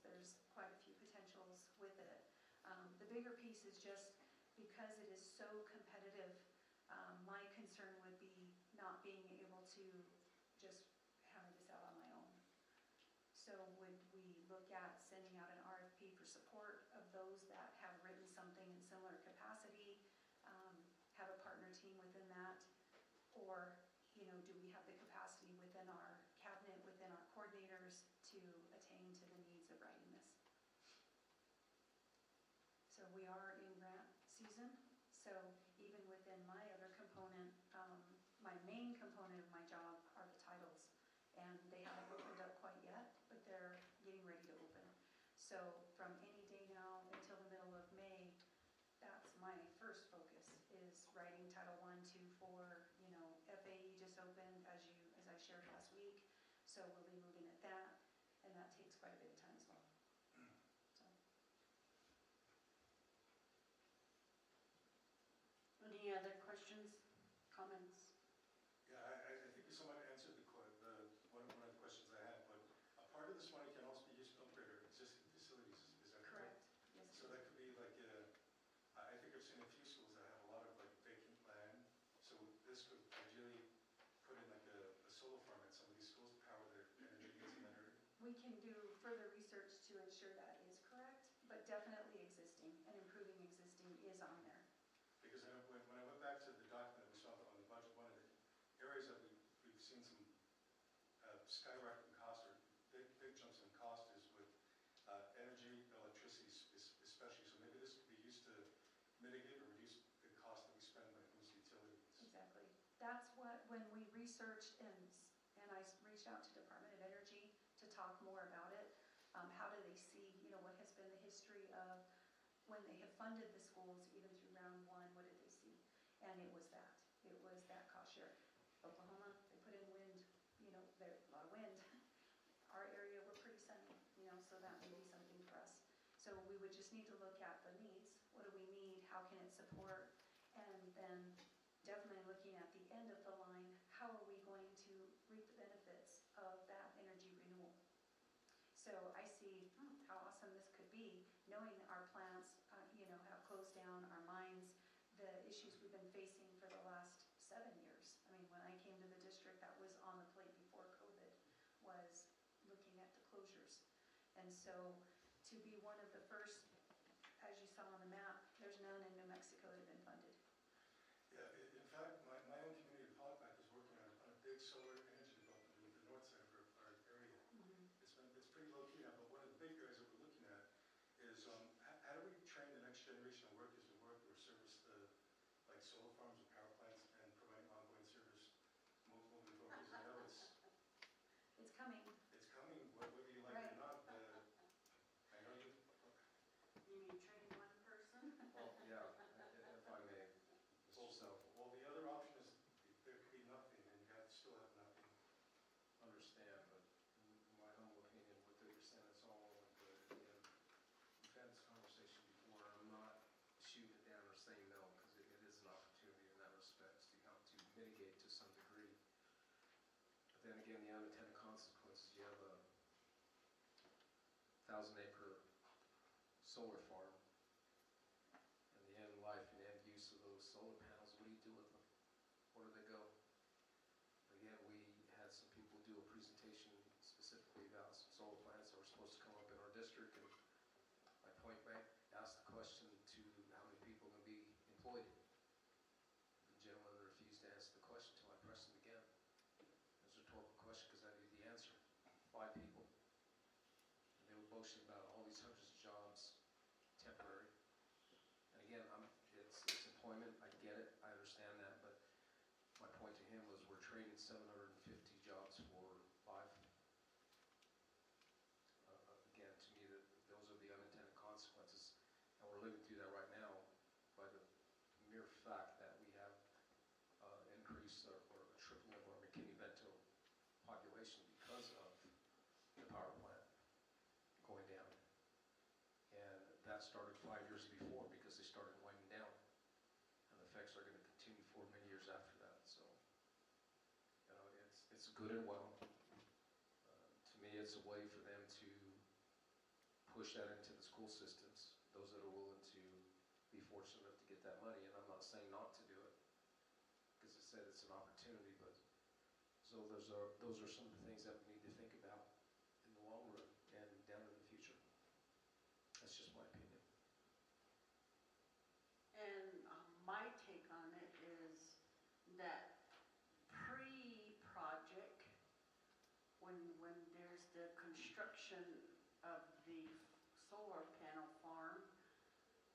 there's quite a few potentials with it. The bigger piece is just because it is so competitive, my concern would be not being able to just hammer this out on my own. So would we look at sending out an RFP for support of those that have written something in similar capacity, have a partner team within that? Or, do we have the capacity within our cabinet, within our coordinators to attain to the needs of writing this? So we are in grant season, so even within my other component, my main component of my job are the titles. And they haven't opened up quite yet, but they're getting ready to open. So from any day now until the middle of May, that's my first focus, is writing Title I, II, IV. FAE just opened, as I shared last week, so we'll be moving at that, and that takes quite a bit of time as well. So. Any other questions, comments? Yeah, I think you somewhat answered one of the questions I had, but a part of this money can also be used to upgrade our existing facilities, is that correct? Yes. So that could be like, I think I've seen a few schools that have a lot of like vacant land, so this could ideally put in like a solar farm at some of these schools to power their energy needs in that area. We can do further research to ensure that is correct, but definitely existing and improving existing is on there. Because when I went back to the document we saw on the budget, one of the areas that we've seen some skyrocketing costs or big jumps in cost is with energy, electricity especially. So maybe this could be used to mitigate or reduce that's what, when we researched and I reached out to Department of Energy to talk more about it, how do they see, what has been the history of when they have funded the schools, even through round one, what did they see? And it was that cost share. Oklahoma, they put in wind, there, a lot of wind. Our area, we're pretty sunny, so that may be something for us. So we would just need to look at the needs. What do we need? How can it support? And then definitely looking at the end of the line, how are we going to reap the benefits of that energy renewal? So I see how awesome this could be, knowing our plants, have closed down, our mines, the issues we've been facing for the last 7 years. I mean, when I came to the district, that was on the plate before COVID, was looking at the closures. And so to be one of the first, as you saw on the map, there's none in New Mexico that have been funded. Yeah, in fact, my own community of Hogback is working on a big solar energy development with the north side of our area. It's pretty low key now, but one of the big areas that we're looking at is how do we train the next generation of workers to work or service the like solar farms or power plants and providing ongoing service moving forward. Because I know it's coming. It's coming, whether you like it or not. I know you. You mean train one person? Well, yeah, if I may, Mr. Self. Well, the other option is there could be nothing, and you still have nothing. Understand, but in my humble opinion, what they're saying, it's all good. Again, we've had this conversation before. I'm not shooting it down or saying no, because it is an opportunity in that respect to help to mitigate to some degree. But then again, the unintended consequences, you have a 1,000-acre solar farm, and the end life and end use of those solar panels, what do you do with them? Where do they go? Again, we had some people do a presentation specifically about some solar plants that were supposed to come up in our district, and I point blank asked the question to how many people are going to be employed. The gentleman refused to answer the question until I pressed him again. It was a rhetorical question because I knew the answer. 5 people. And they were boasting about all these hundreds of jobs, temporary. And again, it's employment. I get it. I understand that. But my point to him was we're trading 750 jobs for 5. Again, to me, those are the unintended consequences. And we're living through that right now by the mere fact that we have increased or a tripling of our McKinney-Vento population because of the power plant going down. And that started 5 years before because they started winding down. And the effects are going to continue for many years after that. So, it's good and well. To me, it's a way for them to push that into the school systems, those that are willing to be fortunate enough to get that money. And I'm not saying not to do it, because I said it's an opportunity, but so those are some of the things that we need to think about in the long run and down in the future. That's just my opinion. And my take on it is that pre-project, when there's the construction of the solar panel farm,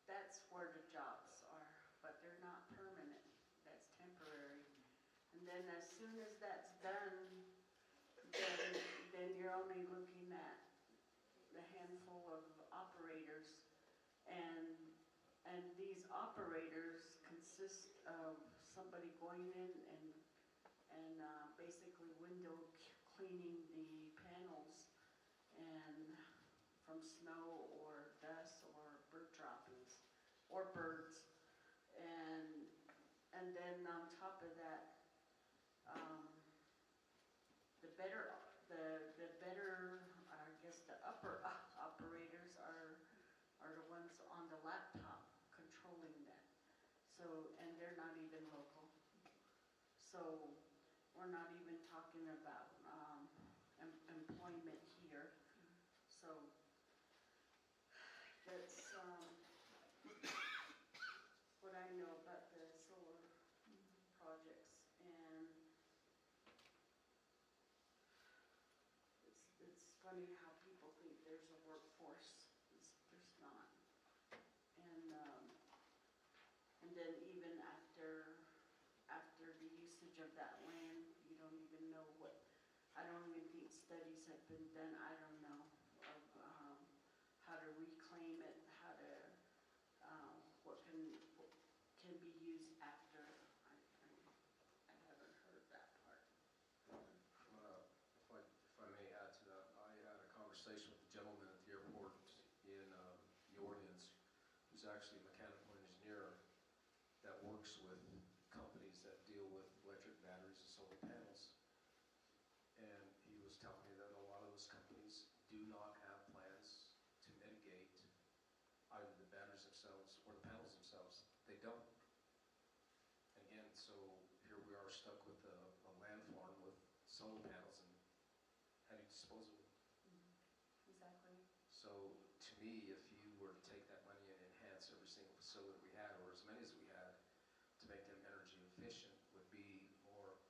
that's where the jobs are, but they're not permanent, that's temporary. And then as soon as that's done, then you're only looking at the handful of operators. And these operators consist of somebody going in and basically window cleaning the panels and from snow or dust or bird droppings or birds. And then on top of that, the better, I guess the upper operators are the ones on the laptop controlling that. So, and they're not even local. So we're not even talking about employment here. So that's what I know about the solar projects. And it's funny how people think there's a workforce. There's not. And then even after the use usage of that land. You don't even know what, I don't even think studies have been done, I don't know, of how to reclaim it, how to, what can be used after. I haven't heard that part. If I may add to that, I had a conversation with a gentleman at the airport in New Orleans, who's actually a mechanical engineer that works with companies that deal with electric batteries and solar panels. And he was telling me that a lot of those companies do not have plans to mitigate either the batteries themselves or the panels themselves. They don't. Again, so here we are stuck with a land farm with solar panels, and how do you dispose of them? Exactly. So to me, if you were to take that money and enhance every single facility we had, or as many as we had, to make them energy efficient, would be more of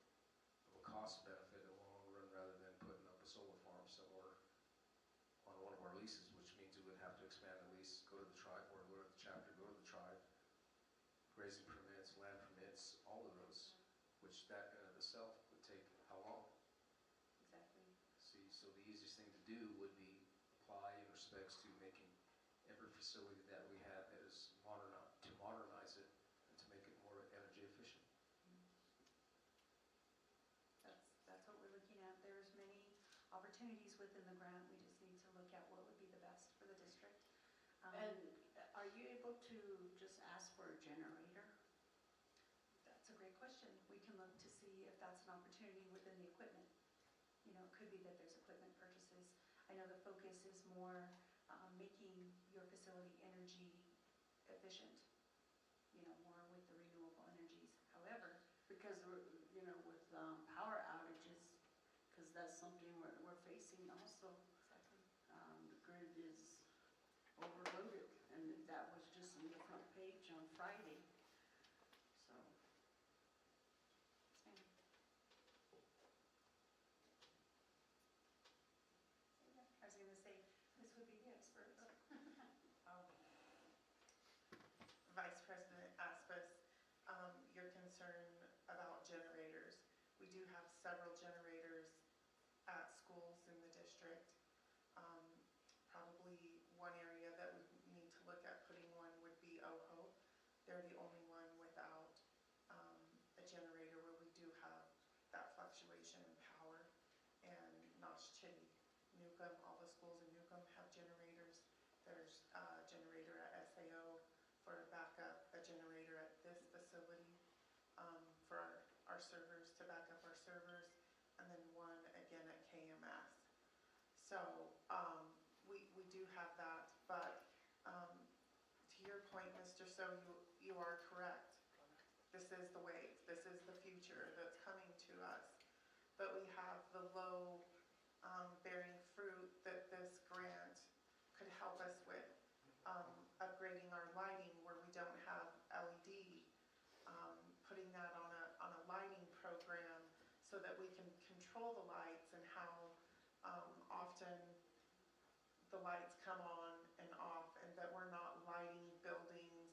a cost benefit in the long run rather than putting up a solar farm somewhere on one of our leases, which means we would have to expand the lease, go to the tribe, or go to the chapter, go to the tribe, grazing permits, land permits, all of those, which that in of itself would take how long? Exactly. See, so the easiest thing to do would be apply in respects to making every facility that we have that is to modernize it and to make it more energy efficient. That's what we're looking at. There's many opportunities within the grant. We just need to look at what would be the best for the district. And are you able to just ask for a generator? That's a great question. We can look to see if that's an opportunity within the equipment. You know, it could be that there's equipment purchases. I know the focus is more making your facility energy efficient, you know, more with the renewable energies. However, Because we're, you know, with power outages, because that's something we're facing also. exactly. The grid is overloaded, and that was just on the front page on Friday. So, I was gonna say, this would be the experts. Vice President Aspis, your concern about generators. We do have several generators at schools in the district. Probably one area that we need to look at putting one would be OHO. They're the only one without a generator where we do have that fluctuation in power. And Notch City, Newcomb, all the schools in Newcomb have generators. There's a generator at SAO for backup, a generator at this facility for our servers, to back up our servers, and then one again at KMS. So we do have that, but to your point, Mr. So, you are correct. This is the way, this is the future that's coming to us. But we have the low bearing fruit that this grant could help us with. Upgrading our lighting where we don't have LED, putting that on a lighting program so that we can control the lights and how often the lights come on and off, and that we're not lighting buildings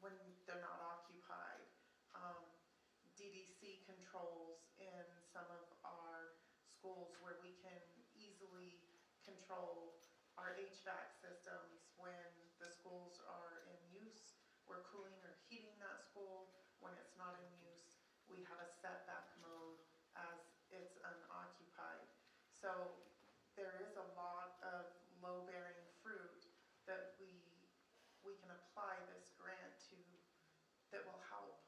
when they're not occupied. DDC controls in some of our schools where we can easily control our HVAC systems when the schools are in use. We're cooling or heating that school. When it's not in use, we have a setback mode as it's unoccupied. So there is a lot of low-bearing fruit that we can apply this grant to that will help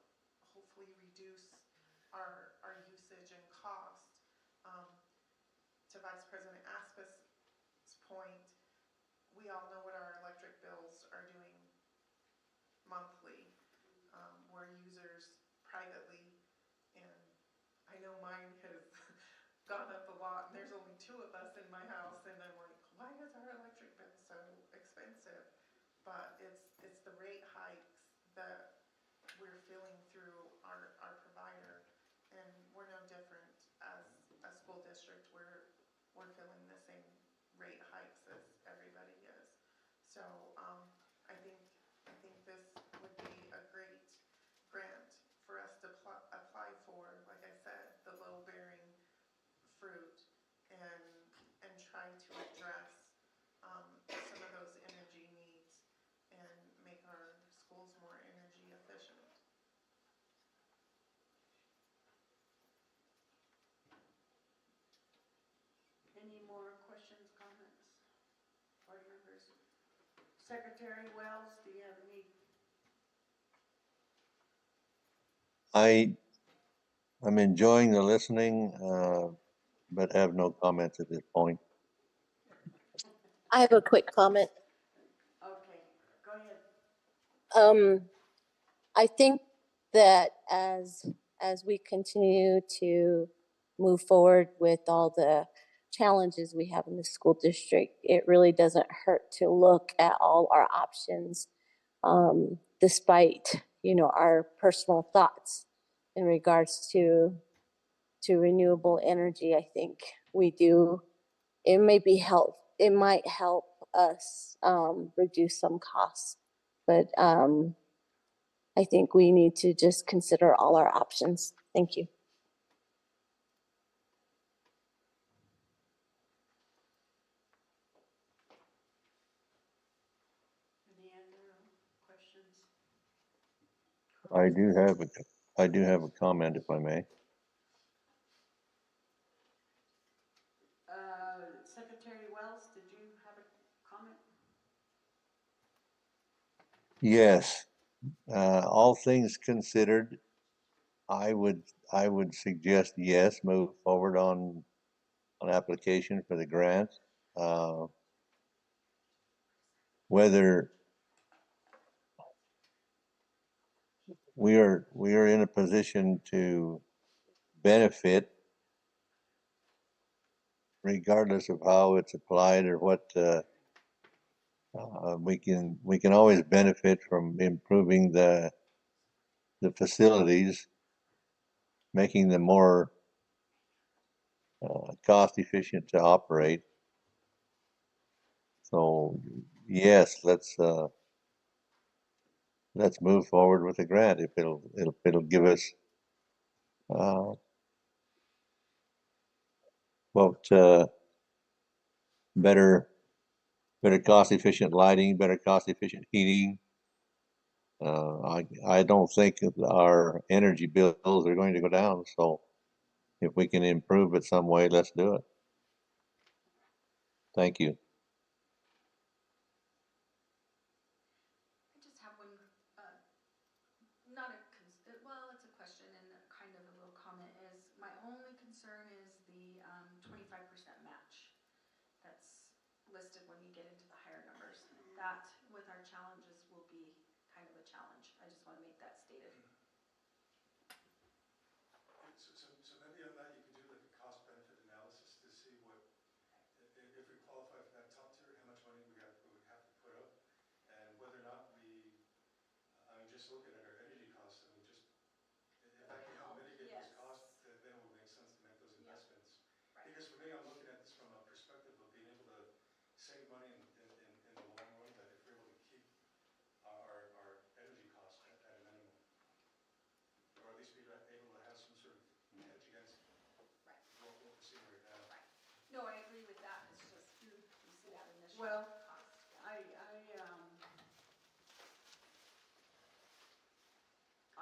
hopefully reduce our usage and cost. To Vice President Aspis' point, we all know what our electric bills are doing monthly. We're users privately, and I know mine has gone up a lot, and there's only 2 of us in my house, and I'm like, why is our electric bill so expensive? But it's the rate hikes that we're feeling through our provider, and we're no different as a school district. We're feeling the same rate hikes as everybody is. So I think this would be a great grant for us to apply Secretary Wells, do you have any? I'm enjoying the listening, but have no comments at this point. I have a quick comment. Okay, go ahead. I think that as we continue to move forward with all the challenges we have in the school district, it really doesn't hurt to look at all our options, despite, our personal thoughts in regards to renewable energy. I think it might help us, reduce some costs, but, I think we need to just consider all our options. Thank you. Any other questions? I do have a comment, if I may. Secretary Wells, did you have a comment? Yes, all things considered, I would suggest yes, move forward on application for the grant. Whether we are in a position to benefit regardless of how it's applied or what, we can always benefit from improving the facilities, making them more cost efficient to operate. So yes, let's move forward with the grant if it'll give us better cost efficient lighting, better cost efficient heating. I don't think our energy bills are going to go down, so if we can improve it some way, let's do it. Thank you. I just have one, not a, well, it's a question and kind of a little comment is, my only concern is the 25% match that's listed when you get into the higher numbers. That, with our challenges, will be kind of a challenge. I just want to make that stated. So maybe on that, you could do like a cost benefit analysis to see what, if we qualify for that top tier, how much money we would have to put up, and whether or not just looking at our energy costs, if that can help mitigate those costs, then it would make sense to make those investments. Right. Because for me, I'm looking at this from a perspective of being able to save money in the long run, that if we're able to keep our energy costs at a minimum, or at least be able to have some sort of hedge against what we're seeing right now. Right. No, I agree with that. It's just you see that initial Well, cost.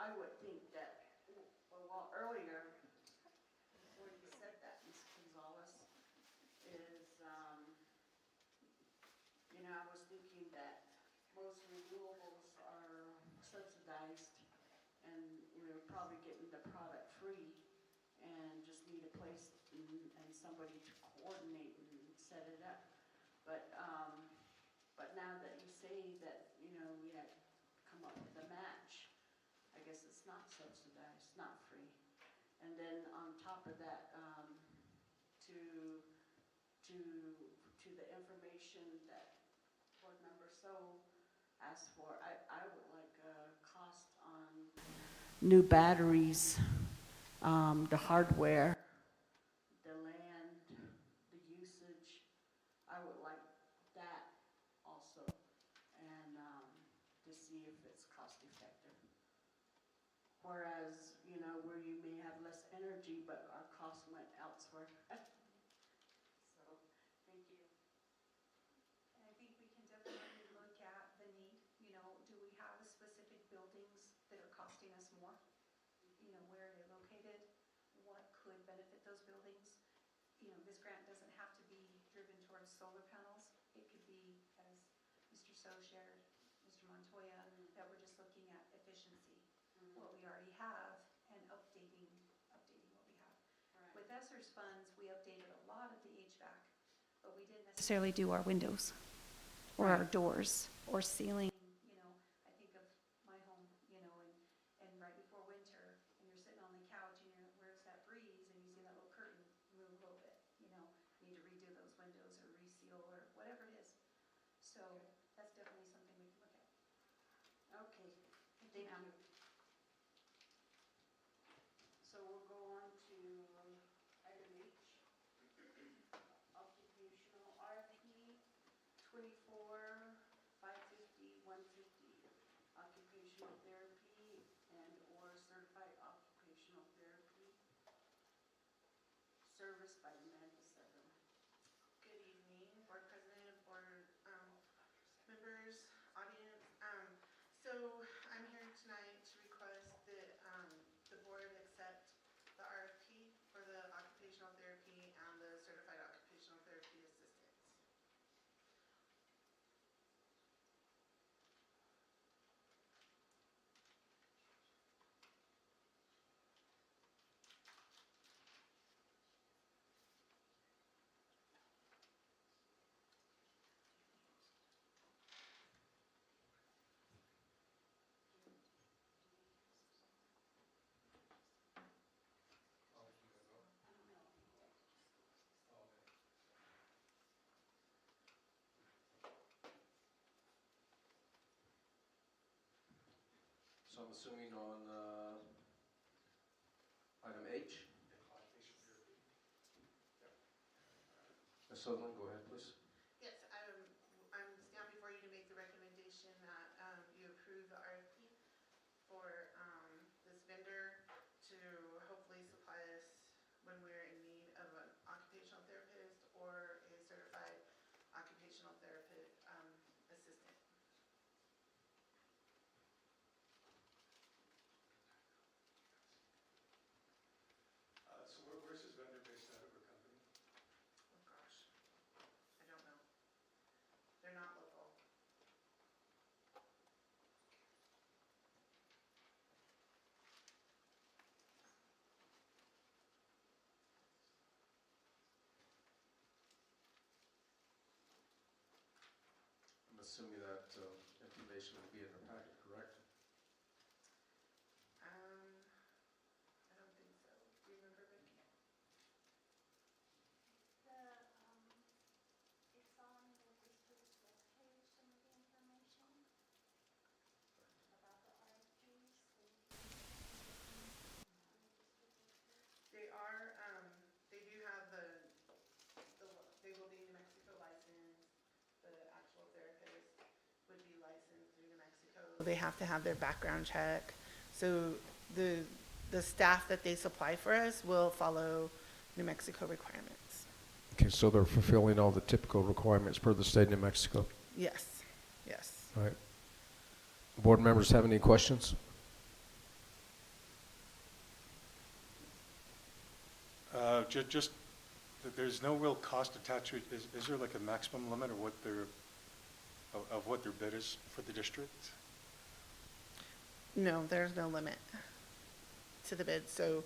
I would think that, well, earlier, before you said that, Ms. Gonzalez, is, I was thinking that most renewables are subsidized, and we're probably getting the product free, and just need a place and somebody to coordinate and set it up. But now that you say that, we had come up with a match, I guess it's not subsidized, not free. And then on top of that, to the information that board member So asked for, I would like a cost on new batteries, the hardware, the land, the usage. I would like that also, and to see if it's cost effective. Whereas, where you may have less energy, but our costs went elsewhere. So, thank you. And I think we can definitely look at the need, do we have specific buildings that are costing us more? Where are they located? What could benefit those buildings? This grant doesn't have to be driven towards solar panels. It could be, as Mr. So shared, Mr. Montoya, that we're just looking at efficiency, what we already have, and updating what we have. Right. With ESSER's funds, we updated a lot of the HVAC, but we didn't necessarily do our windows or our doors or ceiling. You know, I think of my home, you know, and right before winter, and you're sitting on the couch and where's that breeze, and you see that little curtain move a little bit, you know, need to redo those windows or reseal or whatever it is. So that's definitely something we can look at. Okay, Thank thank you, ma'am. you. So we'll go on to item H. Occupational RFP 24-550-150. Occupational therapy and/or certified occupational therapy. Service by Amanda Southern. Good evening, Board President, Board members, audience. So I'm here tonight to request that the board accept the RFP for the occupational therapy and the certified occupational therapy assistants. So I'm assuming on item H? Occupational therapy. Yep. Ms. Sutherland, go ahead, please. Yes, I'm stand before you to make the recommendation that you approve the RFP for this vendor to hopefully supply us when we're in need of an occupational therapist or a certified occupational therapist assistant. So where's this vendor based out of, our company? Oh gosh, I don't know. They're not local. I'm assuming that information will be in the packet, correct? I don't think so. Do you remember, Becky? It's on the district's webpage, some of the information about the RFPs. They are, they do have they will be New Mexico licensed. The actual therapist would be licensed through New Mexico. They have to have their background check. So the staff that they supply for us will follow New Mexico requirements. Okay, so they're fulfilling all the typical requirements per the state of New Mexico. Yes, yes. All right. Board members have any questions? Just that there's no real cost attached to it. Is there like a maximum limit of what their bid is for the district? No, there's no limit to the bid. So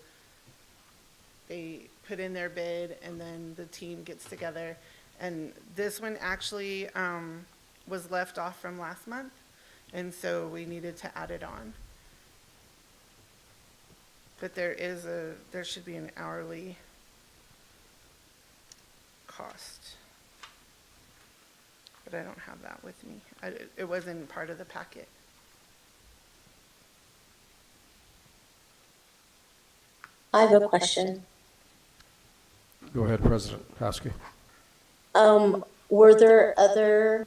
they put in their bid and then the team gets together. And this one actually was left off from last month. And so we needed to add it on. But there should be an hourly cost. But I don't have that with me. It wasn't part of the packet. I have a question. Go ahead, President Hosky. Were there other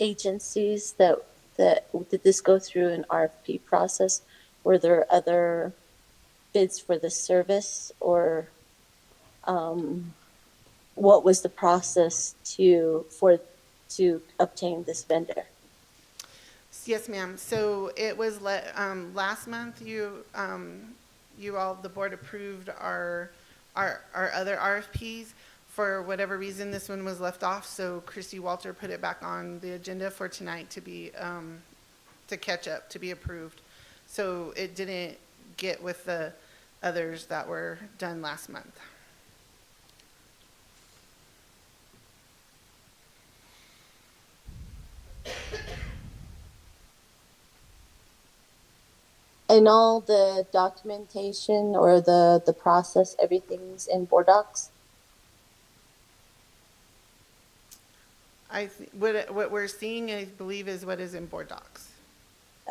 agencies that did this go through an RFP process? Were there other bids for the service, or what was the process to obtain this vendor? Yes, ma'am. So it was last month. You all, the board approved our other RFPs for whatever reason, this one was left off, so Christy Walter put it back on the agenda for tonight to be, to catch up, to be approved. So it didn't get with the others that were done last month. And all the documentation or the process, everything's in board docs? What we're seeing, I believe, is what is in board docs.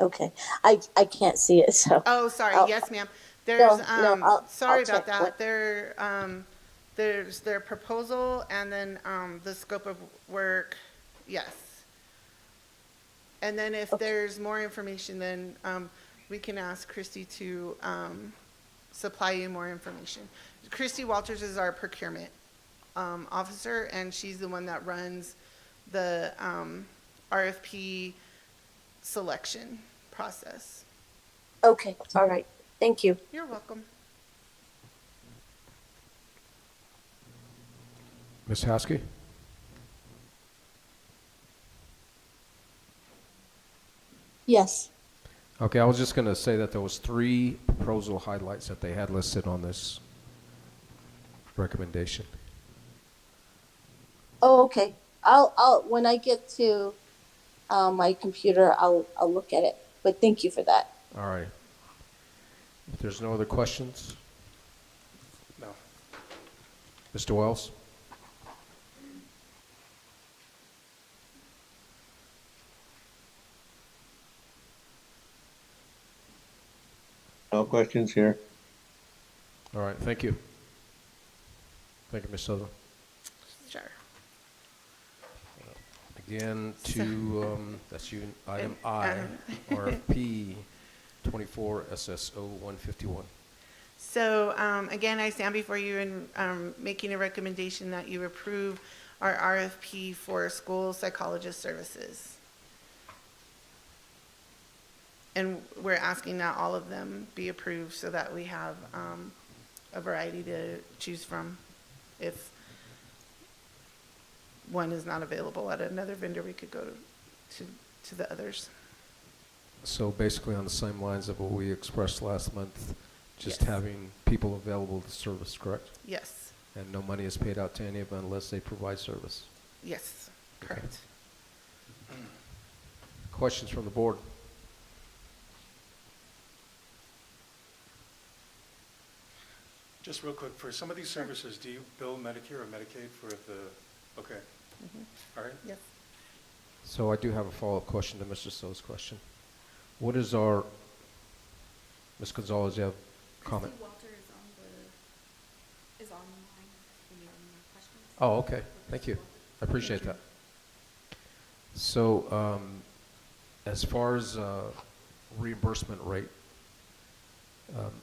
Okay, I can't see it, so. Oh, sorry, I'll- yes, ma'am. There's, sorry I'll about check that. what- There's their proposal and then, the scope of work, yes. And then if there's more information, then, we can ask Christy to, supply you more information. Christy Walters is our procurement, officer, and she's the one that runs the, RFP selection process. Okay, all right, thank you. You're welcome. Ms. Haskey? Yes. Okay, I was just going to say that there was 3 proposal highlights that they had listed on this recommendation. Oh, okay. When I get to, my computer, I'll look at it, but thank you for that. All right. If there's no other questions? No. Mr. Wells? No questions here. All right, thank you. Thank you, Ms. Sutherland. Sure. Again, that's you, item I, RFP 24 SSO 151. So, again, I stand before you and, making a recommendation that you approve our RFP for school psychologist services. And we're asking that all of them be approved so that we have, a variety to choose from. If one is not available at another vendor, we could go to the others. So basically on the same lines of what we expressed last month, just Yes. having people available to service, correct? Yes, And no money is paid out to any of them unless they provide service. yes, correct. Questions from the board? Just real quick, for some of these services, do you bill Medicare or Medicaid for the, okay, all right? Yes. So I do have a follow-up question to Mr. So's question. What is our, Ms. Gonzalez, you have a comment? Walter is online. Any more questions? Oh, okay, thank you. I appreciate that. So, as far as reimbursement rate,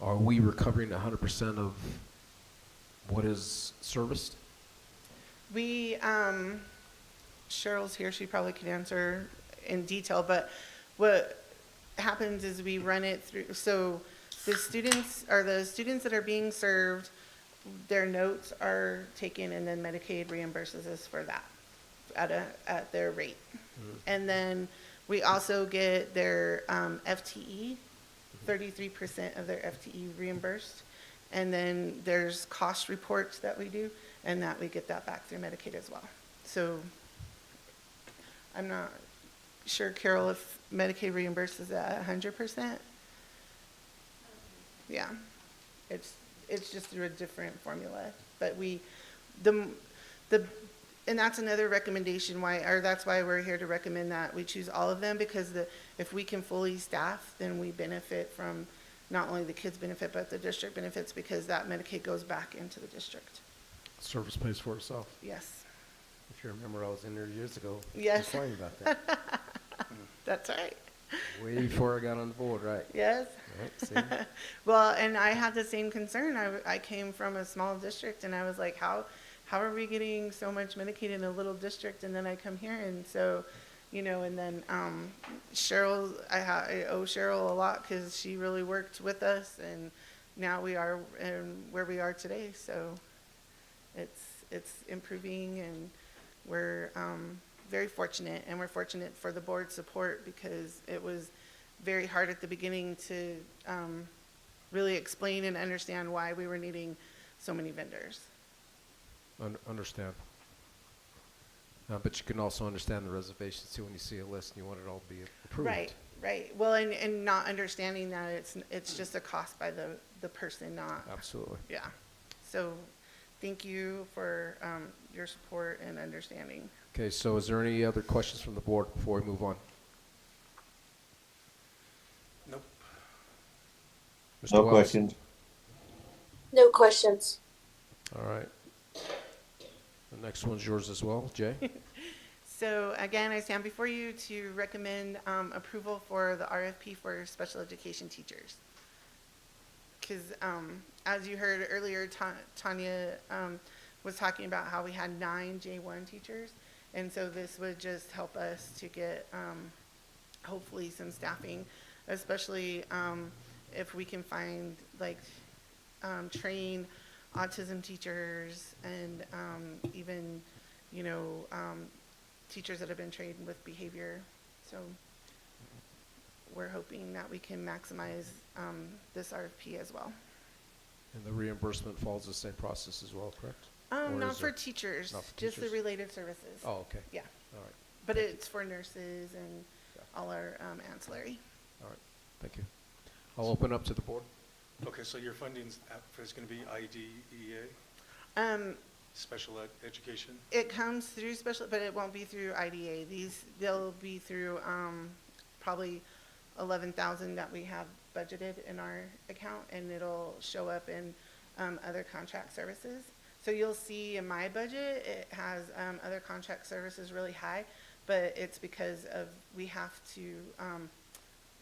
are we recovering 100% of what is serviced? We, Cheryl's here, she probably could answer in detail, but what happens is we run it through, so the students that are being served, their notes are taken and then Medicaid reimburses us for that at their rate. And then we also get their FTE, 33% of their FTE reimbursed. And then there's cost reports that we do, and that we get that back through Medicaid as well. So I'm not sure, Carol, if Medicaid reimburses at 100%. Yeah, it's just through a different formula, but and that's another recommendation that's why we're here to recommend that we choose all of them, because if we can fully staff, then we benefit from, not only the kids benefit, but the district benefits, because that Medicaid goes back into the district. Service pays for itself. Yes. If you remember, I was in there years ago. Yes. Complaining about that. That's right. Way before I got on the board, right? Yes. Right, see? Well, and I had the same concern. I came from a small district, and I was like, how are we getting so much Medicaid in a little district? And then I come here, and so, and then Cheryl, I owe Cheryl a lot, because she really worked with us, and now we are where we are today. So it's improving, and we're very fortunate, and we're fortunate for the board's support, because it was very hard at the beginning to really explain and understand why we were needing so many vendors. Understand. But you can also understand the reservations too when you see a list and you want it all to be approved. Right, right. Well, and not understanding that it's just a cost by the person, not. Absolutely. Yeah. So thank you for your support and understanding. Okay, so is there any other questions from the board before we move on? Nope. Mr. No Wells? questions. No questions. All right. The next one's yours as well, Jay. So again, I stand before you to recommend approval for the RFP for special education teachers. Because as you heard earlier, Tanya was talking about how we had 9 J1 teachers. And so this would just help us to get hopefully some staffing, especially if we can find like train autism teachers, and even, you know, teachers that have been trained with behavior. So we're hoping that we can maximize this RFP as well. And the reimbursement follows the same process as well, correct? Or Not is for there- teachers, not for just the teachers? related services. Oh, okay. Yeah. All right. But it's for nurses and all our ancillary. All right. Thank you. I'll open up to the board. Okay, so your funding's going to be IDEA, special education? It comes through special, but it won't be through IDA. They'll be through probably 11,000 that we have budgeted in our account, and it'll show up in other contract services. So you'll see in my budget, it has other contract services really high, but it's because of, we have to,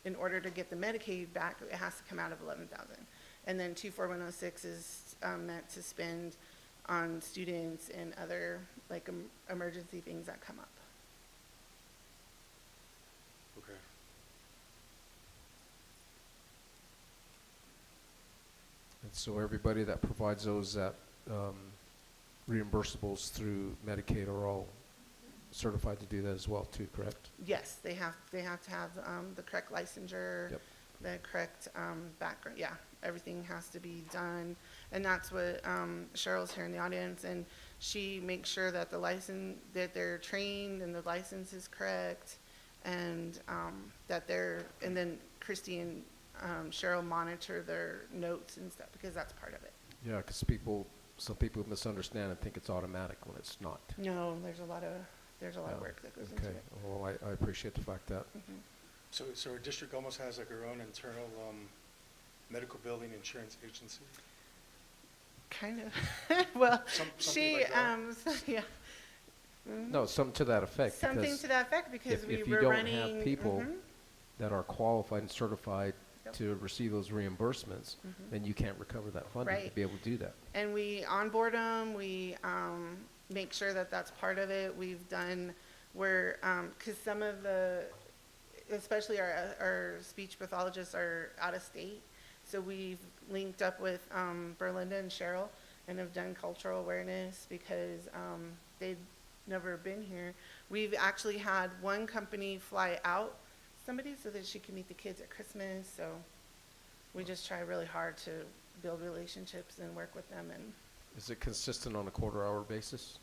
in order to get the Medicaid back, it has to come out of 11,000. And then 24106 is meant to spend on students and other like emergency things that come up. Okay. And so everybody that provides those reimbursables through Medicaid are all certified to do that as well too, correct? Yes, they have to have the correct licensure, Yep. the correct background. Yeah, everything has to be done, and that's what Cheryl's here in the audience, and she makes sure that that they're trained and the license is correct, and and then Christy and Cheryl monitor their notes and stuff, because that's part of it. Yeah, because some people misunderstand and think it's automatic when it's not. No, there's a lot of work that goes into Okay, it. well, I appreciate the fact that. So our district almost has like our own internal medical billing insurance agency? Kind of. Well, Something she, like that? yeah. No, something to that effect. Something because to that effect, because we if you were don't running. have people Mhm. that are qualified and certified Yep. to receive those reimbursements, then you can't recover that funding to Right. be able to do that. And we onboard them, we make sure that that's part of it. We've done where, because some of especially our speech pathologists are out of state. So we've linked up with Berlinda and Cheryl and have done cultural awareness, because they've never been here. We've actually had one company fly out somebody so that she can meet the kids at Christmas. So we just try really hard to build relationships and work with them. And Is it consistent on a quarter-hour basis?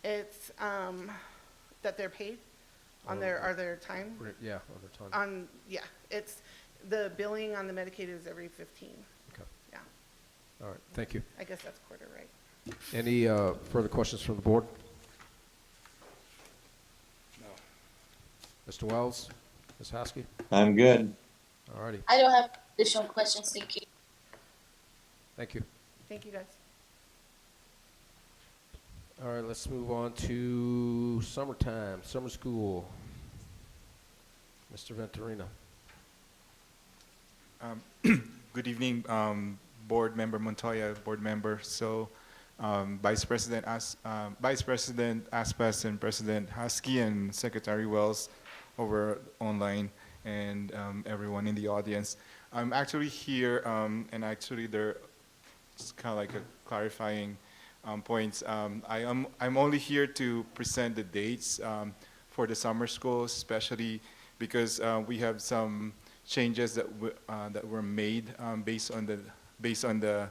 it's that they're paid on their time. Yeah, on their time. Yeah, it's the billing on the Medicaid is every 15. Okay. Yeah, All right, thank you. I guess that's quarter, right? Any further questions from the board? No. Mr. Wells, Ms. Haskey? I'm good. All righty, I don't have additional questions, thank you. thank you. Thank you, guys. All right, let's move on to summertime, summer school. Mr. Venturina. Good evening, Board Member Montoya, Board Member. So, Vice President Aspas and President Haskey and Secretary Wells over online, and everyone in the audience. I'm actually here, and actually it's kind of like a clarifying points. I'm only here to present the dates for the summer schools, especially because we have some changes that were made based on the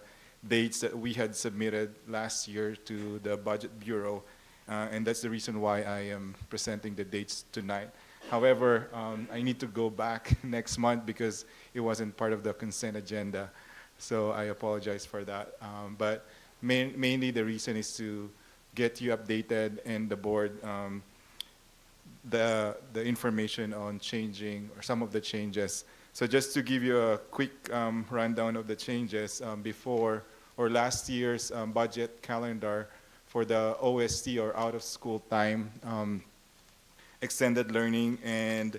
dates that we had submitted last year to the Budget Bureau, and that's the reason why I am presenting the dates tonight. However, I need to go back next month because it wasn't part of the consent agenda, so I apologize for that. But mainly the reason is to get you updated and the board the information on changing or some of the changes. So just to give you a quick rundown of the changes, before or last year's budget calendar for the OST or out of school time, extended learning, and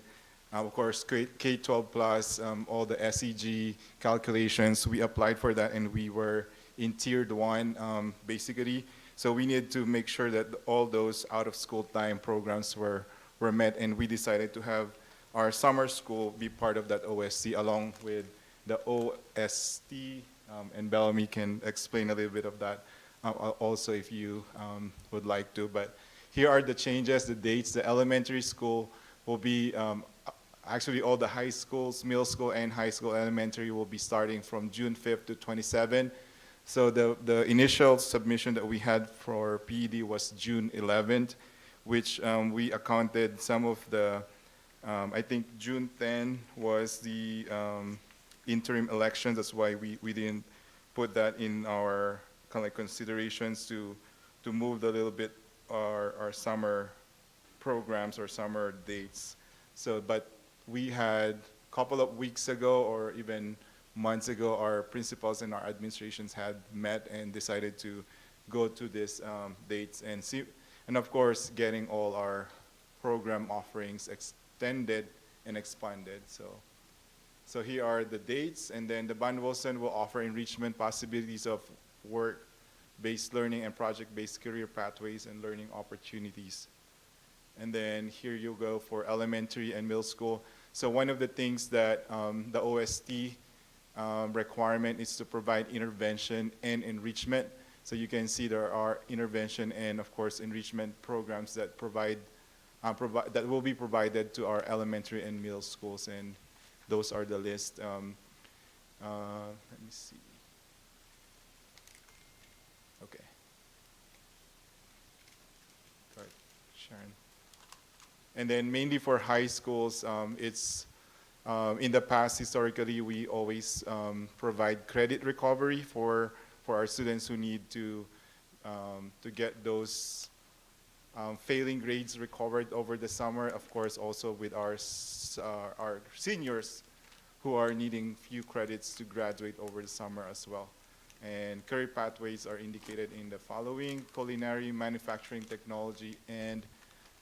of course K-12 plus, all the SEG calculations, we applied for that and we were in tiered 1 basically. So we need to make sure that all those out of school time programs were met, and we decided to have our summer school be part of that OST along with the OST, and Bellamy can explain a little bit of that also if you would like to. But here are the changes, the dates. The elementary school will be, actually all the high schools, middle school and high school elementary will be starting from June 5th to 27th. So the initial submission that we had for PED was June 11th, which we accounted some of the, I think June 10 was the interim elections. That's why we didn't put that in our kind of like considerations to move a little bit our summer programs or summer dates. So, but we had a couple of weeks ago or even months ago, our principals and our administrations had met and decided to go to these dates and see, and of course, getting all our program offerings extended and expanded. So here are the dates, and then the Ban Wilson will offer enrichment possibilities of work-based learning and project-based career pathways and learning opportunities. And then here you go for elementary and middle school. So one of the things that the OST requirement is to provide intervention and enrichment. So you can see there are intervention and of course enrichment programs that that will be provided to our elementary and middle schools, and those are the list. Let me see. Okay. Go ahead, Sharon. And then mainly for high schools, it's in the past, historically, we always provide credit recovery for our students who need to get those failing grades recovered over the summer. Of course, also with our seniors who are needing few credits to graduate over the summer as well. And career pathways are indicated in the following: culinary, manufacturing, technology, and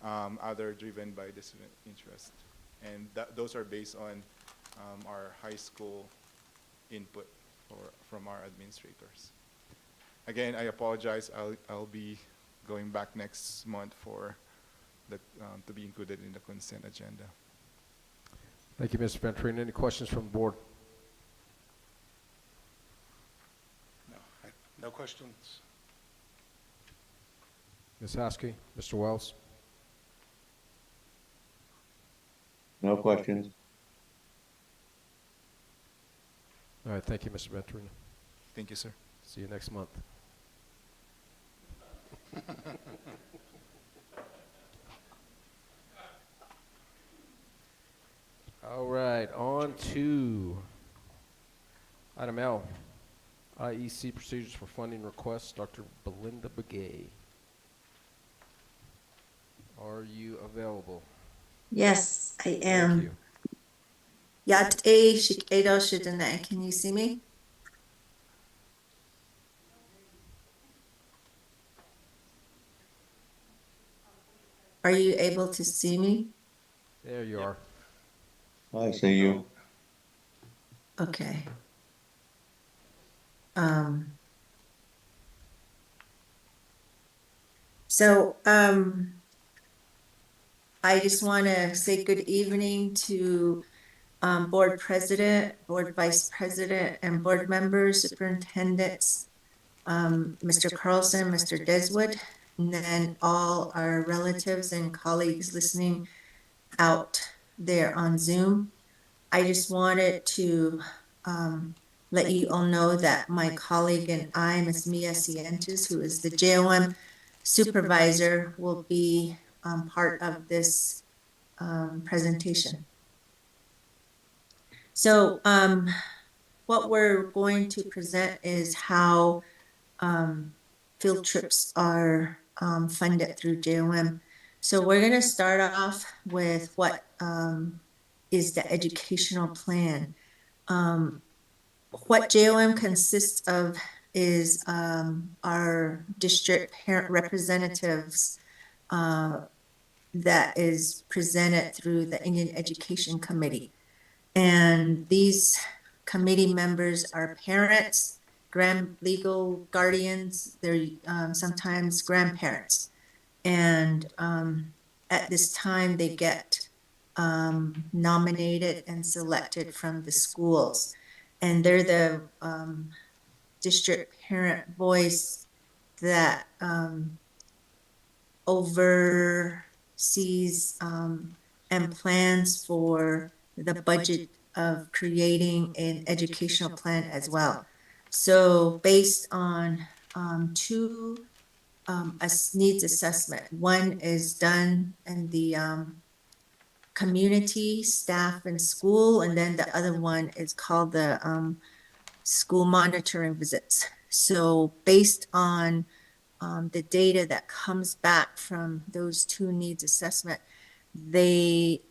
other driven by the student interest. And those are based on our high school input from our administrators. Again, I apologize. I'll be going back next month for the to be included in the consent agenda. Thank you, Mr. Venturini. Any questions from the board? No questions. Ms. Haskey, Mr. Wells? No questions. All right, thank you, Mr. Venturini. Thank you, sir. See you next month. All right, on to item L, IEC procedures for funding requests. Dr. Belinda Begay. Are you available? Yes, I am. Thank you. Yate Shikedo Shidane. Can you see me? Are you able to see me? There you are. I see you. Okay. I just want to say good evening to board president, board vice president, and board members, superintendents, Mr. Carlson, Mr. Deswood, and then all our relatives and colleagues listening out there on Zoom. I just wanted to let you all know that my colleague and I, Ms. Mia Cientos, who is the JOM supervisor, will be part of this presentation. So what we're going to present is how field trips are funded through JOM. So we're going to start off with what is the educational plan. What JOM consists of is our district parent representatives that is presented through the Indian Education Committee. And these committee members are parents, legal guardians, they're sometimes grandparents. And at this time, they get nominated and selected from the schools. And they're the district parent voice that oversees and plans for the budget of creating an educational plan as well. So based on two needs assessment, one is done in the community, staff, and school, and then the other one is called the school monitoring visits. So based on the data that comes back from those two needs assessment, they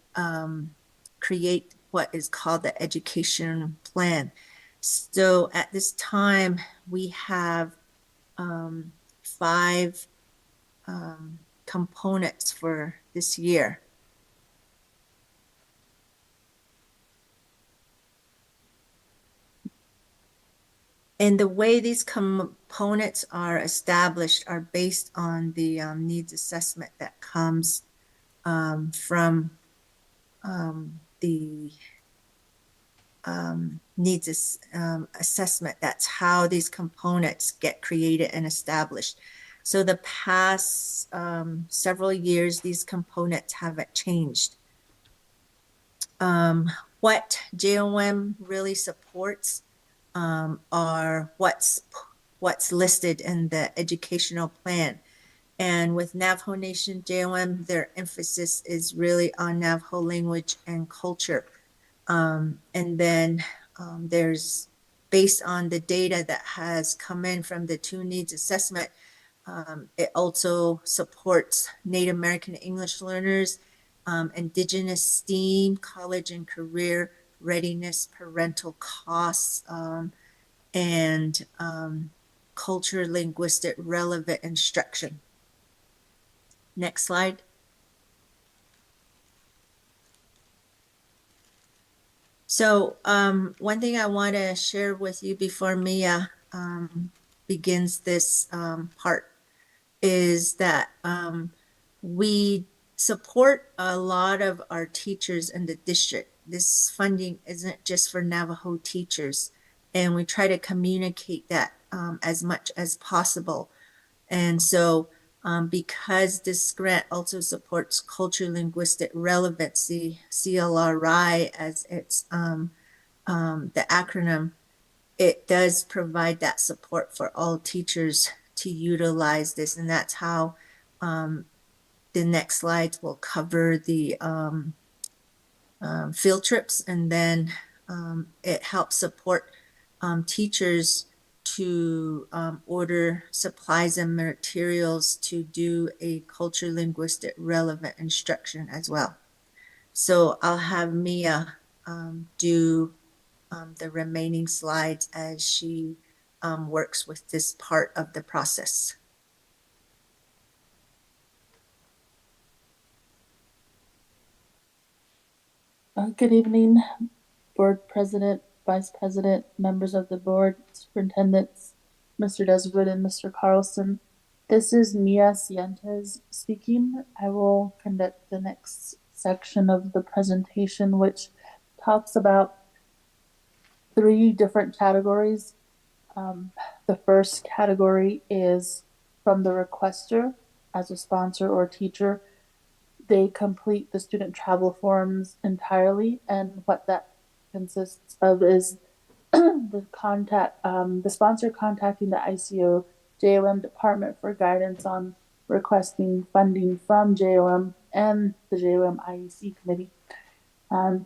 create what is called the education plan. So at this time, we have 5 components for this year. And the way these components are established are based on the needs assessment that comes from the needs assessment. That's how these components get created and established. So the past several years, these components haven't changed. What JOM really supports are what's listed in the educational plan. And with Navajo Nation JOM, their emphasis is really on Navajo language and culture. And then there's, based on the data that has come in from the two needs assessment, it also supports Native American English learners, Indigenous STEAM, college and career readiness, parental costs, and culture linguistic relevant instruction. Next slide. So one thing I want to share with you before Mia begins this part is that we support a lot of our teachers in the district. This funding isn't just for Navajo teachers, and we try to communicate that as much as possible. And so because this grant also supports culture linguistic relevancy, CLRI as it's the acronym, it does provide that support for all teachers to utilize this. And that's how the next slides will cover the field trips, and then it helps support teachers to order supplies and materials to do a culture linguistic relevant instruction as well. So I'll have Mia do the remaining slides as she works with this part of the process. Good evening, Board President, Vice President, members of the board, superintendents, Mr. Deswood and Mr. Carlson. This is Mia Cientos speaking. I will conduct the next section of the presentation, which talks about 3 different categories. The first category is from the requester as a sponsor or teacher. They complete the student travel forms entirely, and what that consists of is the sponsor contacting the ICO JOM department for guidance on requesting funding from JOM and the JOM IEC committee.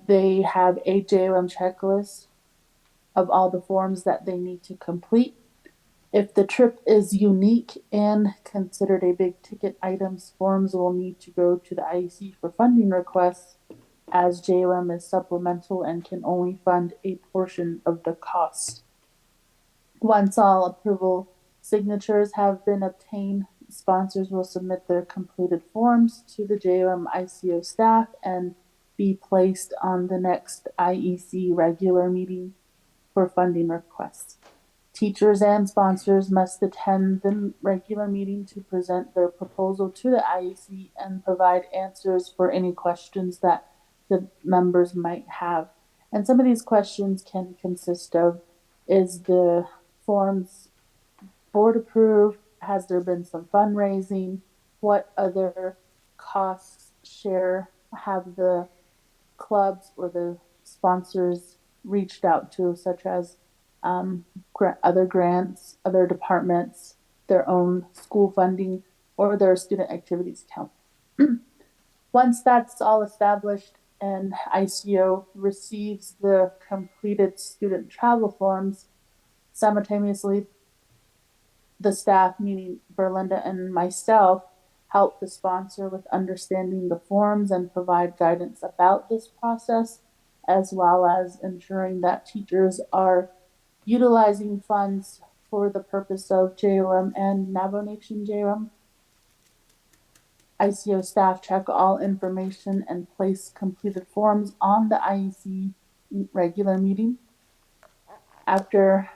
They have a JOM checklist of all the forms that they need to complete. If the trip is unique and considered a big ticket items, forms will need to go to the IEC for funding requests, as JOM is supplemental and can only fund a portion of the cost. Once all approval signatures have been obtained, sponsors will submit their completed forms to the JOM ICO staff and be placed on the next IEC regular meeting for funding requests. Teachers and sponsors must attend the regular meeting to present their proposal to the IEC and provide answers for any questions that the members might have. And some of these questions can consist of, is the forms board approved? Has there been some fundraising? What other costs share have the clubs or the sponsors reached out to, such as other grants, other departments, their own school funding, or their student activities account. Once that's all established and ICO receives the completed student travel forms, simultaneously the staff, meaning Berlinda and myself, help the sponsor with understanding the forms and provide guidance about this process, as well as ensuring that teachers are utilizing funds for the purpose of JOM and Navajo Nation JOM. ICO staff check all information and place completed forms on the IEC regular meeting. After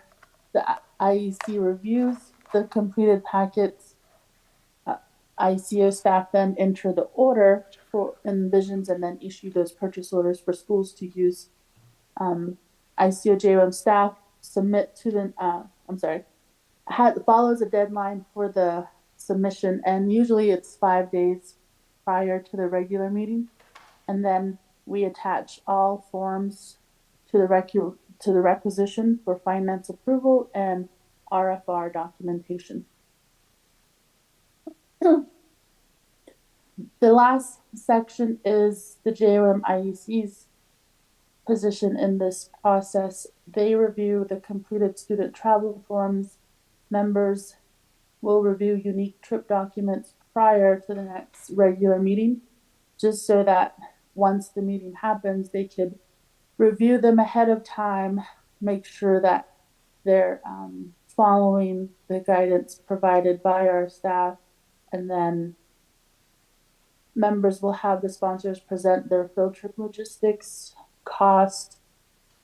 the IEC reviews the completed packets, ICO staff then enter the order for envisions and then issue those purchase orders for schools to use. ICO JOM staff submit to the, follows a deadline for the submission, and usually it's 5 days prior to the regular meeting. And then we attach all forms to the requisition for finance approval and RFR documentation. The last section is the JOM IEC's position in this process. They review the completed student travel forms. Members will review unique trip documents prior to the next regular meeting, just so that once the meeting happens, they could review them ahead of time, make sure that they're following the guidance provided by our staff, and then members will have the sponsors present their field trip logistics, cost,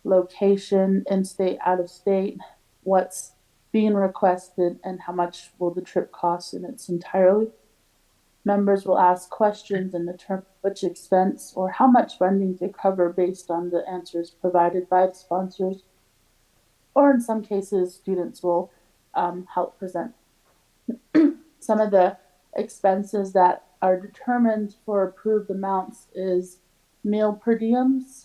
location, in-state, out-of-state, what's being requested, and how much will the trip cost in its entirety. Members will ask questions and determine which expense or how much funding to cover based on the answers provided by the sponsors. Or in some cases, students will help present. Some of the expenses that are determined for approved amounts is meal per diems,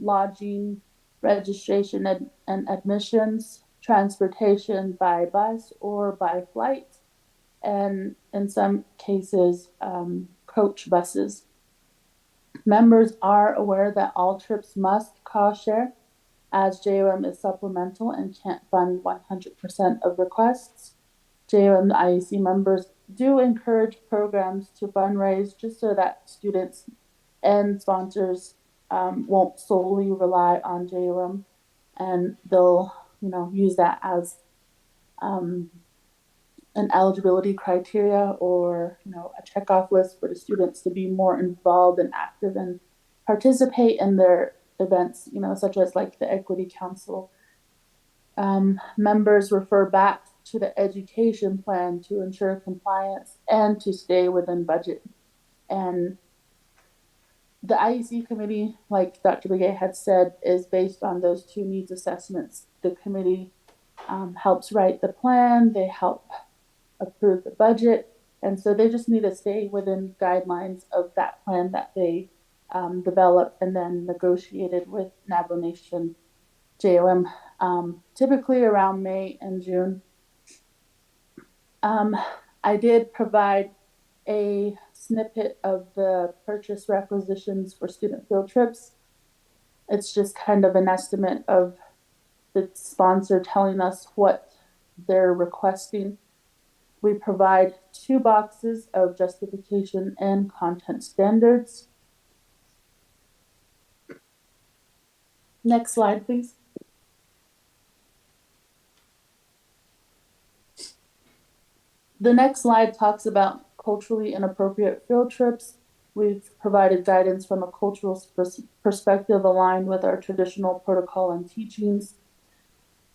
lodging, registration and admissions, transportation by bus or by flight, and in some cases, coach buses. Members are aware that all trips must cost share, as JOM is supplemental and can't fund 100% of requests. JOM IEC members do encourage programs to fundraise just so that students and sponsors won't solely rely on JOM, and they'll use that as an eligibility criteria or a checkoff list for the students to be more involved and active and participate in their events, such as like the Equity Council. Members refer back to the education plan to ensure compliance and to stay within budget. And the IEC committee, like Dr. Begay had said, is based on those two needs assessments. The committee helps write the plan, they help approve the budget, and so they just need to stay within guidelines of that plan that they developed and then negotiated with Navajo Nation JOM, typically around May and June. I did provide a snippet of the purchase requisitions for student field trips. It's just kind of an estimate of the sponsor telling us what they're requesting. We provide 2 boxes of justification and content standards. Next slide, please. The next slide talks about culturally inappropriate field trips. We've provided guidance from a cultural perspective aligned with our traditional protocol and teachings.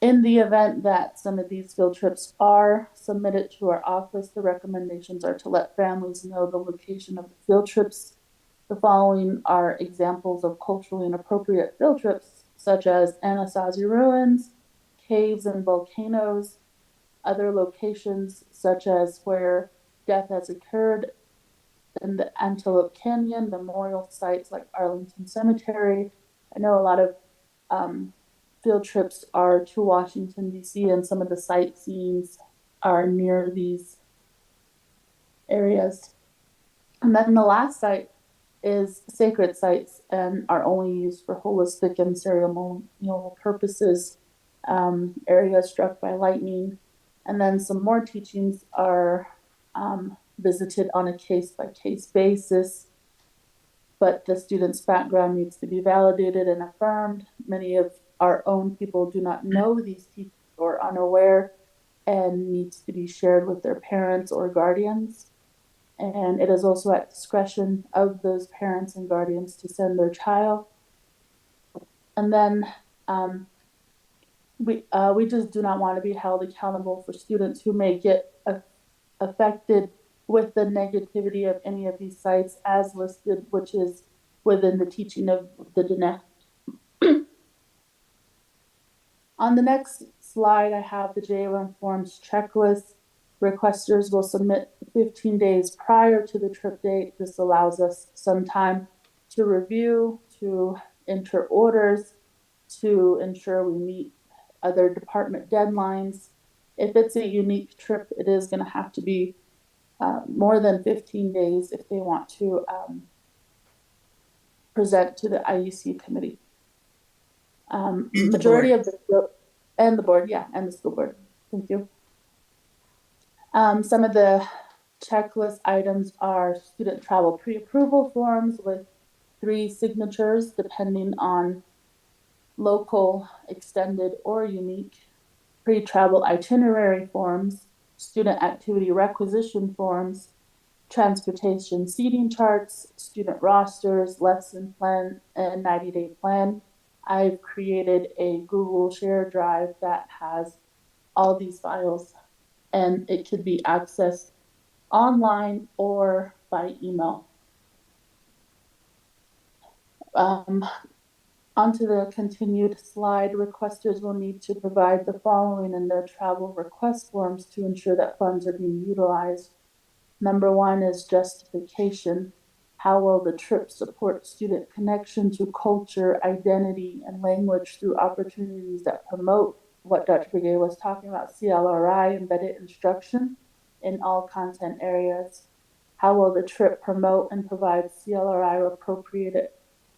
In the event that some of these field trips are submitted to our office, the recommendations are to let families know the location of the field trips. The following are examples of culturally inappropriate field trips, such as Anasazi Ruins, caves and volcanoes, other locations such as where death has occurred in the Antelope Canyon, memorial sites like Arlington Cemetery. I know a lot of field trips are to Washington, D.C., and some of the sightseeings are near these areas. And then the last site is sacred sites and are only used for holistic and ceremonial purposes, areas struck by lightning. And then some more teachings are visited on a case-by-case basis, but the student's background needs to be validated and affirmed. Many of our own people do not know these teachings or unaware and needs to be shared with their parents or guardians. And it is also at discretion of those parents and guardians to send their child. And then we just do not want to be held accountable for students who may get affected with the negativity of any of these sites as listed, which is within the teaching of the Diné. On the next slide, I have the JOM forms checklist. Requesters will submit 15 days prior to the trip date. This allows us some time to review, to enter orders, to ensure we meet other department deadlines. If it's a unique trip, it is going to have to be more than 15 days if they want to present to the IUC committee. Majority of and the board, yeah, and the school board. Thank you. Some of the checklist items are student travel pre-approval forms with 3 signatures depending on local, extended, or unique, pre-travel itinerary forms, student activity requisition forms, transportation seating charts, student rosters, lesson plan, and 90-day plan. I've created a Google Share Drive that has all these files, and it could be accessed online or by email. Onto the continued slide, requesters will need to provide the following in their travel request forms to ensure that funds are being utilized. Number 1 is justification. How will the trip support student connection to culture, identity, and language through opportunities that promote what Dr. Begay was talking about, CLRI, embedded instruction in all content areas? How will the trip promote and provide CLRI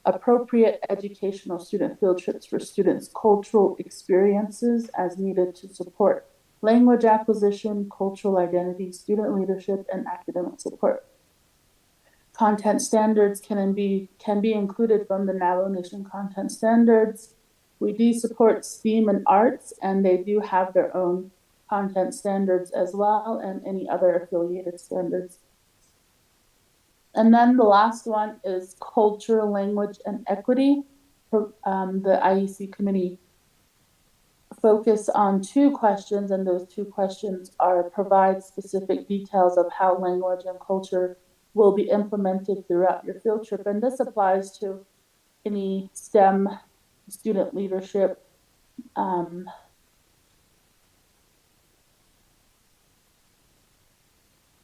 appropriate educational student field trips for students' cultural experiences as needed to support language acquisition, cultural identity, student leadership, and academic support? Content standards can be included from the Navajo Nation content standards. We do support STEAM and arts, and they do have their own content standards as well, and any other affiliated standards. And then the last one is culture, language, and equity. The IEC committee focus on 2 questions, and those 2 questions are provide specific details of how language and culture will be implemented throughout your field trip. And this applies to any STEM, student leadership,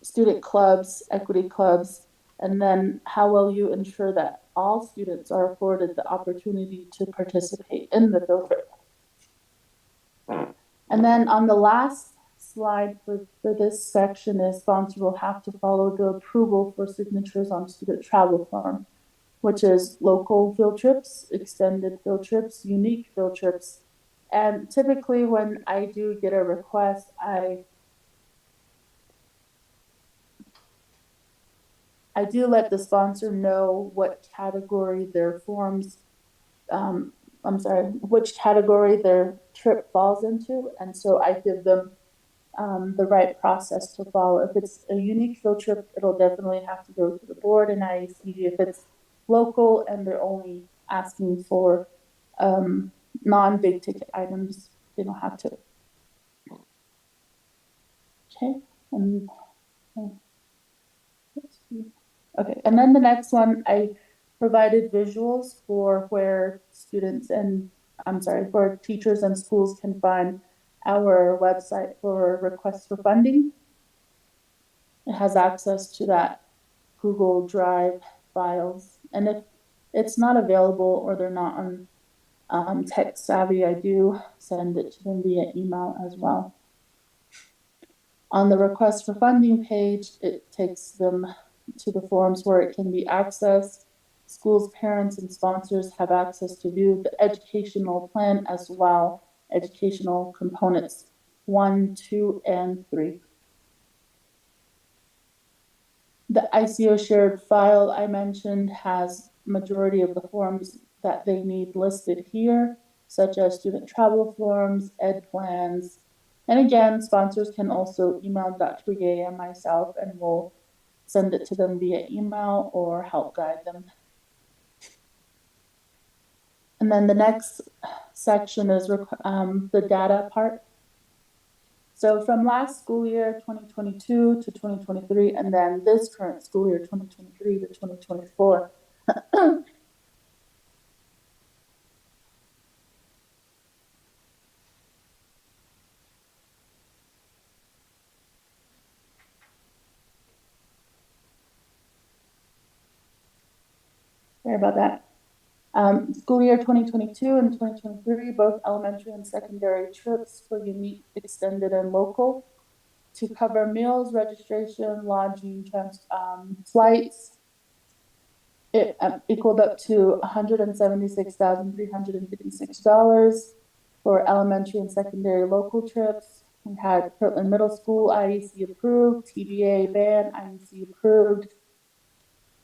student clubs, equity clubs, and then how will you ensure that all students are afforded the opportunity to participate in the field trip? And then on the last slide for this section is sponsor will have to follow the approval for signatures on student travel form, which is local field trips, extended field trips, unique field trips. And typically when I do get a request, I do let the sponsor know what category their forms, which category their trip falls into. And so I give them the right process to follow. If it's a unique field trip, it'll definitely have to go to the board and IEC. If it's local and they're only asking for non-big ticket items, they don't have to. Okay, okay, and then the next one, I provided visuals for where students and, for teachers and schools can find our website for requests for funding. It has access to that Google Drive files. And if it's not available or they're not on tech savvy, I do send it to them via email as well. On the request for funding page, it takes them to the forms where it can be accessed. Schools, parents, and sponsors have access to view the educational plan as well, educational components 1, 2, and 3. The ICO shared file I mentioned has majority of the forms that they need listed here, such as student travel forms, ed plans. And again, sponsors can also email Dr. Ye and myself, and we'll send it to them via email or help guide them. And then the next section is the data part. So from last school year, 2022 to 2023, and then this current school year, 2023 to 2024. Sorry about that. School year 2022 and 2023, both elementary and secondary trips for unique, extended, and local to cover meals, registration, lodging, flights. It equaled up to $176,356 for elementary and secondary local trips. We had Kirtland Middle School IEC approved, TBA ban IEC approved.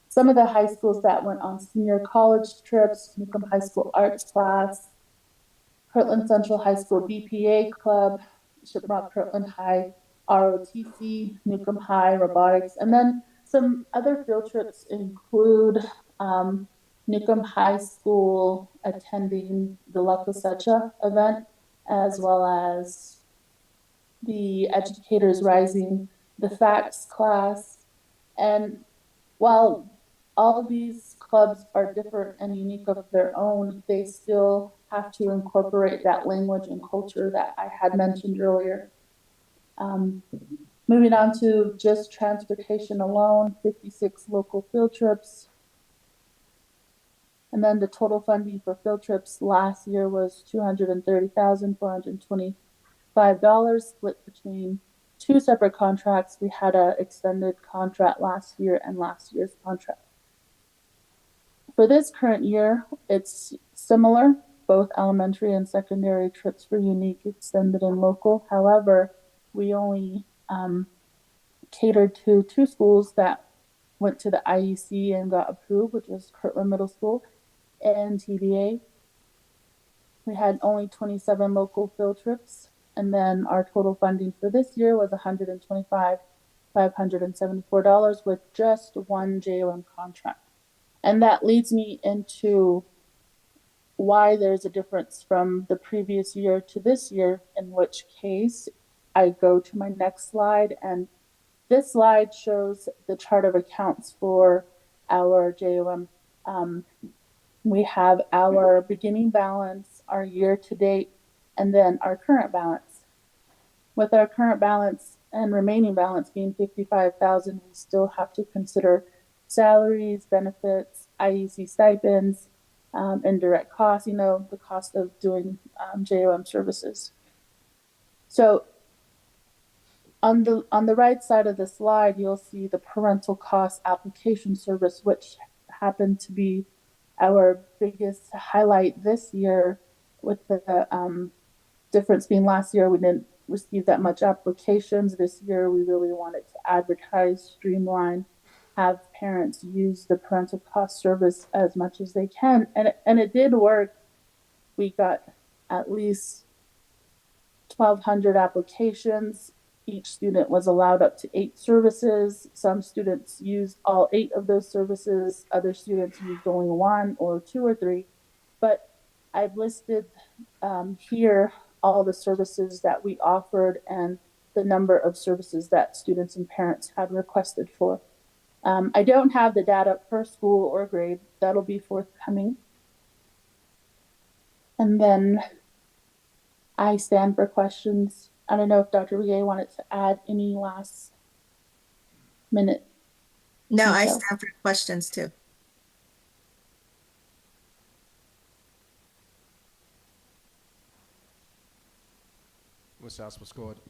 Some of the high schools that went on senior college trips, Newcomb High School Arts Class, Kirtland Central High School BPA Club, Shiprock Kirtland High ROTC, Newcomb High Robotics, and then some other field trips include Newcomb High School attending the La Cosecha event, as well as the Educators Rising, the FACS class. And while all of these clubs are different and unique of their own, they still have to incorporate that language and culture that I had mentioned earlier. Moving on to just transportation alone, 56 local field trips. And then the total funding for field trips last year was $230,425, split between 2 separate contracts. We had an extended contract last year and last year's contract. For this current year, it's similar, both elementary and secondary trips for unique, extended, and local. However, we only catered to 2 schools that went to the IEC and got approved, which was Kirtland Middle School and TBA. We had only 27 local field trips, and then our total funding for this year was $125,574 with just 1 JOM contract. And that leads me into why there's a difference from the previous year to this year, in which case I go to my next slide, and this slide shows the chart of accounts for our JOM. We have our beginning balance, our year to date, and then our current balance. With our current balance and remaining balance being 55,000, we still have to consider salaries, benefits, IEC stipends, indirect costs, the cost of doing JOM services. So on the right side of the slide, you'll see the parental cost application service, which happened to be our biggest highlight this year, with the difference being last year we didn't receive that much applications. This year we really wanted to advertise, streamline, have parents use the parental cost service as much as they can, and it did work. We got at least 1,200 applications. Each student was allowed up to 8 services. Some students used all 8 of those services. Other students used only 1 or 2 or 3. But I've listed here all the services that we offered and the number of services that students and parents had requested for. I don't have the data per school or grade. That'll be forthcoming. And then I stand for questions. I don't know if Dr. Begay wanted to add any last minute. No, I detail. stand for questions too. Ms. Aspas, go ahead.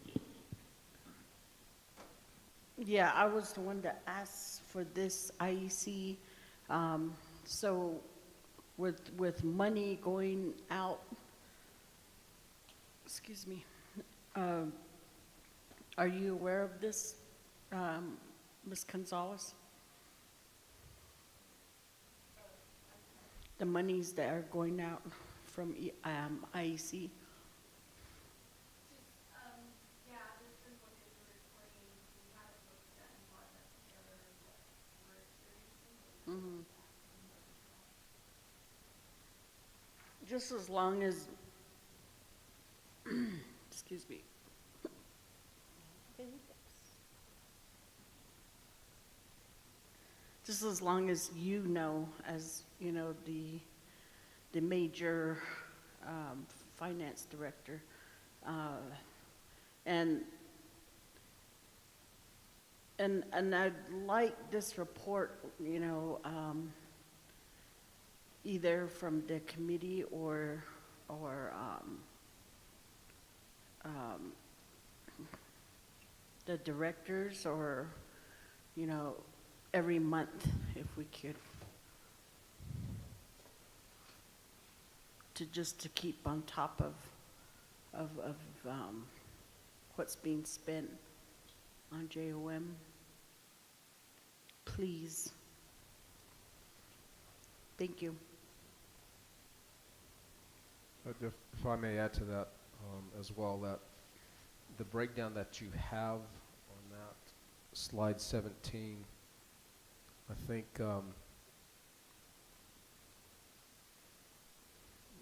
Yeah, I was the one that asked for this IEC. So with money going out, excuse me, are you aware of this, Ms. Gonzalez? The monies that are going out from IEC? Mm-hmm. Just as long as, excuse me. Just as long as you know, as you know, the major finance director, and I'd like this report, either from the committee or the directors, or every month if we could, to keep on top of what's being spent on JOM, please. Thank you. If I may add to that as well, that the breakdown that you have on that slide 17, I think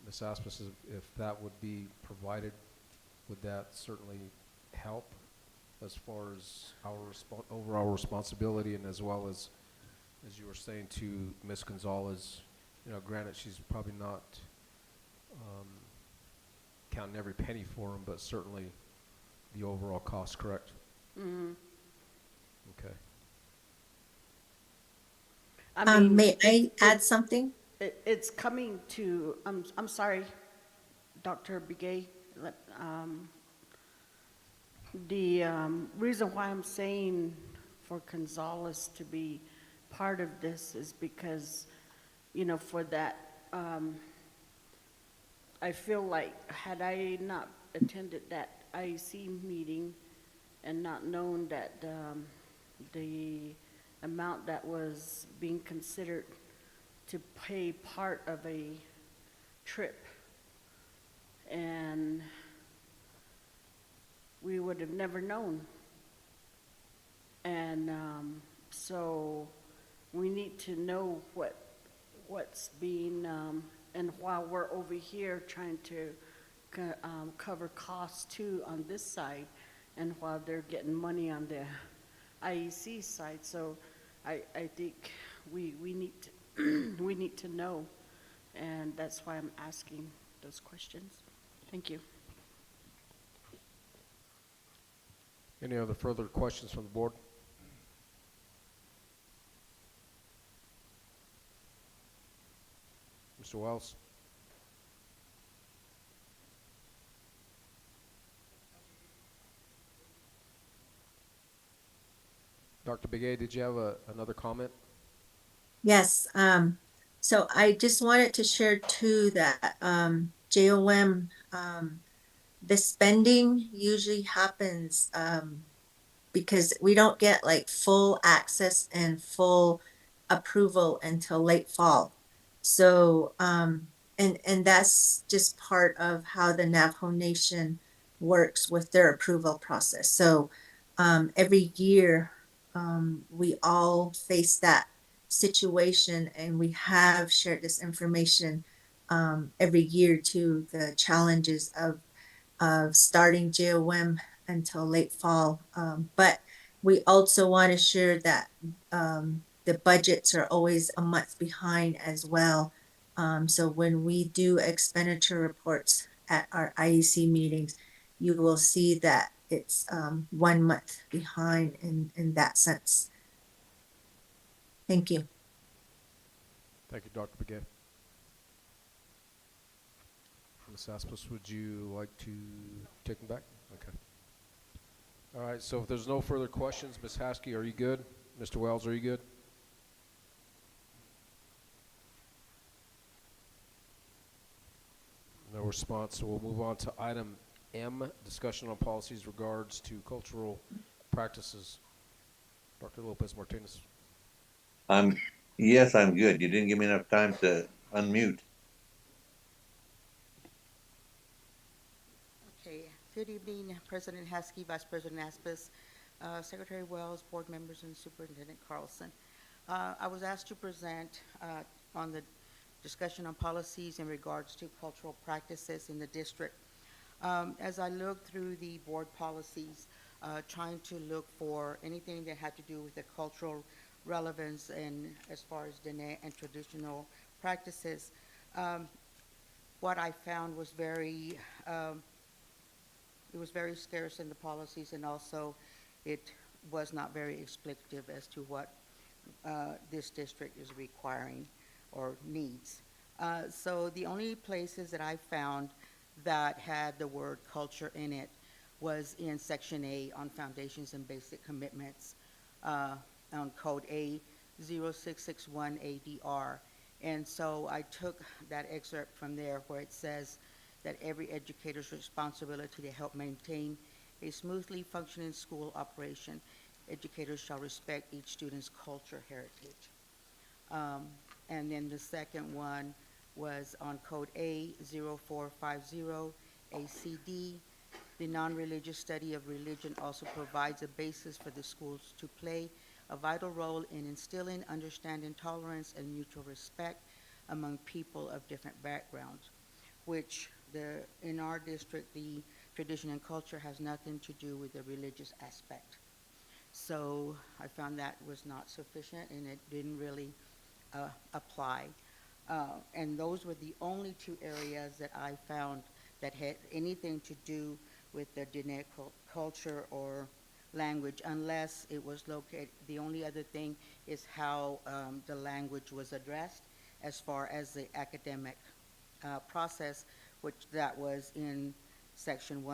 Ms. Aspas, if that would be provided, would that certainly help as far as our overall responsibility, and as well as you were saying to Ms. Gonzalez, granted she's probably not counting every penny for them, but certainly the overall cost, correct? Mm-hmm. Okay. I mean, May I add something? It's coming to, I'm sorry, Dr. Begay. The reason why I'm saying for Gonzalez to be part of this is because, for that, I feel like had I not attended that IEC meeting and not known that the amount that was being considered to pay part of a trip, and we would have never known. And so we need to know what's being, and while we're over here trying to cover costs too on this side, and while they're getting money on the IEC side. So I think we need to we need to know, and that's why I'm asking those questions. Thank you. Any other further questions from the board? Mr. Wells? Dr. Begay, did you have another comment? Yes, so I just wanted to share too that JOM, the spending usually happens because we don't get like full access and full approval until late fall. So and that's just part of how the Navajo Nation works with their approval process. So every year we all face that situation, and we have shared this information every year to the challenges of starting JOM until late fall. But we also want to share that the budgets are always a month behind as well. So when we do expenditure reports at our IEC meetings, you will see that it's 1 month behind in that sense. Thank you. Thank you, Dr. Begay. Ms. Aspas, would you like to take them back? Okay. All right, so if there's no further questions, Ms. Haskey, are you good? Mr. Wells, are you good? No response, so we'll move on to item M, discussion on policies regards to cultural practices. Dr. Lopez Martinez. Yes, I'm good. You didn't give me enough time to unmute. Okay, good evening, President Haskey, Vice President Aspas, Secretary Wells, board members, and Superintendent Carlson. I was asked to present on the discussion on policies in regards to cultural practices in the district. As I looked through the board policies, trying to look for anything that had to do with the cultural relevance and as far as Diné and traditional practices, what I found was it was very scarce in the policies, and also it was not very explicative as to what this district is requiring or needs. So the only places that I found that had the word culture in it was in Section A on foundations and basic commitments, on Code A 0661 ADR. And so I took that excerpt from there where it says that every educator's responsibility to help maintain a smoothly functioning school operation. Educators shall respect each student's culture heritage. And then the second one was on Code A 0450 ACD. The non-religious study of religion also provides a basis for the schools to play a vital role in instilling understanding, tolerance, and mutual respect among people of different backgrounds, which in our district, the tradition and culture has nothing to do with the religious aspect. So I found that was not sufficient, and it didn't really apply. And those were the only two areas that I found that had anything to do with the Diné culture or language, unless it was located. The only other thing is how the language was addressed as far as the academic process, which that was in Section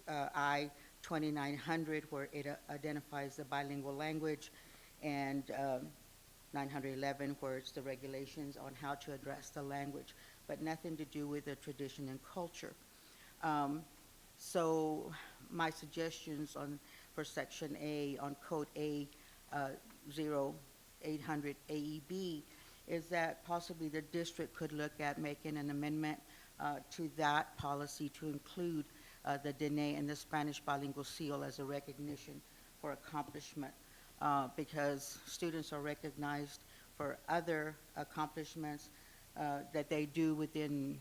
I 2900, where it identifies the bilingual language, and 911, where it's the regulations on how to address the language, but nothing to do with the tradition and culture. So my suggestions for Section A on Code A 0800 AEB is that possibly the district could look at making an amendment to that policy to include the Diné and the Spanish bilingual seal as a recognition for accomplishment, because students are recognized for other accomplishments that they do within,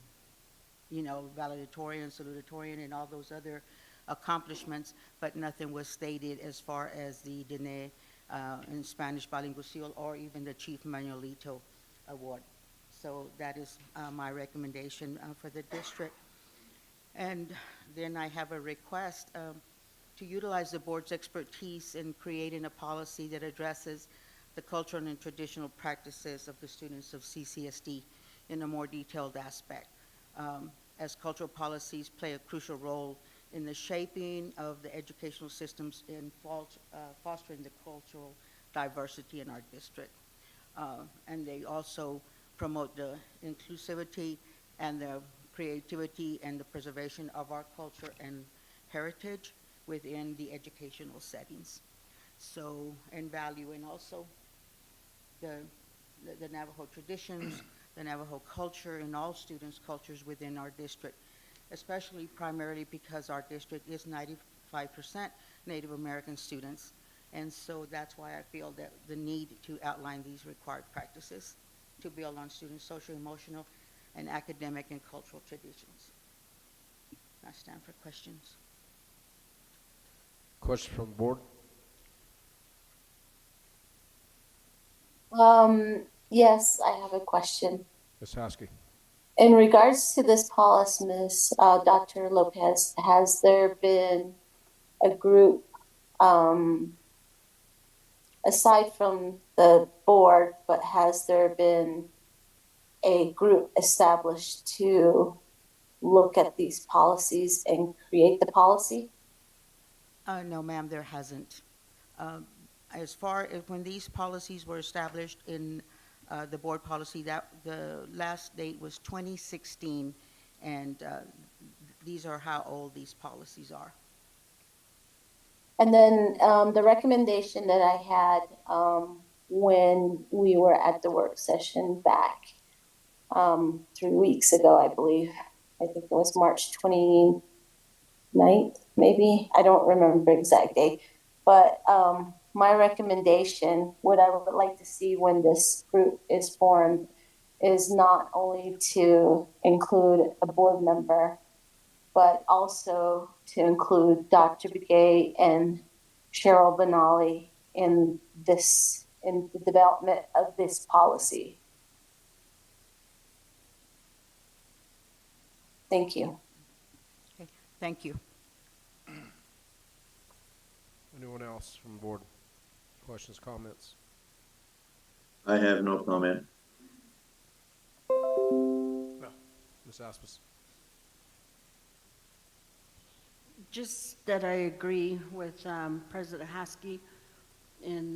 valedictorian, salutatorian, and all those other accomplishments, but nothing was stated as far as the Diné and Spanish bilingual seal, or even the Chief Manuelito Award. So that is my recommendation for the district. And then I have a request to utilize the board's expertise in creating a policy that addresses the cultural and traditional practices of the students of CCSD in a more detailed aspect, as cultural policies play a crucial role in the shaping of the educational systems in fostering the cultural diversity in our district. And they also promote the inclusivity and the creativity and the preservation of our culture and heritage within the educational settings. So, and valuing also the Navajo traditions, the Navajo culture, and all students' cultures within our district, especially primarily because our district is 95% Native American students. And so that's why I feel that the need to outline these required practices to build on students' social, emotional, and academic and cultural traditions. I stand for questions. Question from the board? Yes, I have a question. Ms. Haskey. In regards to this policy, Dr. Lopez, has there been a group, aside from the board, but has there been a group established to look at these policies and create the policy? No, ma'am, there hasn't. As far as when these policies were established in the board policy, that the last date was 2016, and these are how old these policies are. And then the recommendation that I had when we were at the work session back 3 weeks ago, I believe. I think it was March 29th, maybe. I don't remember the exact date. But my recommendation, what I would like to see when this group is formed, is not only to include a board member, but also to include Dr. Begay and Cheryl Benally in the development of this policy. Thank you. Okay, thank you. Anyone else from the board? Questions, comments? I have no comment. No. Ms. Aspis. Just that I agree with President Haskey in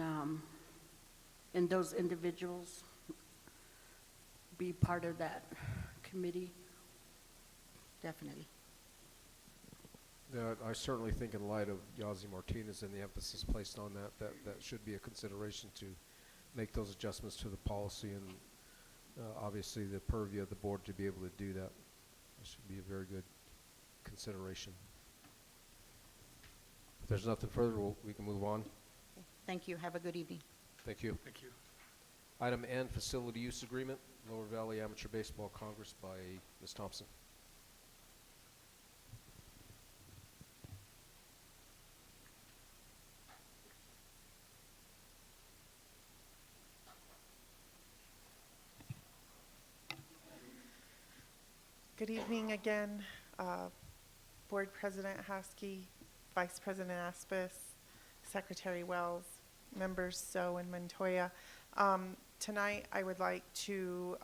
those individuals be part of that committee. Definitely. Yeah, I certainly think in light of Yazi Martinez and the emphasis placed on that should be a consideration to make those adjustments to the policy, and obviously the purview of the board to be able to do that. That should be a very good consideration. If there's nothing further, we can move on. Okay, thank you. Have a good evening. Thank you. Thank you. Item N, Facility Use Agreement, Lower Valley Amateur Baseball Congress by Ms. Thompson. Good evening again, Board President Haskey, Vice President Aspis, Secretary Wells, members Stowe and Montoya. Tonight I would like to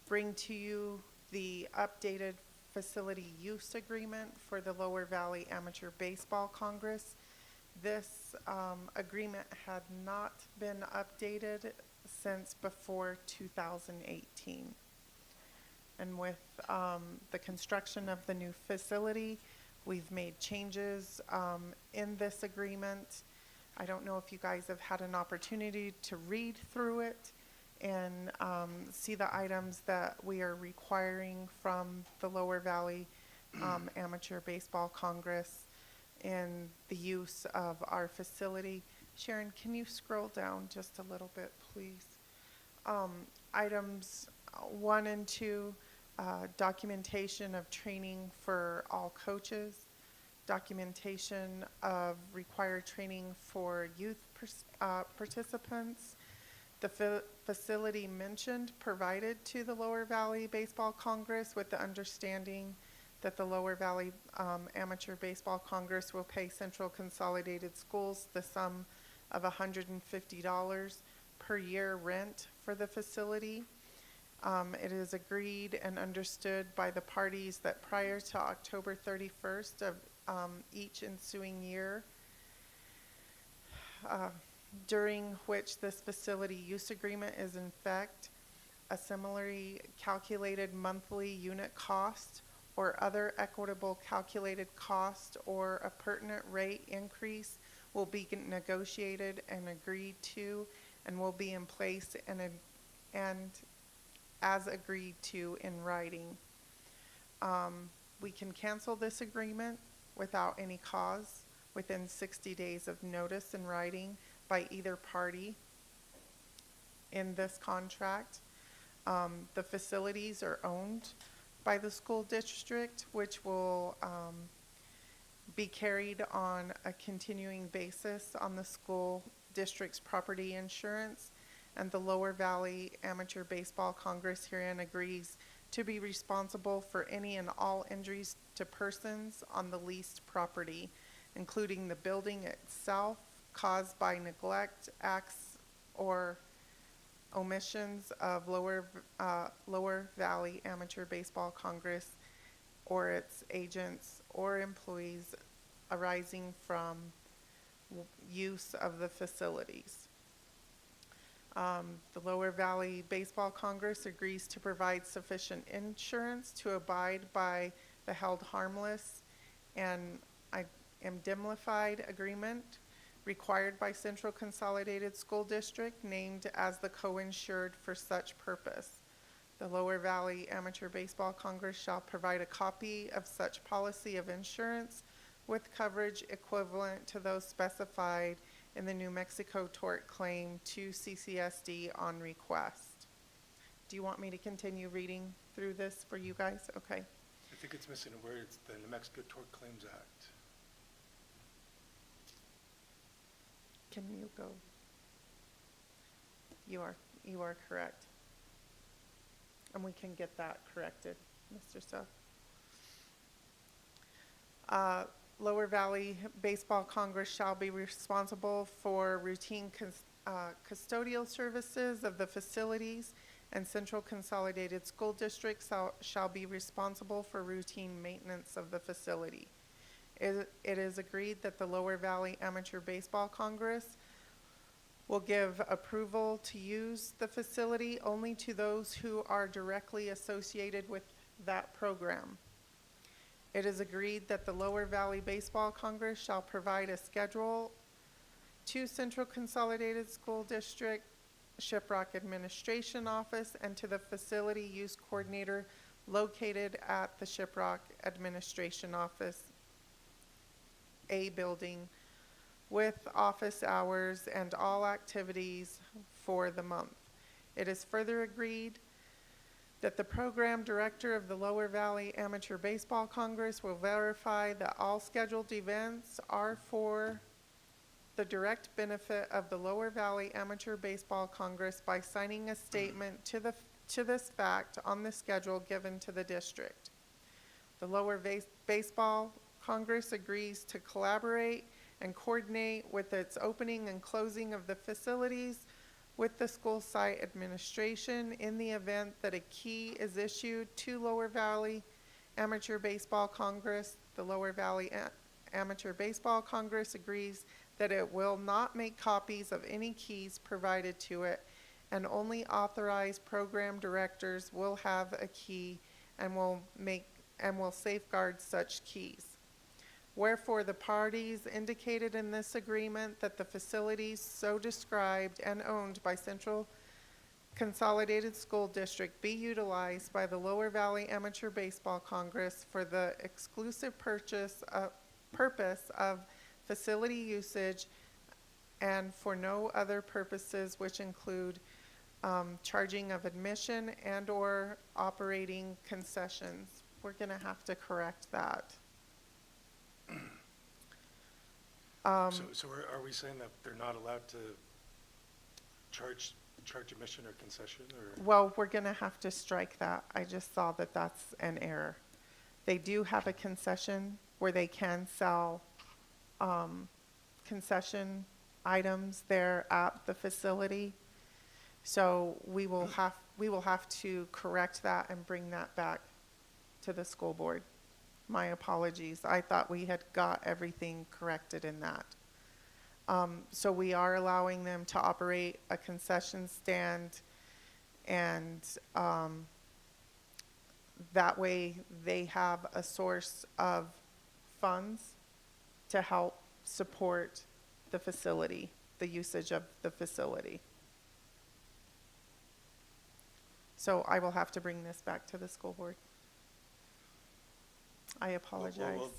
bring to you the updated facility use agreement for the Lower Valley Amateur Baseball Congress. This agreement had not been updated since before 2018. And with the construction of the new facility, we've made changes in this agreement. I don't know if you guys have had an opportunity to read through it and see the items that we are requiring from the Lower Valley Amateur Baseball Congress in the use of our facility. Sharon, can you scroll down just a little bit, please? Items 1 and 2. Documentation of training for all coaches, documentation of required training for youth participants. The facility mentioned provided to the Lower Valley Baseball Congress with the understanding that the Lower Valley Amateur Baseball Congress will pay Central Consolidated Schools the sum of $150 per year rent for the facility. It is agreed and understood by the parties that prior to October 31st of each ensuing year, during which this facility use agreement is in effect, a similarly calculated monthly unit cost or other equitable calculated cost or a pertinent rate increase will be negotiated and agreed to and will be in place and as agreed to in writing. We can cancel this agreement without any cause within 60 days of notice in writing by either party in this contract. The facilities are owned by the school district, which will be carried on a continuing basis on the school district's property insurance, and the Lower Valley Amateur Baseball Congress herein agrees to be responsible for any and all injuries to persons on the leased property, including the building itself caused by neglect, acts, or omissions of Lower Valley Amateur Baseball Congress or its agents or employees arising from use of the facilities. The Lower Valley Baseball Congress agrees to provide sufficient insurance to abide by the held harmless and indemnified agreement required by Central Consolidated School District, named as the co-insured for such purpose. The Lower Valley Amateur Baseball Congress shall provide a copy of such policy of insurance with coverage equivalent to those specified in the New Mexico tort claim to CCSD on request. Do you want me to continue reading through this for you guys? Okay. I think it's missing a word. It's the New Mexico Tort Claims Act. Can you go? You are correct. And we can get that corrected, Mr. Stuff. Lower Valley Baseball Congress shall be responsible for routine custodial services of the facilities, and Central Consolidated School District shall be responsible for routine maintenance of the facility. It is agreed that the Lower Valley Amateur Baseball Congress will give approval to use the facility only to those who are directly associated with that program. It is agreed that the Lower Valley Baseball Congress shall provide a schedule to Central Consolidated School District, Shiprock Administration Office, and to the facility use coordinator located at the Shiprock Administration Office A building, with office hours and all activities for the month. It is further agreed that the program director of the Lower Valley Amateur Baseball Congress will verify that all scheduled events are for the direct benefit of the Lower Valley Amateur Baseball Congress by signing a statement to this fact on the schedule given to the district. The Lower Baseball Congress agrees to collaborate and coordinate with its opening and closing of the facilities with the school site administration in the event that a key is issued to Lower Valley Amateur Baseball Congress. The Lower Valley Amateur Baseball Congress agrees that it will not make copies of any keys provided to it, and only authorized program directors will have a key and will safeguard such keys. Wherefore, the parties indicated in this agreement that the facilities so described and owned by Central Consolidated School District be utilized by the Lower Valley Amateur Baseball Congress for the exclusive purpose of facility usage and for no other purposes, which include charging of admission and or operating concessions. We're going to have to correct that. So are we saying that they're not allowed to charge admission or concession, or? Well, we're going to have to strike that. I just saw that that's an error. They do have a concession where they can sell concession items there at the facility. So we will have to correct that and bring that back to the school board. My apologies. I thought we had got everything corrected in that. So we are allowing them to operate a concession stand, and that way they have a source of funds to help support the facility, the usage of the facility. So I will have to bring this back to the school board. I apologize. Well,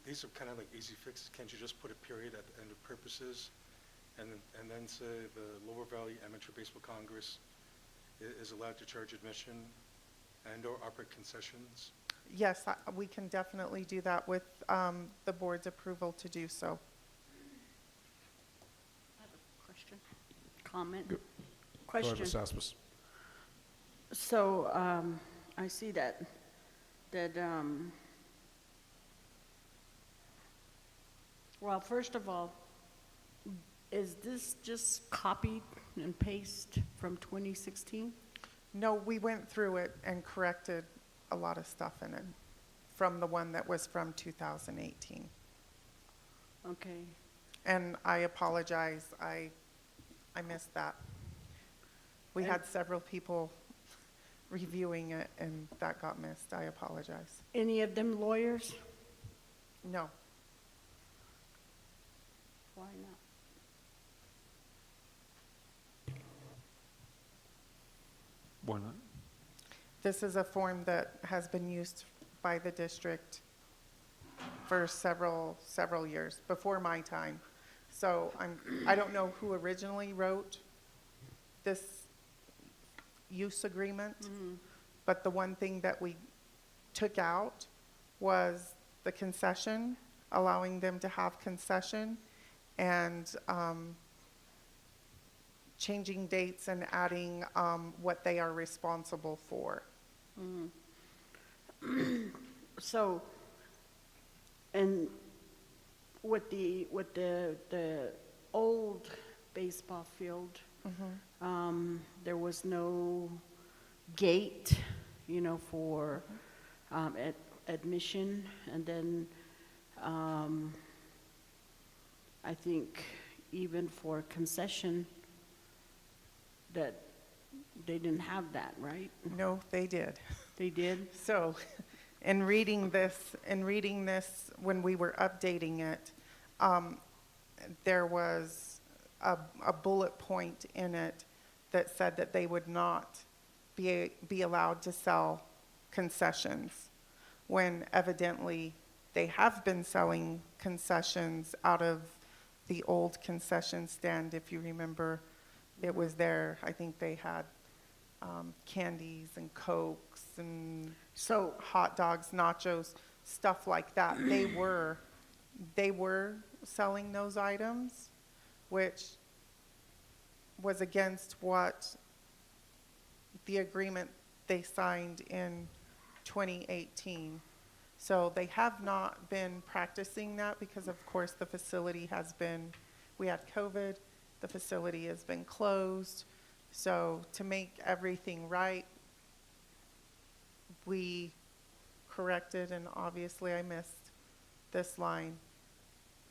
these are kind of like easy fixes. Can't you just put a period at the end of purposes and then say the Lower Valley Amateur Baseball Congress is allowed to charge admission and/or operate concessions? Yes, we can definitely do that with the board's approval to do so. I have a question, comment. Go Question. ahead, Ms. Asmus. So, I see that, well, first of all, is this just copied and pasted from 2016? No, we went through it and corrected a lot of stuff in it from the one that was from 2018. Okay. And I apologize, I missed that. We had several people reviewing it and that got missed. I apologize. Any of them lawyers? No. Why not? Why not? This is a form that has been used by the district for several years, before my time. So I don't know who originally wrote this use agreement, but the one thing that we took out was the concession, allowing them to have concession, and changing dates and adding what they are responsible for. So, and with the old baseball field, there was no gate, you know, for admission, and then I think even for concession, that they didn't have that, right? No, they did. They did? So, in reading this, when we were updating it, there was a bullet point in it that said that they would not be allowed to sell concessions, when evidently they have been selling concessions out of the old concession stand. If you remember, it was there. I think they had candies and Cokes and so hot dogs, nachos, stuff like that. They were selling those items, which was against what the agreement they signed in 2018. So they have not been practicing that because, of course, the facility has been, we had COVID, the facility has been closed. So to make everything right, we corrected, and obviously I missed this line,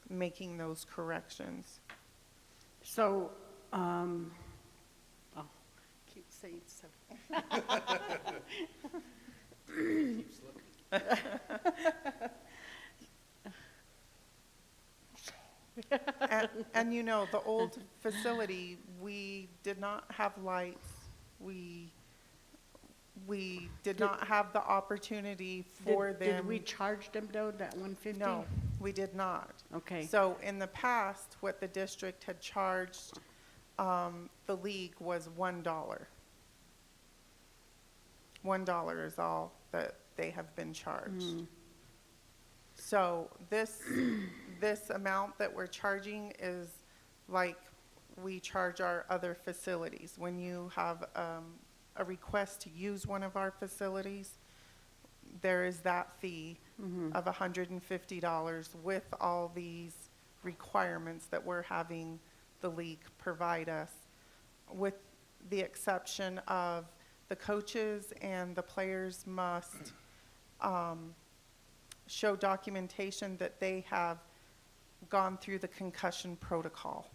making those corrections. So, keep saying so. Keeps looking. And you know, the old facility, we did not have lights. We did not have the opportunity for them. Did we charge them though, that $150? No, we did not. Okay. So in the past, what the district had charged the league was $1. $1 is all that they have been charged. So this amount that we're charging is like we charge our other facilities. When you have a request to use one of our facilities, there is that fee of $150 with all these requirements that we're having the league provide us, with the exception of the coaches and the players must show documentation that they have gone through the concussion protocol.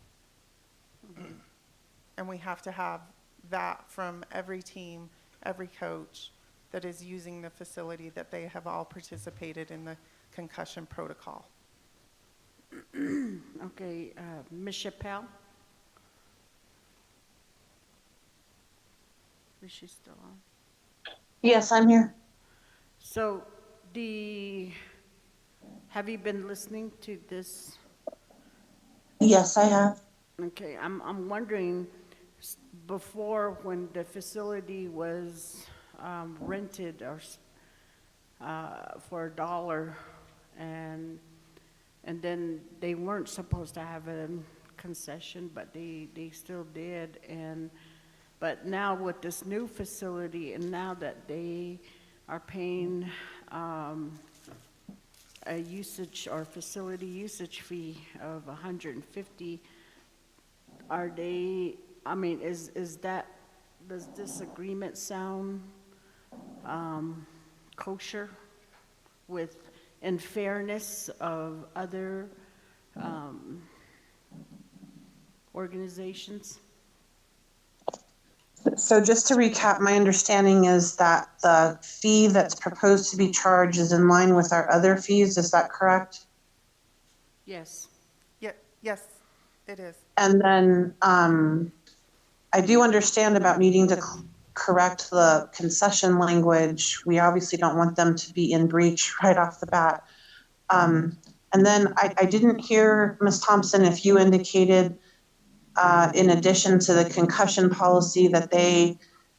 And we have to have that from every team, every coach that is using the facility, that they have all participated in the concussion protocol. Okay, Ms. Chappelle? Is she still on? Yes, I'm here. So have you been listening to this? Yes, I have. Okay, I'm wondering, before, when the facility was rented or for $1, and then they weren't supposed to have a concession, but they still did, but now with this new facility, and now that they are paying a usage or facility usage fee of $150, are they, I mean, does this agreement sound kosher in fairness of other organizations? So just to recap, my understanding is that the fee that's proposed to be charged is in line with our other fees. Is that correct? Yes. Yes, it is. And then I do understand about needing to correct the concession language. We obviously don't want them to be in breach right off the bat. And then I didn't hear, Ms. Thompson, if you indicated in addition to the concussion policy that they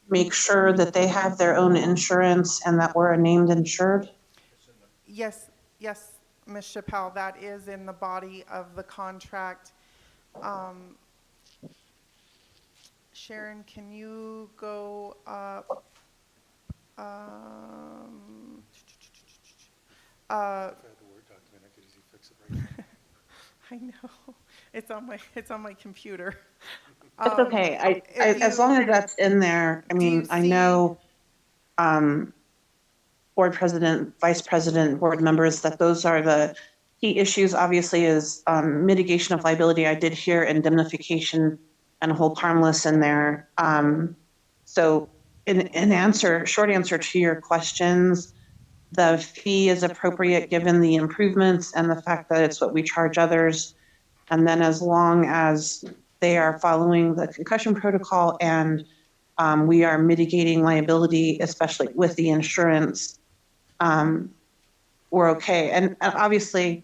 make sure that they have their own insurance and that we're a named insured? Yes, Ms. Chappelle, that is in the body of the contract. Sharon, can you go up? If I had the Word document, I could easily fix it right now. I know, it's on my computer. It's okay. As long as that's in there, I mean, I know board president, vice president, board members, that those are the key issues. Obviously is mitigation of liability. I did hear indemnification and hold harmless in there. So short answer to your questions, the fee is appropriate given the improvements and the fact that it's what we charge others. And then as long as they are following the concussion protocol and we are mitigating liability, especially with the insurance, we're okay. And obviously,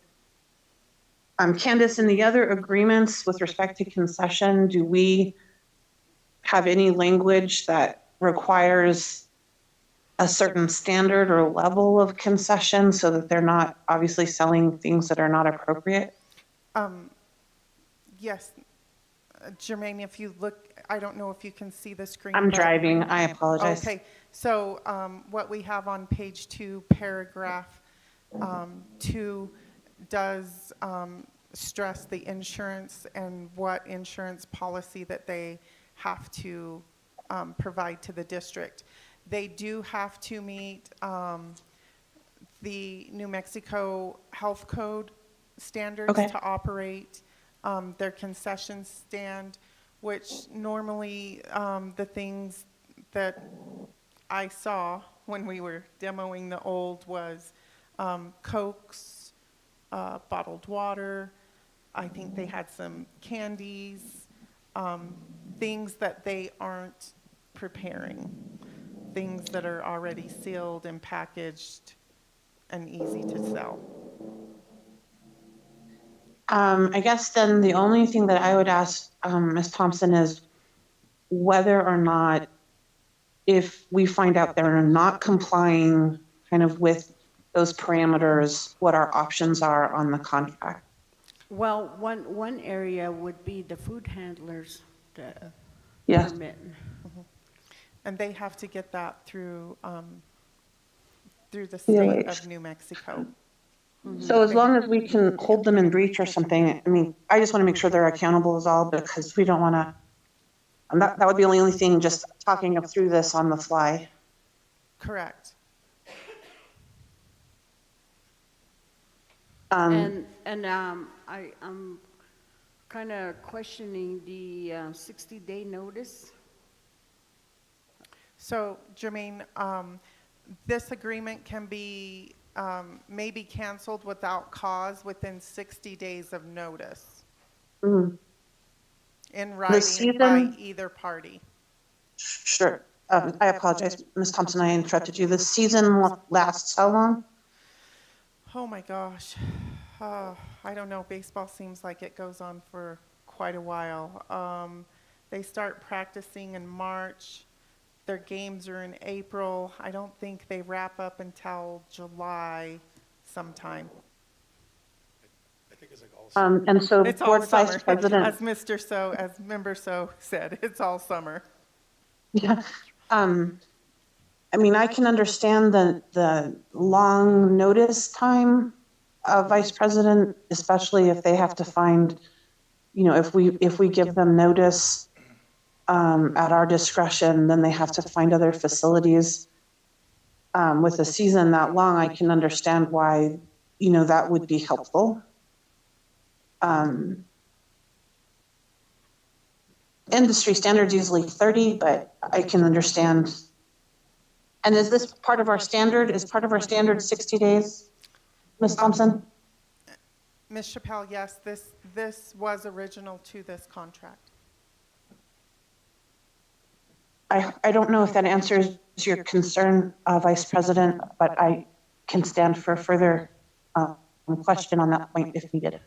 Candace, in the other agreements with respect to concession, do we have any language that requires a certain standard or level of concession so that they're not obviously selling things that are not appropriate? Yes, Jermaine, if you look, I don't know if you can see the screen. I'm driving, I apologize. Okay, so what we have on page 2, paragraph 2 does stress the insurance and what insurance policy that they have to provide to the district. They do have to meet the New Mexico Health Code standards to operate their concession stand, which normally the things that I saw when we were demoing the old was Cokes, bottled water. I think they had some candies, things that they aren't preparing, things that are already sealed and packaged and easy to sell. I guess then the only thing that I would ask Ms. Thompson is whether or not, if we find out they're not complying kind of with those parameters, what our options are on the contract. Well, one area would be the food handlers, the permit. And they have to get that through through the state DOH. of New Mexico. So as long as we can hold them in breach or something, I mean, I just want to make sure they're accountable is all, because we don't want to, that would be the only thing, just talking through this on the fly. Correct. I'm kind of questioning the 60-day notice. So Jermaine, this agreement can be, may be canceled without cause within 60 days of notice in writing by either party. Sure. I apologize, Ms. Thompson, I interrupted you. The season lasts how long? Oh my gosh. I don't know. Baseball seems like it goes on for quite a while. They start practicing in March. Their games are in April. I don't think they wrap up until July sometime. I think it's like all And so It's all board summer. vice president. As member So said, it's all summer. Yeah. I mean, I can understand the long notice time of vice president, especially if they have to find, you know, if we give them notice at our discretion, then they have to find other facilities. With a season that long, I can understand why, you know, that would be helpful. Industry standards usually 30, but I can understand. And is this part of our standard? Is part of our standard 60 days, Ms. Thompson? Ms. Chappelle, yes, this was original to this contract. I don't know if that answers your concern, Vice President, but I can stand for further question on that point if needed.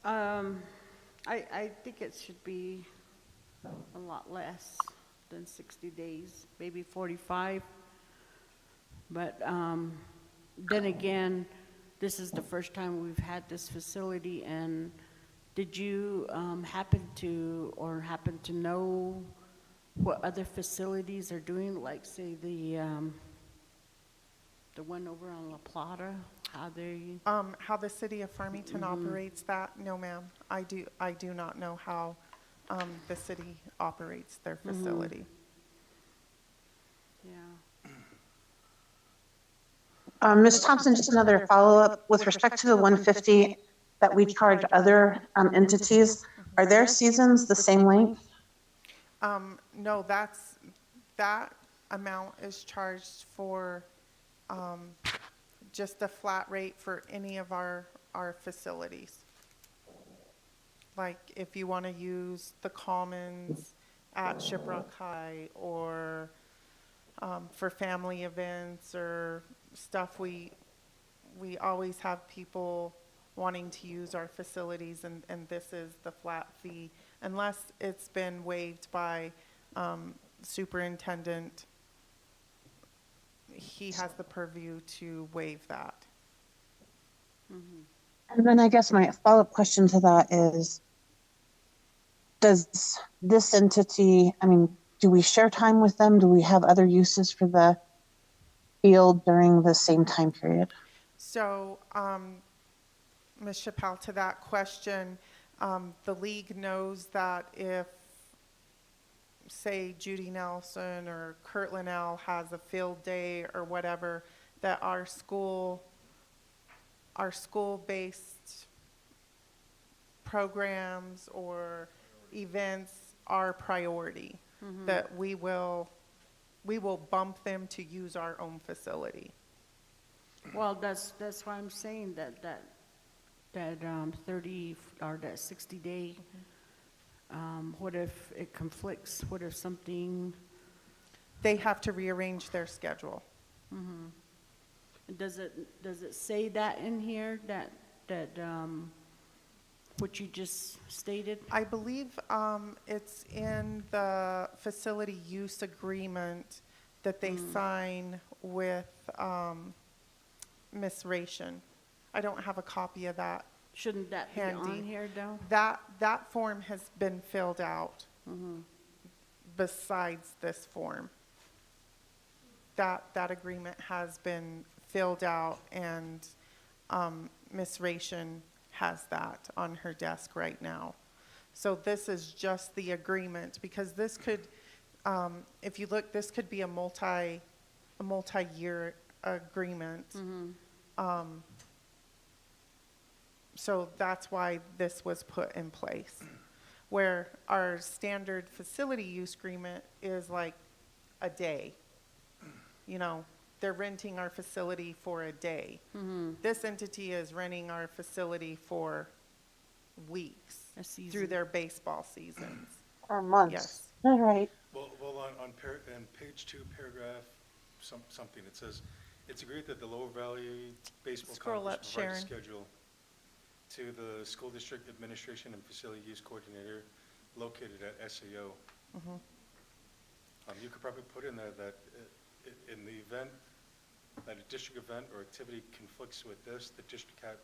I think it should be a lot less than 60 days, maybe 45. But then again, this is the first time we've had this facility, and did you happen to know what other facilities are doing, like say the one over on La Plata, how the city of Farmington operates that? No, ma'am. I do not know how the city operates their facility. Yeah. Ms. Thompson, just another follow-up with respect to the 150 that we charge other entities. Are their seasons the same length? No, that amount is charged for just a flat rate for any of our facilities. Like if you want to use the Commons at Shiprock High, or for family events or stuff, we always have people wanting to use our facilities, and this is the flat fee, unless it's been waived by superintendent. He has the purview to waive that. And then I guess my follow-up question to that is, does this entity, I mean, do we share time with them? Do we have other uses for the field during the same time period? So, Ms. Chappelle, to that question, the league knows that if, say, Judy Nelson or Kurt Linnell has a field day or whatever, that our school-based programs or events are priority, that we will bump them to use our own facility. Well, that's why I'm saying that 30 or that 60-day. What if it conflicts? What if something? They have to rearrange their schedule. Does it say that in here, that what you just stated? I believe it's in the facility use agreement that they sign with Ms. Ration. I don't have a copy of that. Shouldn't that be on here, though? That form has been filled out besides this form. that agreement has been filled out, and Ms. Ration has that on her desk right now. So this is just the agreement, because this could, if you look, this could be a multi-year agreement. So that's why this was put in place, where our standard facility use agreement is like a day. You know, they're renting our facility for a day. This entity is renting our facility for weeks through their baseball seasons. Or months. Yes. All right. Well, on page 2, paragraph something, it says, it's agreed that the Lower Valley Baseball Scroll up, Conference provides a Sharon. schedule to the School District Administration and Facility Use Coordinator located at SAO. You could probably put in there that in the event that a district event or activity conflicts with this, the district had,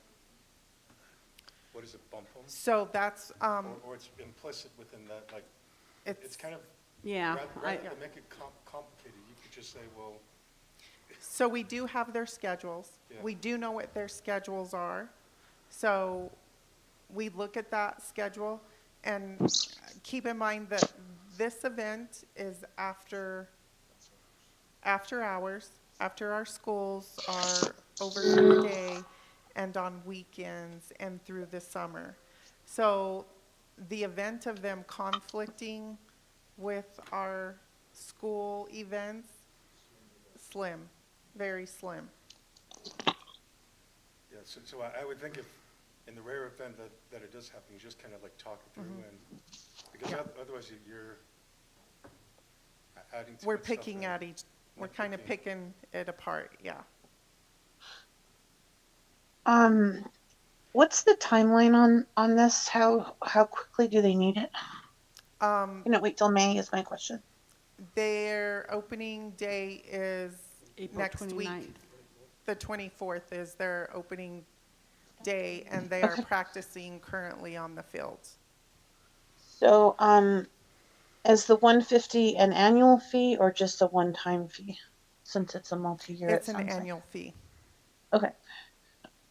what is it, bump them? So that's, Or it's implicit within that, like, it's kind of, Yeah, rather than make it complicated, you could just say, well, so we do have their schedules. Yeah. We do know what their schedules are. So we look at that schedule, and keep in mind that this event is after hours, after our schools are over for the day, and on weekends and through the summer. So the event of them conflicting with our school events, slim, very slim. yeah, so I would think if, in the rare event that it does happen, you just kind of like talk it through and, because otherwise you're adding to We're picking at each, we're kind of picking it apart, yeah. What's the timeline on this? How quickly do they need it? Can it wait till May is my question. Their opening day is April next 29th. week. The 24th is their opening day, and they are practicing currently on the fields. So, is the 150 an annual fee or just a one-time fee? Since it's a multi-year, It's it an sounds like. annual fee. Okay.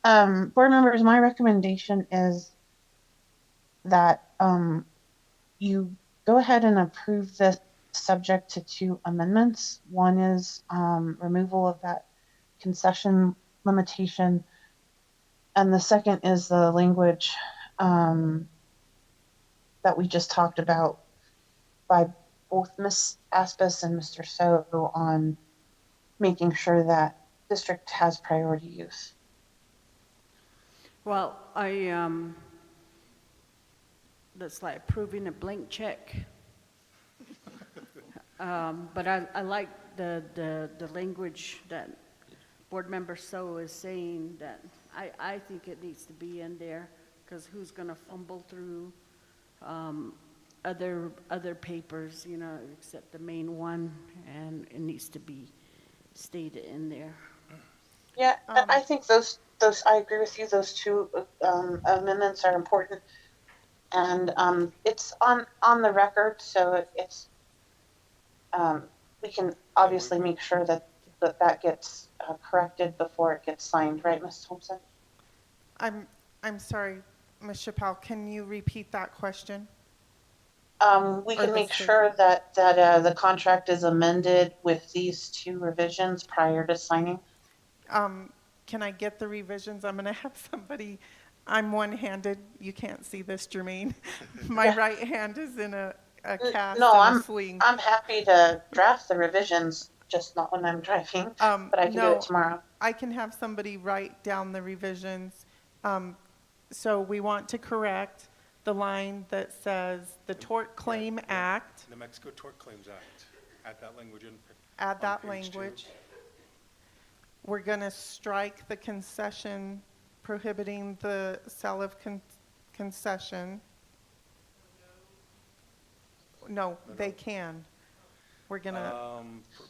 Board members, my recommendation is that you go ahead and approve this subject to 2 amendments. One is removal of that concession limitation, and the second is the language that we just talked about by both Ms. Aspis and Mr. So on making sure that district has priority use. Well, that's like approving a blank check. But I like the language that Board Member So is saying, that I think it needs to be in there, because who's gonna fumble through other papers, you know, except the main one, and it needs to be stated in there. Yeah, I think those I agree with you. Those 2 amendments are important, and it's on the record, so it's we can obviously make sure that gets corrected before it gets signed, right, Ms. Thompson? I'm sorry, Ms. Chappelle, can you repeat that question? We can make sure that the contract is amended with these 2 revisions prior to signing. Can I get the revisions? I'm gonna have somebody, I'm one-handed, you can't see this, Jermaine. My right hand is in a cast No, and a swing. I'm happy to draft the revisions, just not when I'm driving, but I can do it tomorrow. I can have somebody write down the revisions. So we want to correct the line that says the Tort Claim Act. New Mexico Tort Claims Act, add that language in. Add that on page 2. language. We're gonna strike the concession prohibiting the sale of concession. No, they can. We're gonna,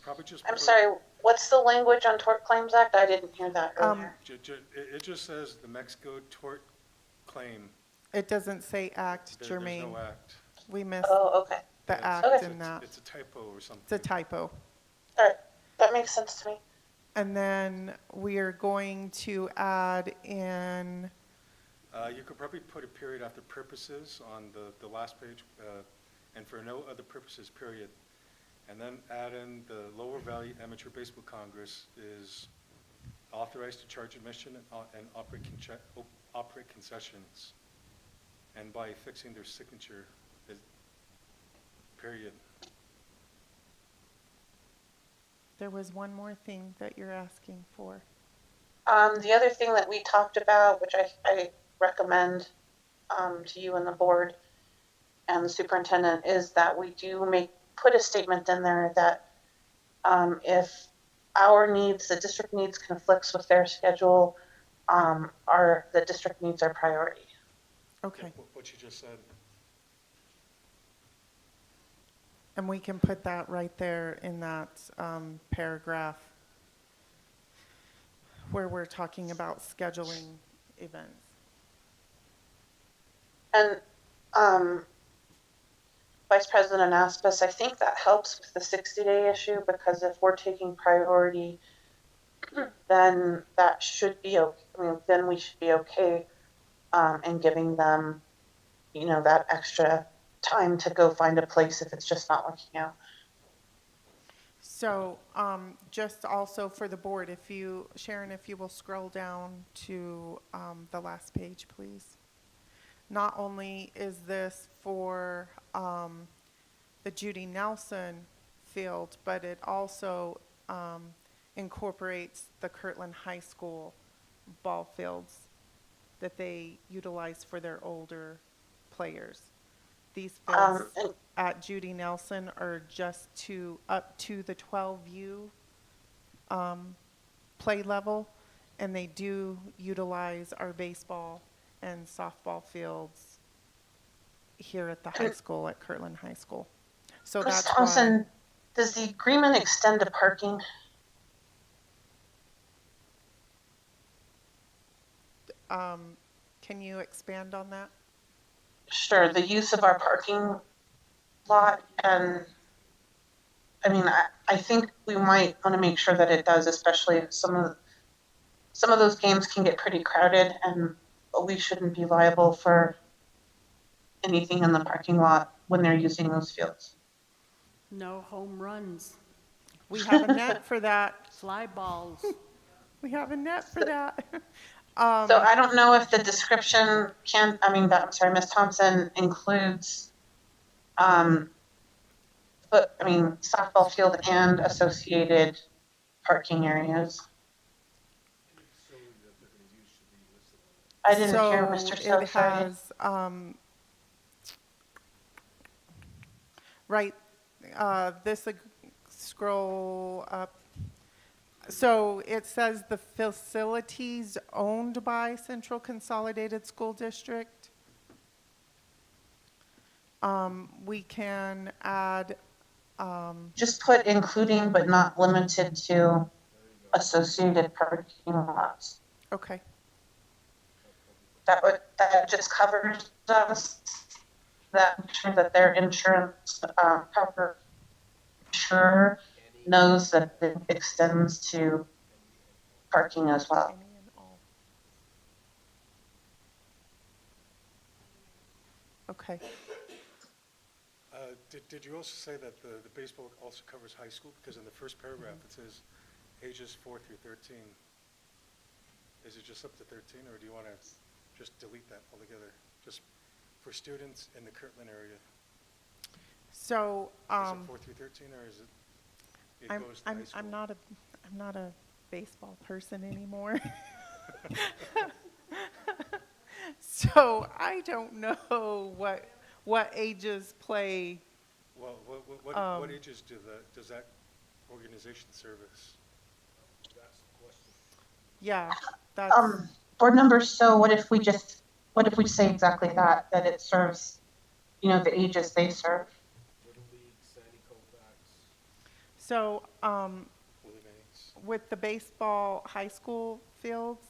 Probably just. I'm sorry, what's the language on Tort Claims Act? I didn't hear that earlier. It just says the Mexico Tort Claim. it doesn't say act, There's Jermaine. no act. We missed Oh, okay. the Yeah, act Okay. in that. It's a typo or something. It's a typo. All right, that makes sense to me. And then we are going to add in, You could probably put a period after purposes on the last page, and for no other purposes, period. And then add in the Lower Valley Amateur Baseball Congress is authorized to charge admission and operate concessions. And by fixing their signature, period. there was one more thing that you're asking for. The other thing that we talked about, which I recommend to you and the board and the superintendent, is that we do put a statement in there that if our needs, the district needs conflicts with their schedule, the district needs our priority. Okay. What you just said. And we can put that right there in that paragraph where we're talking about scheduling events. And Vice President Aspis, I think that helps with the 60-day issue, because if we're taking priority, then that should be okay. I mean, then we should be okay in giving them, that extra time to go find a place if it's just not working out. So just also for the board, Sharon, if you will scroll down to the last page, please. Not only is this for the Judy Nelson field, but it also incorporates the Kirtland High School ball fields that they utilize for their older players. These fields at Judy Nelson are just up to the 12U play level, and they do utilize our baseball and softball fields here at the high school, at Kirtland High School. So Ms. that's Thompson, does the agreement extend to parking? Can you expand on that? Sure, the use of our parking lot, and I mean, I think we might want to make sure that it does, especially if some of those games can get pretty crowded, and we shouldn't be liable for anything in the parking lot when they're using those fields. No home runs, We have a net for that. fly balls. We have a net for that. So I don't know if the description Ms. Thompson includes, softball field and associated parking areas. I didn't hear Mr. So it sorry. has, right, scroll up. So it says the facilities owned by Central Consolidated School District. We can add, Just put including but not limited to associated parking lots. okay. That just covers us, that their insurance cover sure knows that it extends to parking as well. Okay. Did you also say that the baseball also covers high school? Because in the first paragraph, it says ages 4 through 13. Is it just up to 13, or do you want to just delete that altogether? Just for students in the Kirtland area? So, Is it 4 through 13, or is it goes to high school? I'm not a baseball person anymore. So I don't know what ages play. Well, what ages does that organization service? That's the question. Yeah, that's. Board members, so what if we say exactly that it serves, the ages they serve? Little League, Sandy Koufax. So, with the baseball high school fields,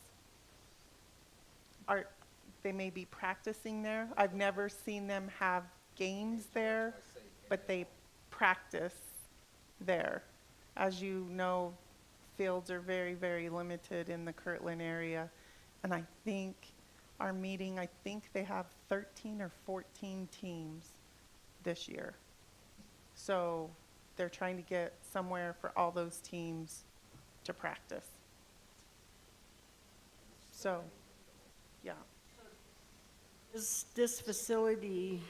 they may be practicing there. I've never seen them have games there, but they practice there. As you know, fields are very, very limited in the Kirtland area. And I think our meeting, I think they have 13 or 14 teams this year. So they're trying to get somewhere for all those teams to practice. So, yeah. This facility,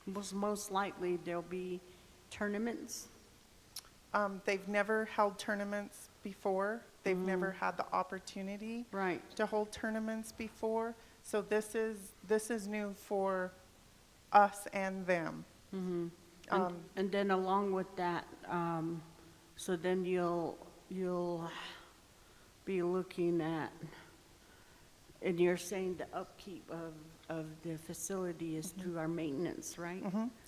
most likely there'll be tournaments. They've never held tournaments before. They've never had the opportunity to hold tournaments before. So this is new for us and them. And then along with that, so then you'll be looking at, and you're saying the upkeep of the facility is through our maintenance, right?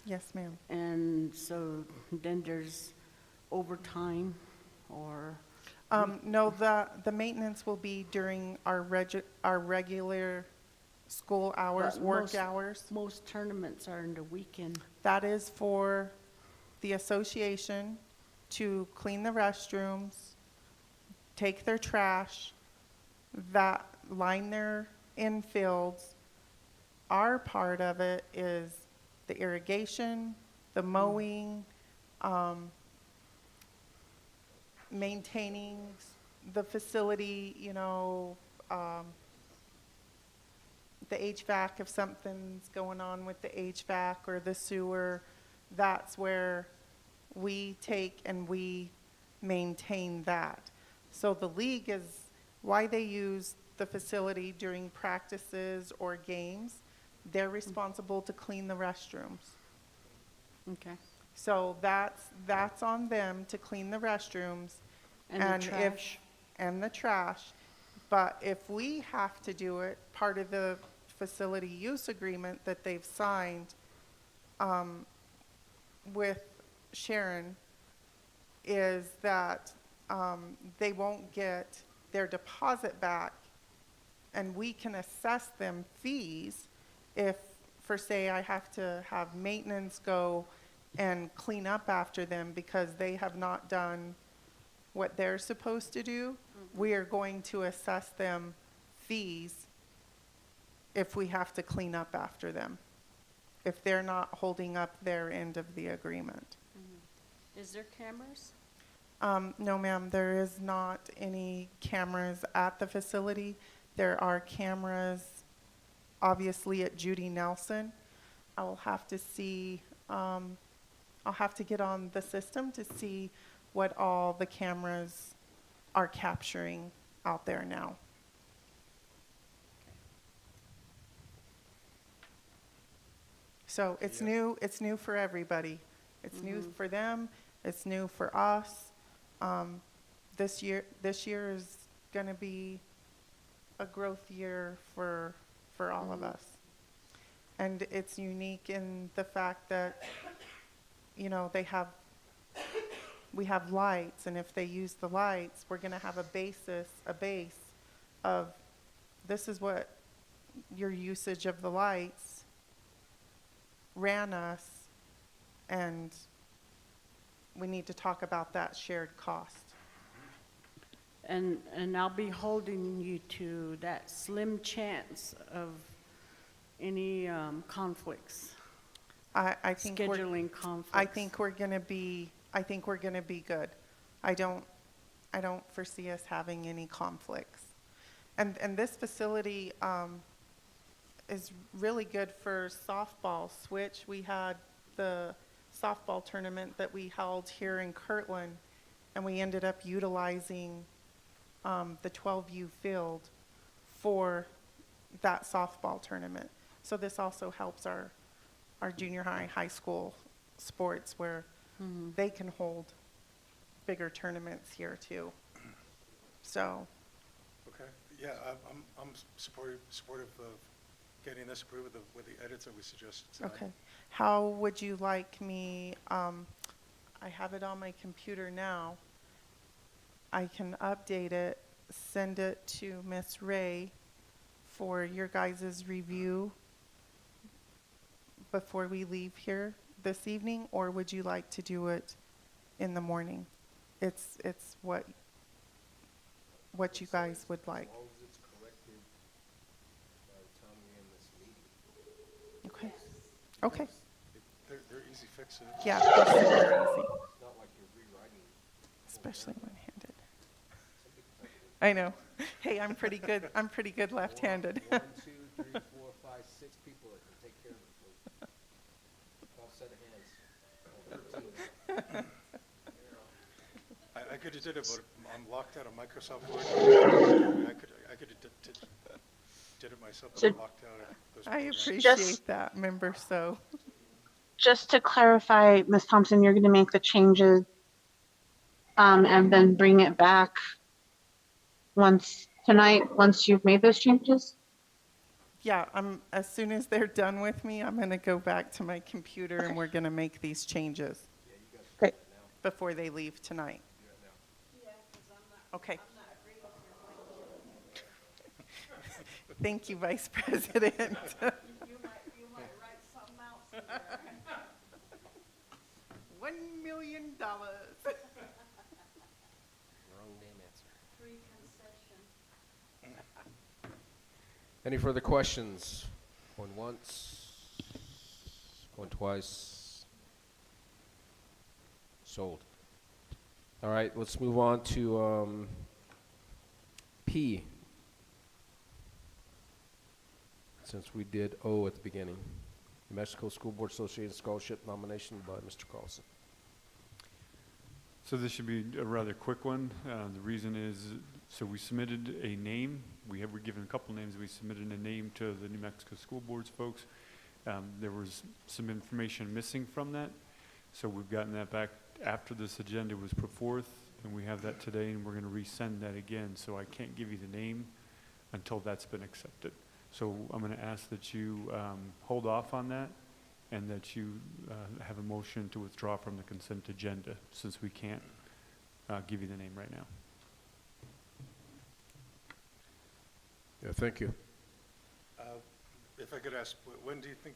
Yes, ma'am. And so then there's overtime or? No, the maintenance will be during our regular school hours, But work hours. Most tournaments are in the weekend. That is for the association to clean the restrooms, take their trash, that line their infields. Our part of it is the irrigation, the mowing, maintaining the facility, you know, the HVAC, if something's going on with the HVAC or the sewer, that's where we take and we maintain that. So the league is why they use the facility during practices or games. They're responsible to clean the restrooms. Okay. So that's on them to clean the restrooms. And the trash. And the trash. But if we have to do it, part of the facility use agreement that they've signed with Sharon is that they won't get their deposit back, and we can assess them fees if, for say, I have to have maintenance go and clean up after them because they have not done what they're supposed to do. We are going to assess them fees if we have to clean up after them, if they're not holding up their end of the agreement. Is there cameras? No, ma'am, there is not any cameras at the facility. There are cameras, obviously, at Judy Nelson. I will have to see, I'll have to get on the system to see what all the cameras are capturing out there now. So it's new for everybody. It's new for them, it's new for us. This year is gonna be a growth year for all of us. And it's unique in the fact that, you know, we have lights, and if they use the lights, we're gonna have a base of, this is what your usage of the lights ran us, and we need to talk about that shared cost. And I'll be holding you to that slim chance of any conflicts. I think scheduling conflicts. I think we're gonna be good. I don't foresee us having any conflicts. And this facility is really good for softball switch. We had the softball tournament that we held here in Kirtland, and we ended up utilizing the 12U field for that softball tournament. So this also helps our junior high school sports where they can hold bigger tournaments here too. So. Okay, yeah, I'm supportive of getting this approved with the edits that we suggested tonight. Okay. How would you like me, I have it on my computer now. I can update it, send it to Miss Ray for your guys' review before we leave here this evening, or would you like to do it in the morning. It's what you guys would like. As long as it's corrected by the time we end this meeting. Okay. Okay. They're easy fixes. Yeah, they're super easy, It's not like you're rewriting. especially one-handed. I know. Hey, I'm pretty good. I'm pretty good left-handed. 1, 2, 3, 4, 5, 6 people that can take care of it. All set of hands. I could have did it, but I'm locked out of Microsoft Word. I could have did it myself, but I'm locked out of those I programs. appreciate that, member. So, Just to clarify, Ms. Thompson, you're going to make the changes and then bring it back once you've made those changes? yeah, as soon as they're done with me, I'm going to go back to my computer and we're going to make these changes. Great. Before they leave tonight. Okay. Thank you, Vice President. You might write something else in there. $1 million. Wrong name answer. Free concession. Any further questions? Going once, going twice. Sold. All right, let's move on to P. Since we did O at the beginning. New Mexico School Board Association Scholarship nomination by Mr. Carlson. So this should be a rather quick one. The reason is, so we submitted a name. We were given a couple names. We submitted a name to the New Mexico School Board's folks. There was some information missing from that. So we've gotten that back after this agenda was put forth, and we have that today, and we're going to resend that again. So I can't give you the name until that's been accepted. So I'm going to ask that you hold off on that, and that you have a motion to withdraw from the consent agenda, since we can't give you the name right now. Yeah, thank you. If I could ask, when do you think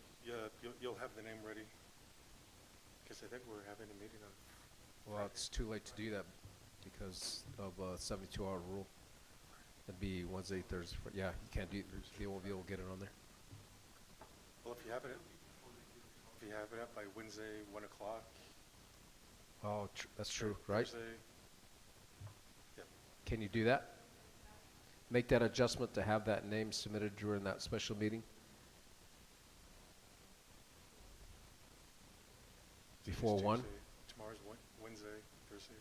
you'll have the name ready? Because I think we're having a meeting on. Well, it's too late to do that because of 72-hour rule. It'd be Wednesday, Thursday. Yeah, you can't do. You won't be able to get it on there. Well, if you have it up by Wednesday, 1 o'clock. Oh, that's true, right? Thursday. Yep. Can you do that? Make that adjustment to have that name submitted during that special meeting? Before 1? Tomorrow's Wednesday, Thursday.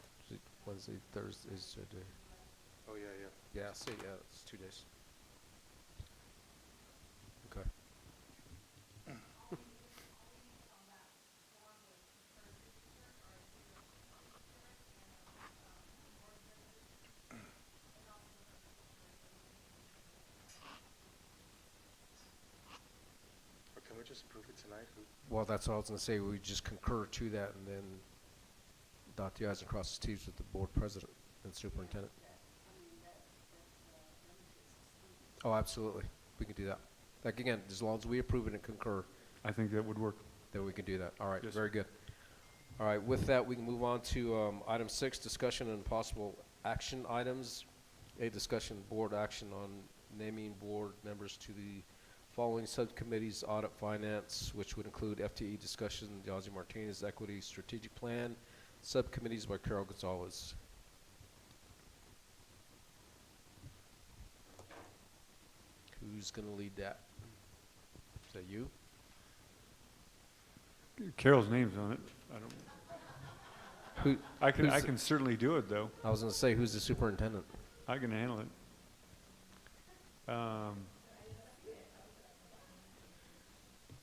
Wednesday, Thursday is today. Oh, yeah. Yeah, see, yeah, it's 2 days. Okay. Or can we just approve it tonight? Well, that's what I was going to say. We just concur to that and then dot the i's and cross the t's with the board president and superintendent. Oh, absolutely. We can do that. Like, again, as long as we approve it and concur, I think that would work. then we can do that. All right, Yes, very good. All right, with that, we can move on to item 6, discussion and possible action items. A, discussion board action on naming board members to the following subcommittees: audit, finance, which would include FTE discussion, Yazzie Martinez, equity, strategic plan, subcommittees by Carol Gonzalez. Who's going to lead that? Is that you? Carol's name's on it. I don't. Who? I can certainly do it, though. I was going to say, who's the superintendent? I can handle it.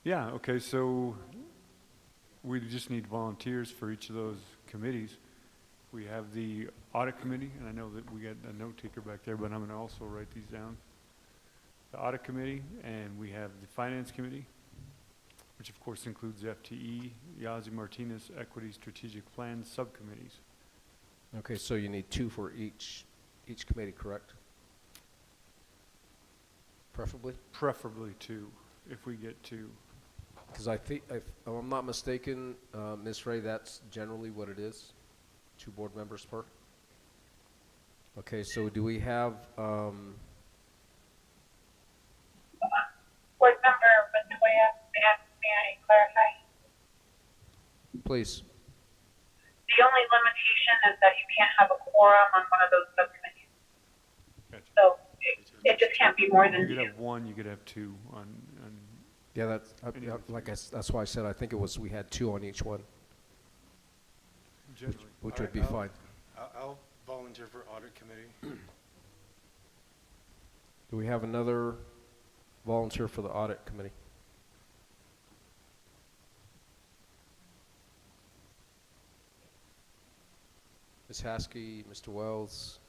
Yeah, okay, so we just need volunteers for each of those committees. We have the audit committee, and I know that we got a note taker back there, but I'm going to also write these down. The audit committee, and we have the finance committee, which of course includes FTE, Yazzie Martinez, equity, strategic plan subcommittees. Okay, so you need 2 for each committee, correct? Preferably? Preferably 2, if we get 2. Because I think, if I'm not mistaken, Ms. Ray, that's generally what it is. 2 board members per? Okay, so do we have, Board Member Montoya, may I clarify? please? The only limitation is that you can't have a quorum on one of those subcommittees. Gotcha. So it just can't be more than You could two. have one, you could have two on, Yeah, that's, Any yeah, of the like that's why I said I think it was, we had 2 on each one, generally. which All would be right, fine. I'll volunteer for audit committee. Do we have another volunteer for the audit committee? Ms. Haskey, Mr. Wells?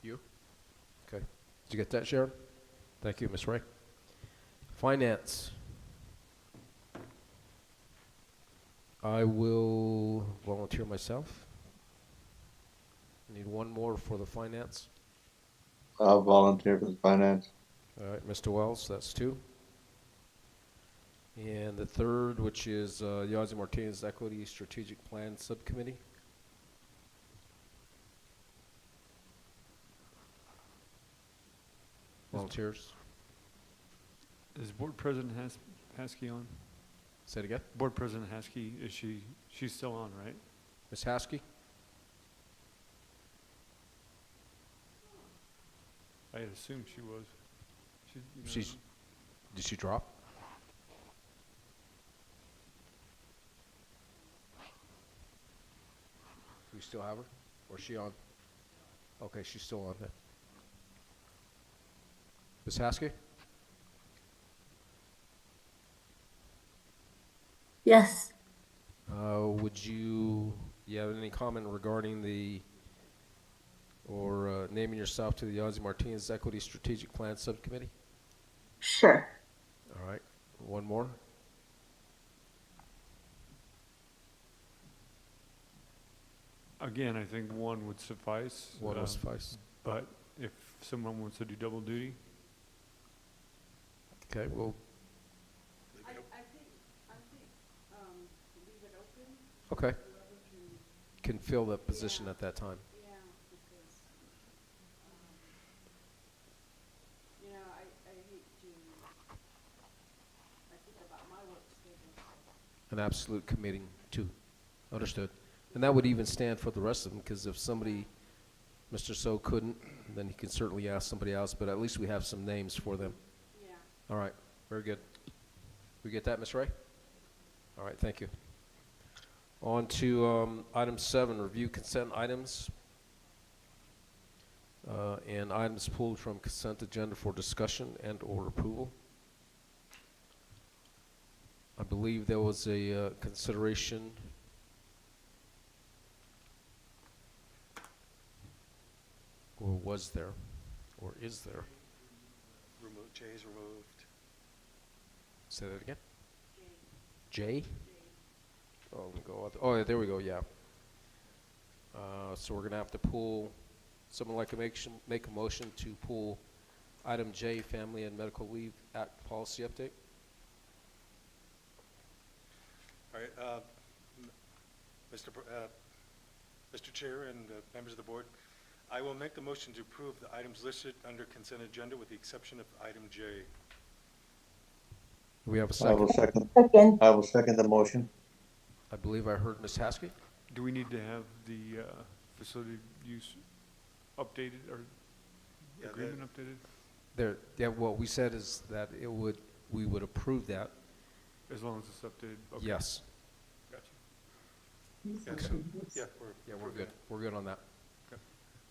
You? Okay. Did you get that, Sharon? Thank you, Ms. Ray. Finance. I will volunteer myself. Need one more for the finance. I'll volunteer for the finance. All right, Mr. Wells, that's 2. And the third, which is Yazzie Martinez Equity Strategic Plan Subcommittee. Volunteers? Is Board President Haskey on? Say it again? Board President Haskey, she's still on, right? Ms. Haskey? I had assumed she was. Did she drop? Do we still have her? Or is she on? Okay, she's still on then. Ms. Haskey? Yes. Would you have any comment regarding naming yourself to the Yazzie Martinez Equity Strategic Plan Subcommittee? Sure. All right, one more. Again, I think one would suffice. One will suffice. But if someone wants to do double duty, Okay, well, I think, leave it open. okay. Whoever can, Can fill that position at that time. yeah, because, I hate to, I think about my work schedule. An absolute committing too. Understood. And that would even stand for the rest of them, because if somebody, Mr. So couldn't, then he can certainly ask somebody else, but at least we have some names for them. Yeah. All right, very good. We get that, Ms. Ray? All right, thank you. On to item 7, review consent items. And items pulled from consent agenda for discussion and or approval. I believe there was a consideration. Or was there, or is there? Jay's removed. Say that again? J? Oh, let me go. Oh, yeah, there we go, yeah. So we're gonna have to pull, someone like to make a motion to pull item J, Family and Medical Leave Act Policy Update. All right, Mr. Chair and members of the board, I will make the motion to approve the items listed under consent agenda with the exception of item J. Do we have a I will second? second. I will second the motion. I believe I heard Ms. Haskey. do we need to have the facility use updated or Yeah, agreement updated? There, yeah, what we said is that we would approve that. As long as it's updated? Okay. Yes. Gotcha. Yeah, We're good. We're good on that. Okay.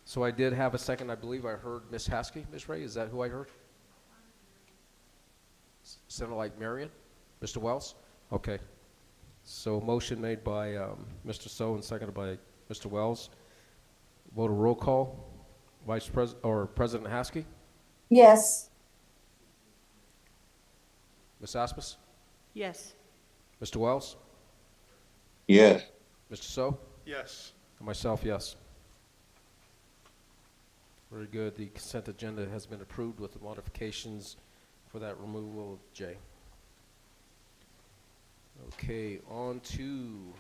So I did have a second. I believe I heard Ms. Haskey. Ms. Ray, is that who I heard? Sounded like Marion? Mr. Wells? Okay. So motion made by Mr. So and seconded by Mr. Wells. Vote a roll call. Vice President or President Haskey? Yes. Ms. Asmus? Yes. Mr. Wells? Yes. Mr. So? yes. And myself, yes. Very good. The consent agenda has been approved with the modifications for that removal of J. Okay, on to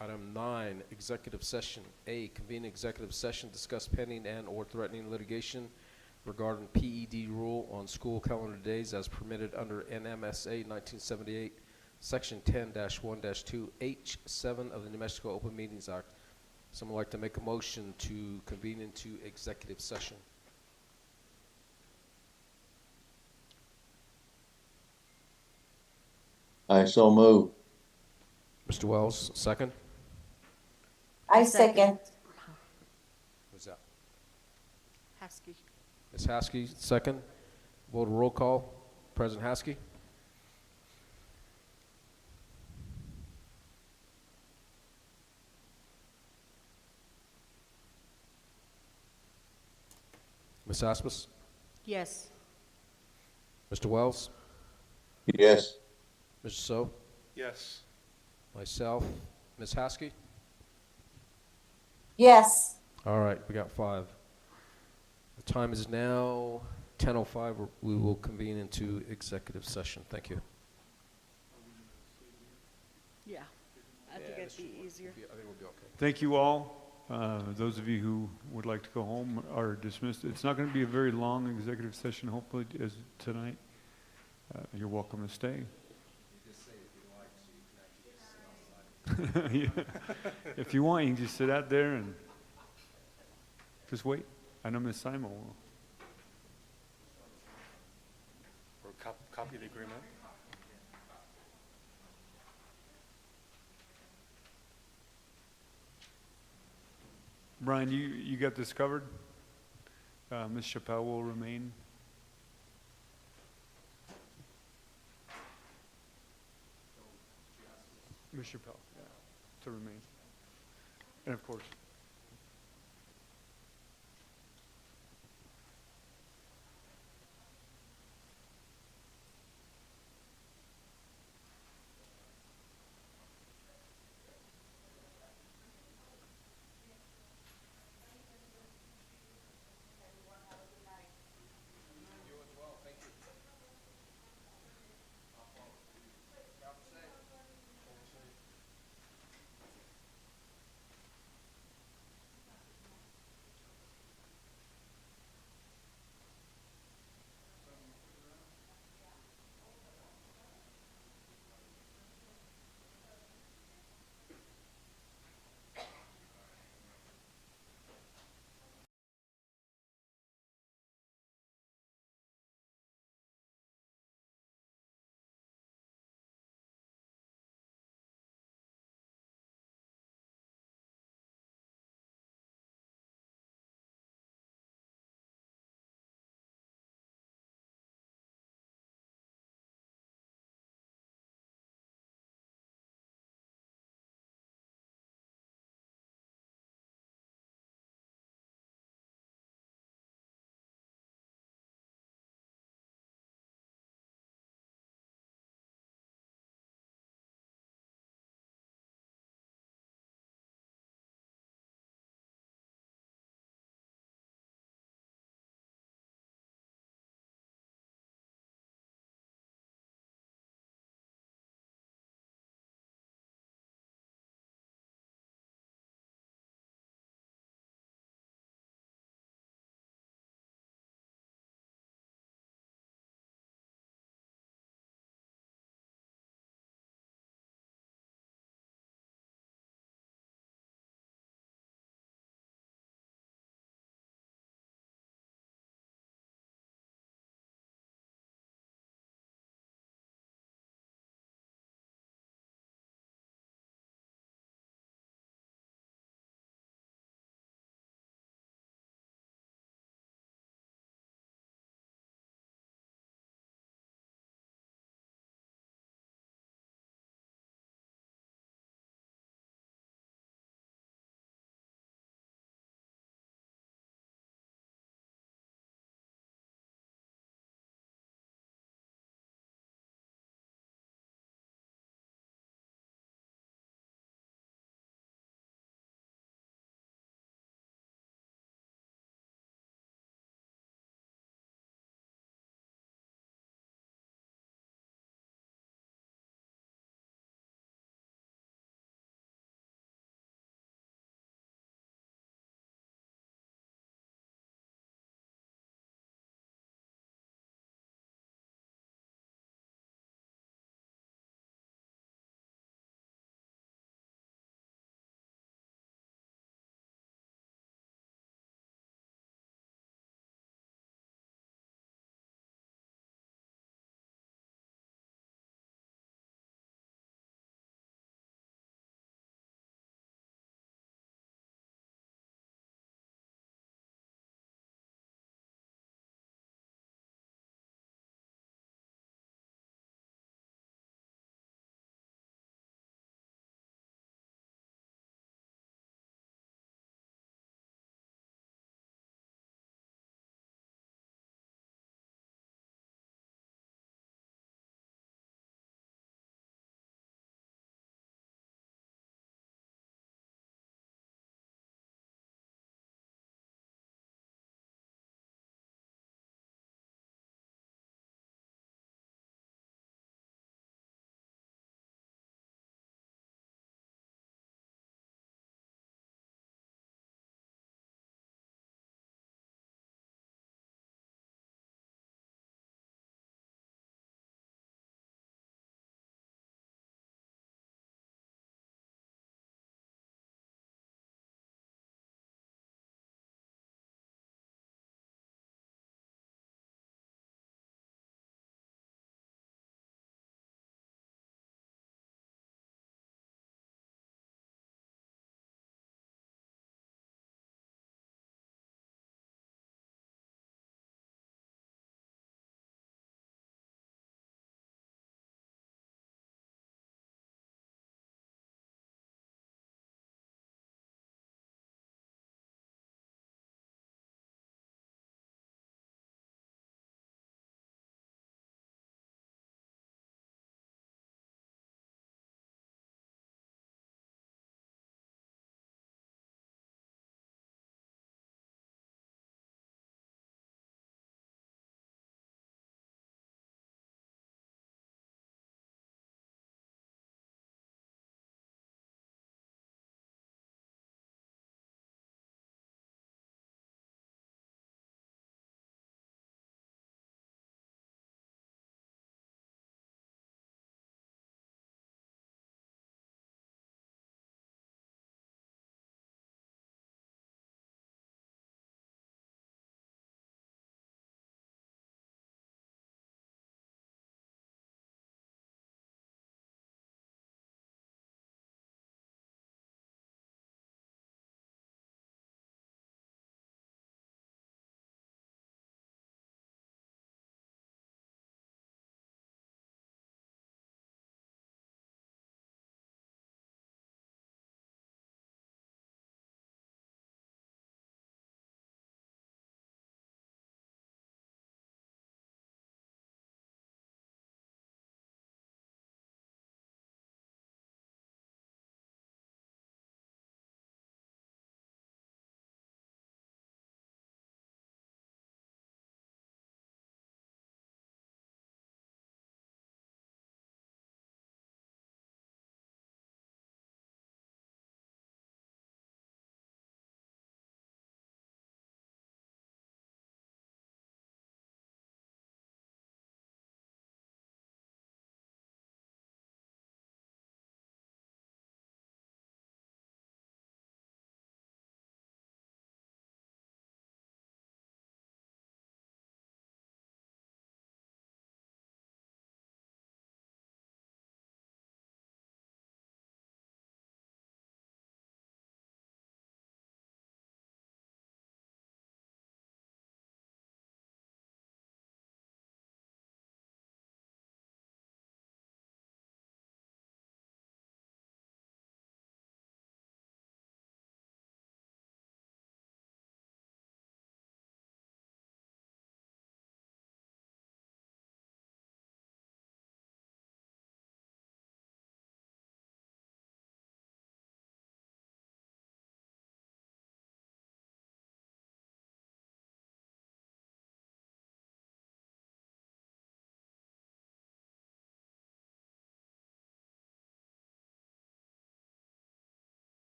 item 9, executive session. A, convene executive session, discuss pending and/or threatening litigation regarding PED rule on school calendar days as permitted under NMSA 1978, Section 10-1-2, H7 of the New Mexico Open Meetings Act. Someone like to make a motion to convene into executive session? I so move. Mr. Wells, second? I second. Who's that? Haskell. Ms. Haskey, second. Vote roll call. President Haskey? Ms. Asmus? Yes. Mr. Wells? Yes. Mr. So? Yes. Myself? Ms. Haskey? Yes. All right, we got 5. The time is now 10:05. We will convene into executive session. Thank you. Yeah, I think it'd be easier. I think we'll be okay. Thank you all. Those of you who would like to go home are dismissed. It's not going to be a very long executive session, hopefully, as tonight. You're welcome to stay. Yeah. If you want, you can just sit out there and just wait. I know Ms. Simon will. Or copy the agreement. Brian, you got this covered? Ms. Chappelle will remain. Ms. Chappelle, yeah, to remain. And of course,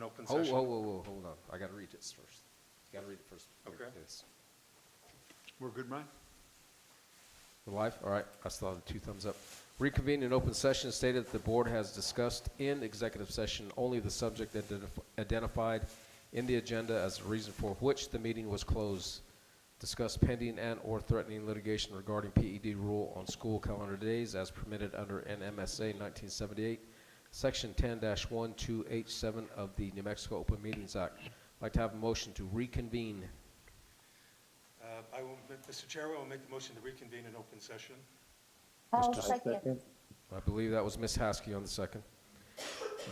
in open Whoa, session. whoa, whoa, whoa, hold on. I gotta read this first. Gotta read it first. Okay. Yes. We're good, Ryan? We're live? All right, I still have 2 thumbs up. Reconvene in open session stated that the board has discussed in executive session only the subject identified in the agenda as the reason for which the meeting was closed. Discuss pending and/or threatening litigation regarding PED rule on school calendar days as permitted under NMSA 1978, Section 10-12H7 of the New Mexico Open Meetings Act. I'd like to have a motion to reconvene. Mr. Chair, I will make the motion to reconvene in open session. I'll Mr. second. I believe that was Ms. Haskey on the second.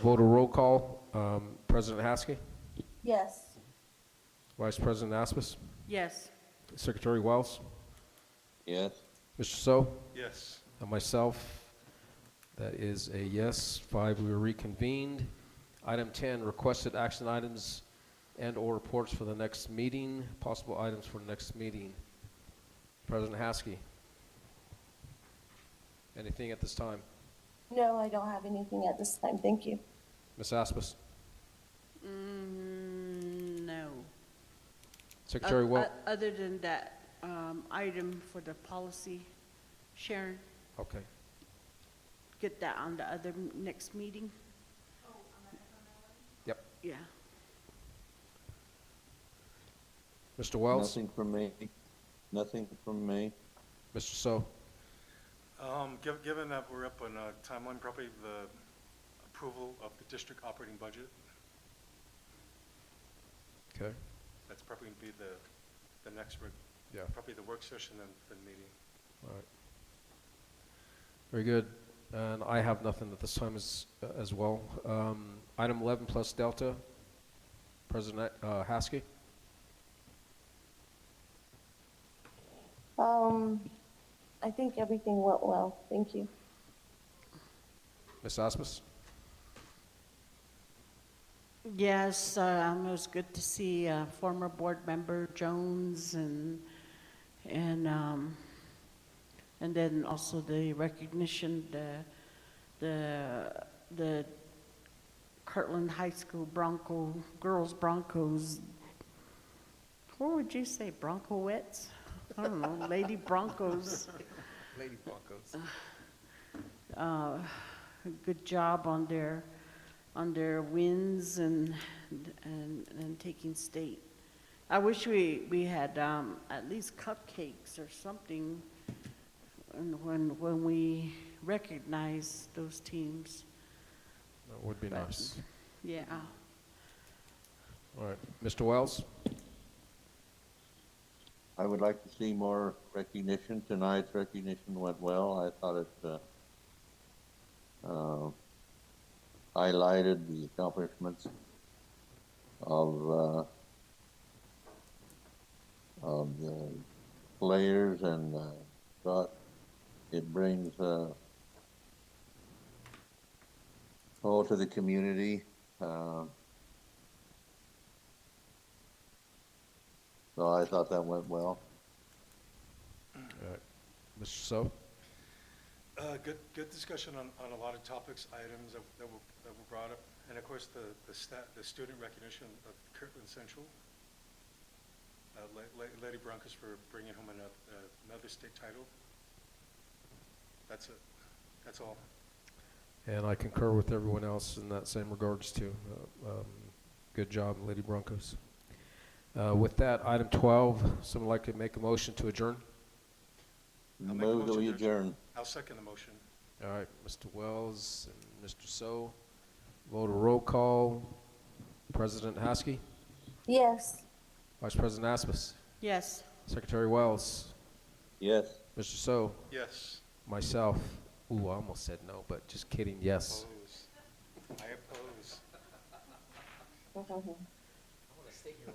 Vote a roll call. President Haskey, Yes. Vice President Aspis, Yes. Secretary Wells, Yes. Mr. So, Yes. and myself. That is a yes. 5, we are reconvened. Item 10, requested action items and/or reports for the next meeting, possible items for the next meeting. President Haskey, anything at this time? No, I don't have anything at this time. Thank you. Ms. Aspis, No. Secretary Wells. Other than that, item for the policy, Sharon, Okay. get that on the other next meeting? Yep. Yeah. Mr. Wells, Nothing from me. Nothing from me. Mr. So, Given that we're up on a timeline, probably the approval of the district operating budget, okay. that's probably going to be the next, Yeah. probably the work session and the meeting. All right. Very good. And I have nothing at this time as well. Item 11 plus Delta, President Haskey. I think everything went well. Thank you. Ms. Aspis? Yes, it was good to see former board member Jones and then also the recognition, the Kirtland High School girls Broncos. What would you say, Broncoettes? I don't know, Lady Broncos. Lady Broncos. Good job on their wins and taking state. I wish we had at least cupcakes or something when we recognize those teams. That would be But, nice. Yeah. All right. Mr. Wells? I would like to see more recognition. Tonight's recognition went well. I thought it highlighted the accomplishments of the players, and thought it brings to the community. So I thought that went well. All right. Mr. So? Good discussion on a lot of topics, items that were brought up. And of course, the student recognition of Kirtland Central. Lady Broncos for bringing home another state title. That's it. That's all. And I concur with everyone else in that same regards too. Good job, Lady Broncos. With that, item 12, someone like to make a motion to adjourn? I'll make a Move that motion we to adjourn. I'll second the motion. All right, Mr. Wells and Mr. So. Vote a roll call. President Haskey? Yes. Vice President Aspis? Yes. Secretary Wells? Yes. Mr. So? Yes. Myself? Ooh, I almost said no, but just kidding, yes. Oppose. I oppose. I want to stay here